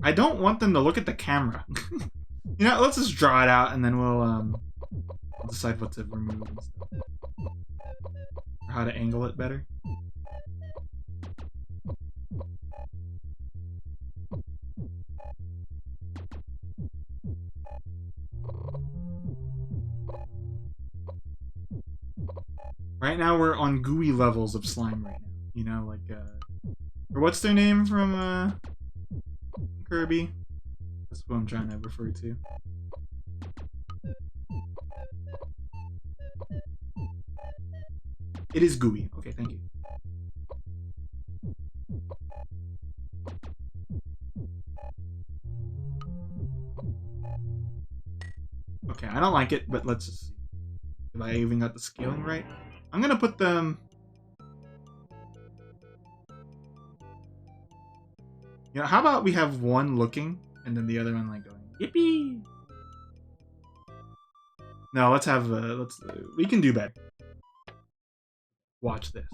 I don't want them to look at the camera. You know, let's just draw it out and then we'll decide what to remove and stuff. Or how to angle it better. Right now we're on gooey levels of slime right now. You know, like or what's their name from Kirby? That's what I'm trying to refer to. It is gooey. Okay, thank you. Okay, I don't like it, but let's just see. If I even got the scaling right. I'm gonna put them... You know, how about we have one looking, and then the other one like going, yippee! No, let's have, we can do better. Watch this.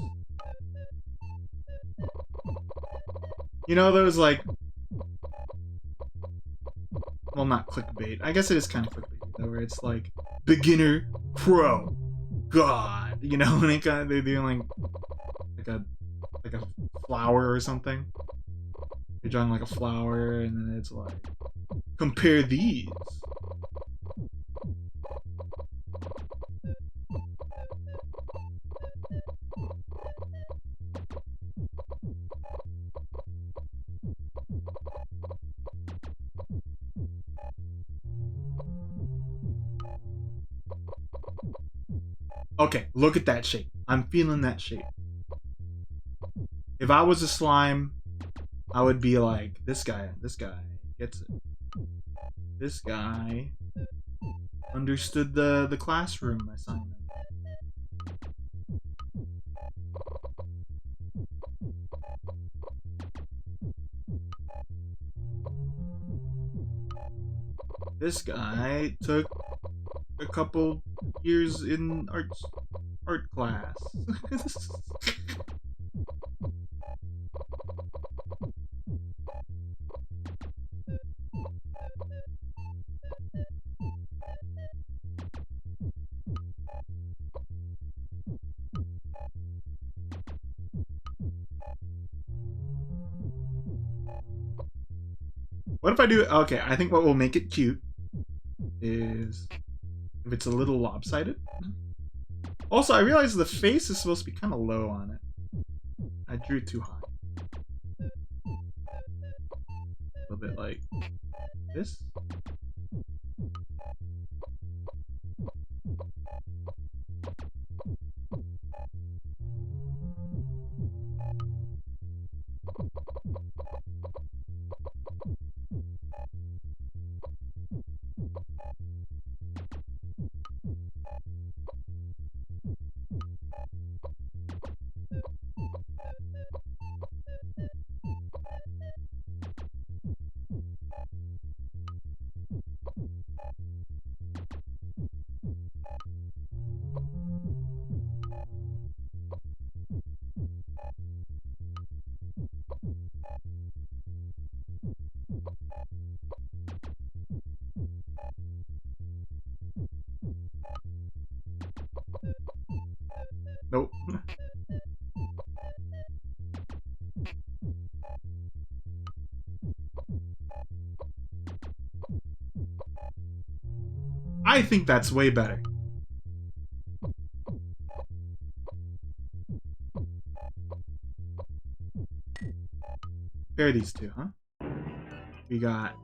You know those, like... Well, not clickbait. I guess it is kind of clickbait, though, where it's like, beginner, pro, god. You know, and they're doing like a flower or something. You're drawing like a flower, and then it's like, compare these. Okay, look at that shape. I'm feeling that shape. If I was a slime, I would be like, this guy gets it. This guy understood the classroom assignment. This guy took a couple years in art class. What if I do? Okay, I think what will make it cute is if it's a little lopsided. Also, I realize the face is supposed to be kind of low on it. I drew too high. A little bit like this. Nope. I think that's way better. Pair these two, huh? We got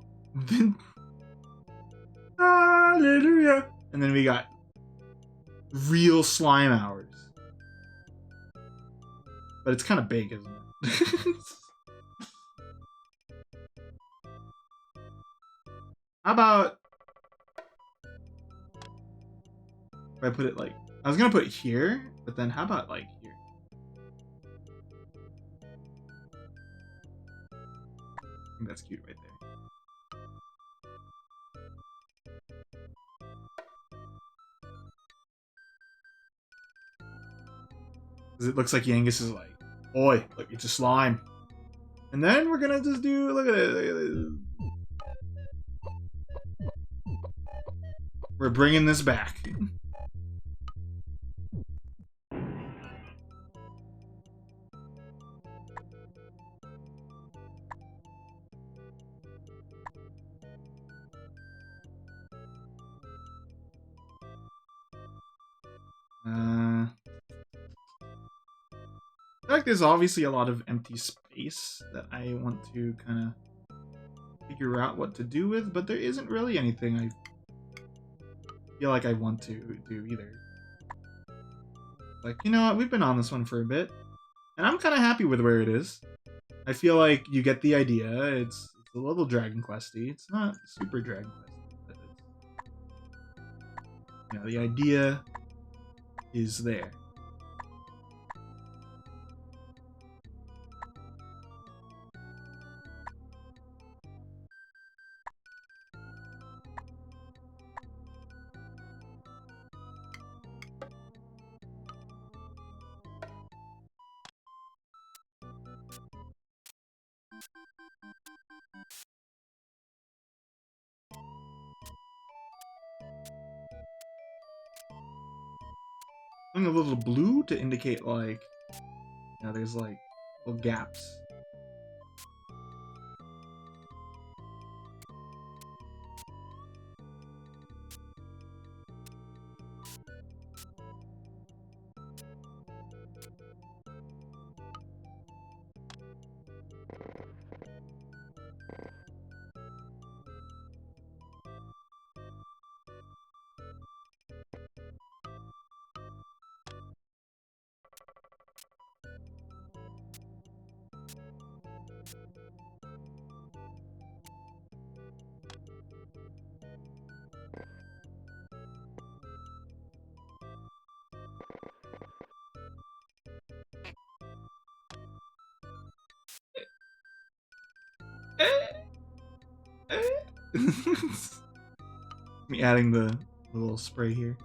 Hallelujah. And then we got real slime hours. But it's kind of big, isn't it? How about if I put it like... I was going to put it here, but then how about like here? I think that's cute right there. Because it looks like Yangus is like, oi, look, it's a slime. And then we're gonna just do, look at it. We're bringing this back. I feel like there's obviously a lot of empty space that I want to kind of figure out what to do with, but there isn't really anything I feel like I want to do either. Like, you know what, we've been on this one for a bit, and I'm kind of happy with where it is. I feel like you get the idea. It's a little Dragon Questy. It's not super Dragon Questy, but it's, you know, the idea is there. Something a little blue to indicate like, you know, there's like little gaps. Me adding the little spray here.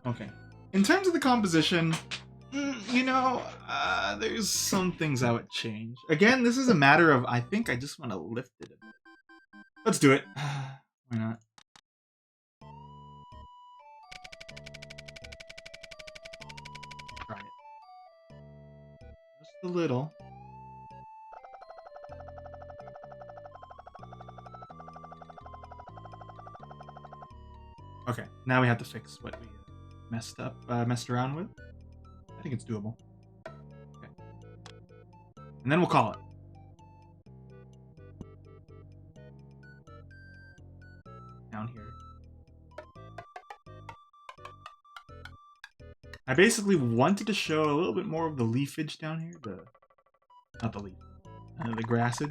Okay. In terms of the composition, there's some things I would change. Again, this is a matter of I think I just want to lift it a bit. Let's do it. Why not? Try it. Just a little. Okay, now we have to fix what we messed around with. I think it's doable. Okay. And then we'll call it. Down here. I basically wanted to show a little bit more of the leafage down here. Not the leaf. The grassage.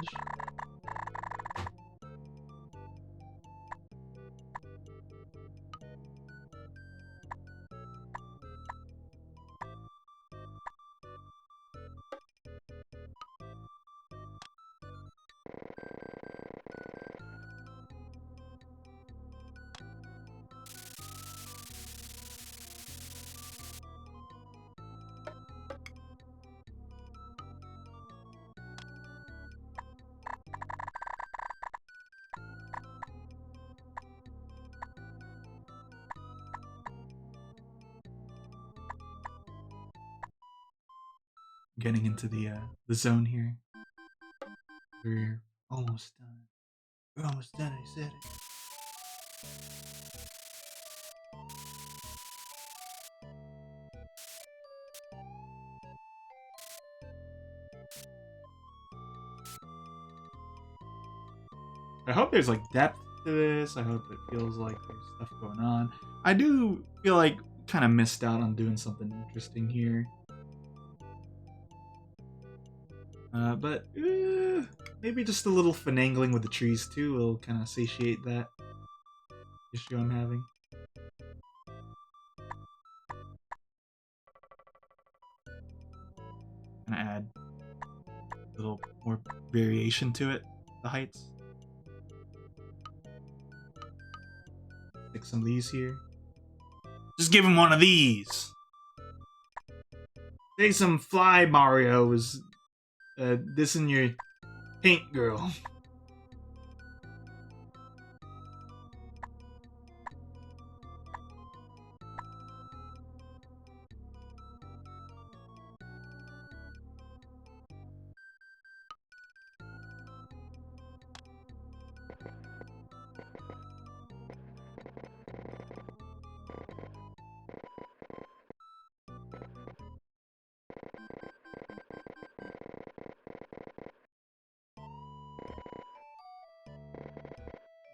Getting into the zone here. We're almost done. We're almost done, I said it. I hope there's like depth to this. I hope it feels like there's stuff going on. I do feel like kind of missed out on doing something interesting here. But maybe just a little finagling with the trees too will kind of satiate that issue I'm having. Gonna add a little more variation to it, the heights. Stick some of these here. Just give him one of these. Say some fly Mario is dissing your paint girl.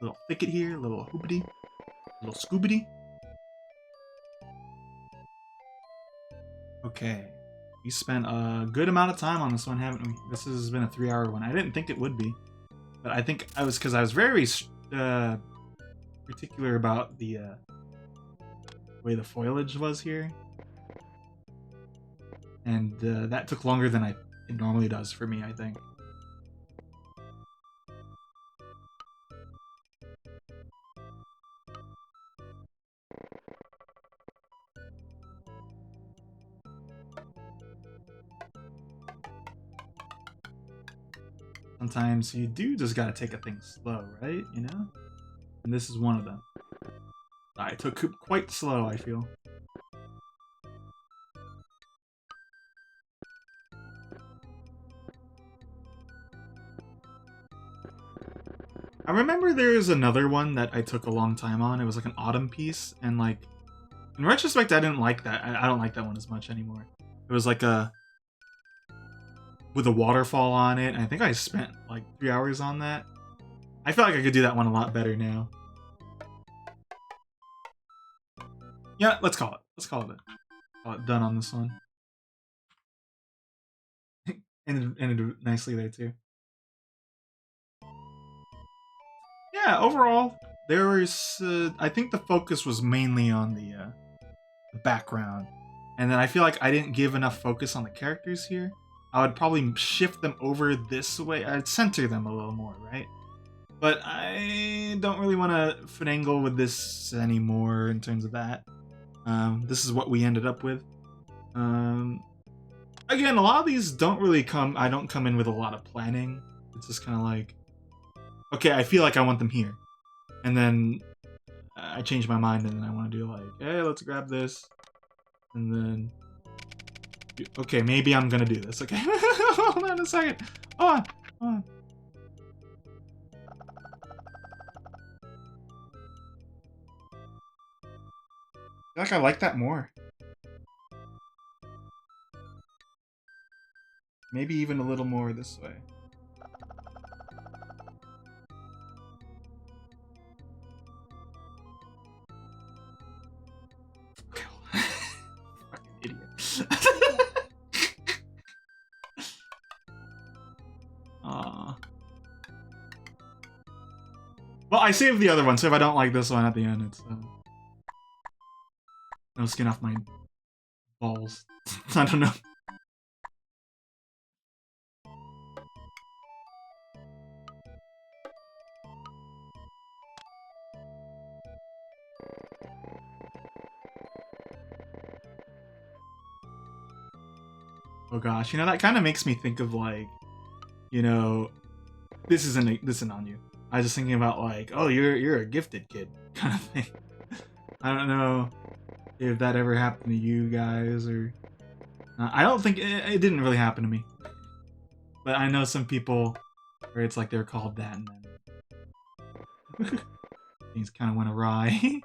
Little thicket here, little hoopity, little scoobity. Okay, we spent a good amount of time on this one, haven't we? This has been a 3-hour one. I didn't think it would be, but I think I was because I was very particular about the way the foliage was here, and that took longer than it normally does for me, I think. Sometimes you do just gotta take a thing slow, right? You know? And this is one of them. I took it quite slow, I feel. I remember there's another one that I took a long time on. It was like an autumn piece, and like, in retrospect, I didn't like that. I don't like that one as much anymore. It was like with a waterfall on it. I think I spent like 3 hours on that. I feel like I could do that one a lot better now. Yeah, let's call it. Let's call it. Call it done on this one. Ended nicely there too. Yeah, overall, there was. I think the focus was mainly on the background. and then I feel like I didn't give enough focus on the characters here. I would probably shift them over this way. I'd center them a little more, right? But I don't really want to finagle with this anymore in terms of that. This is what we ended up with. Again, a lot of these don't really come. I don't come in with a lot of planning. It's just kind of like, okay, I feel like I want them here, and then I change my mind, and then I want to do like, hey, let's grab this, and then, okay, maybe I'm gonna do this. Okay, hold on a second. Hold on, hold on. I feel like I like that more. Maybe even a little more this way. Fucking idiot. Well, I saved the other one, so if I don't like this one at the end, it's no skin off my balls. I don't know. Oh gosh, you know, that kind of makes me think of like, you know, this isn't on you. I was just thinking about like, oh, you're a gifted kid kind of thing. I don't know if that ever happened to you guys or I don't think it didn't really happen to me. But I know some people where it's like they're called that and then things kind of went awry.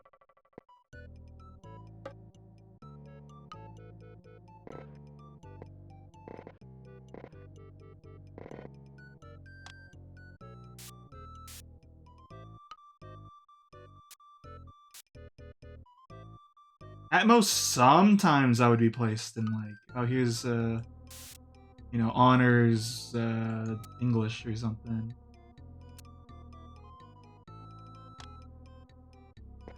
At most, sometimes I would be placed in like, oh, here's you know, honors English or something.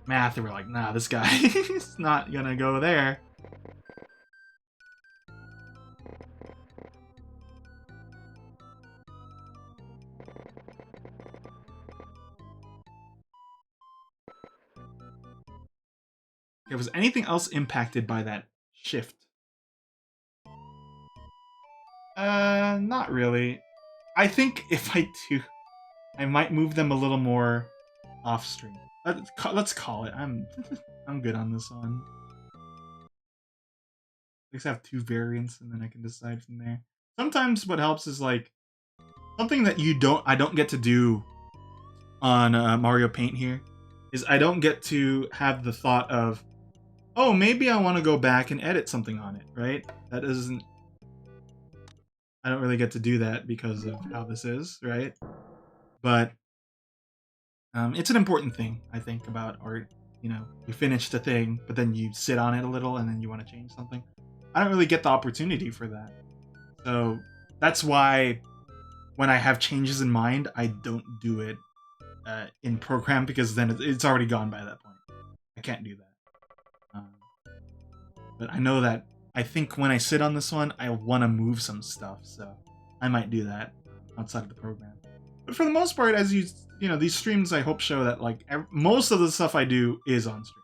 Math, they were like, nah, this guy is not gonna go there. Okay, was anything else impacted by that shift? Not really. I think if I do, I might move them a little more off stream. Let's call it. I'm good on this one. At least have two variants, and then I can decide from there. Sometimes what helps is like something that I don't get to do on Mario Paint here is I don't get to have the thought of, oh, maybe I want to go back and edit something on it, right? That isn't. I don't really get to do that because of how this is, right? But it's an important thing, I think, about art. You know, you finish the thing, but then you sit on it a little, and then you want to change something. I don't really get the opportunity for that. So that's why when I have changes in mind, I don't do it in program because then it's already gone by that point. I can't do that. But I know that I think when I sit on this one, I want to move some stuff, so I might do that outside of the program. But for the most part, as you know, these streams I hope show that like most of the stuff I do is on stream.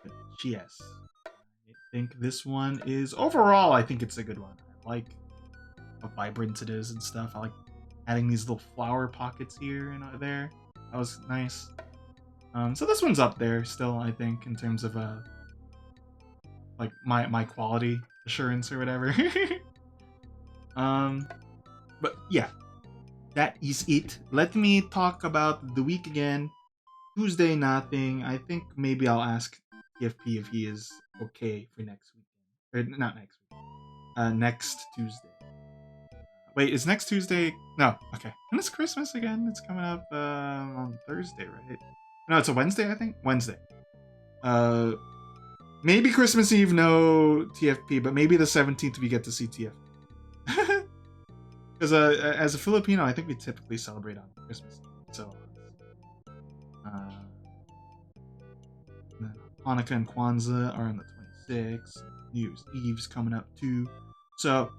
But yes, I think this one is overall. I think it's a good one. I like how vibrant it is and stuff. I like adding these little flower pockets here and there. That was nice. So this one's up there still, I think, in terms of like my quality assurance or whatever. But yeah, that is it. Let me talk about the week again. Tuesday, nothing. I think maybe I'll ask TFP if he is okay for next weekend. Or not next week. Next Tuesday. Wait, is next Tuesday? No, okay. And it's Christmas again. It's coming up on Thursday, right? No, it's a Wednesday, I think. Wednesday. Maybe Christmas Eve, no TFP, but maybe the 17th we get to see TFP. Because as a Filipino, I think we typically celebrate on Christmas Eve. So Hanukkah and Kwanzaa are on the 26th. New Year's Eve's coming up too. So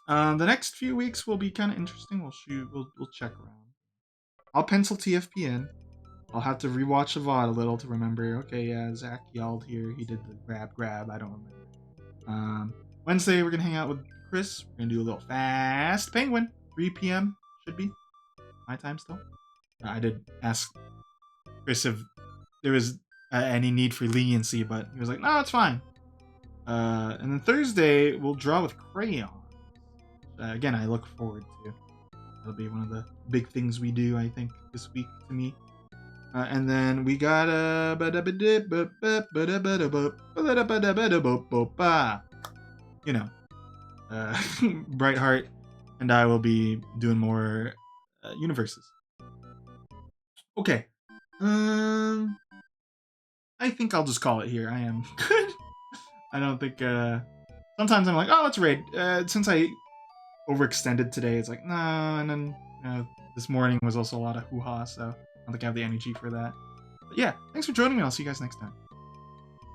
the next few weeks will be kind of interesting. We'll check around. I'll pencil TFP in. I'll have to rewatch the VOD a little to remember. Okay, yeah, Zach yelled here. He did the grab. I don't remember. Wednesday we're gonna hang out with Chris. We're gonna do a little fast penguin. 3 p.m. should be my time still. I did ask Chris if there was any need for leniency, but he was like, "No, it's fine." And then Thursday we'll draw with crayons. Again, I look forward to. That'll be one of the big things we do, I think, this week to me. And then we got you know, Brightheart and I will be doing more universes. Okay. I think I'll just call it here. I am good. I don't think. Sometimes I'm like, oh, let's raid. Since I overextended today, it's like, nah. And then this morning was also a lot of hoo ha, so I don't think I have the energy for that. But yeah, thanks for joining me. I'll see you guys next time.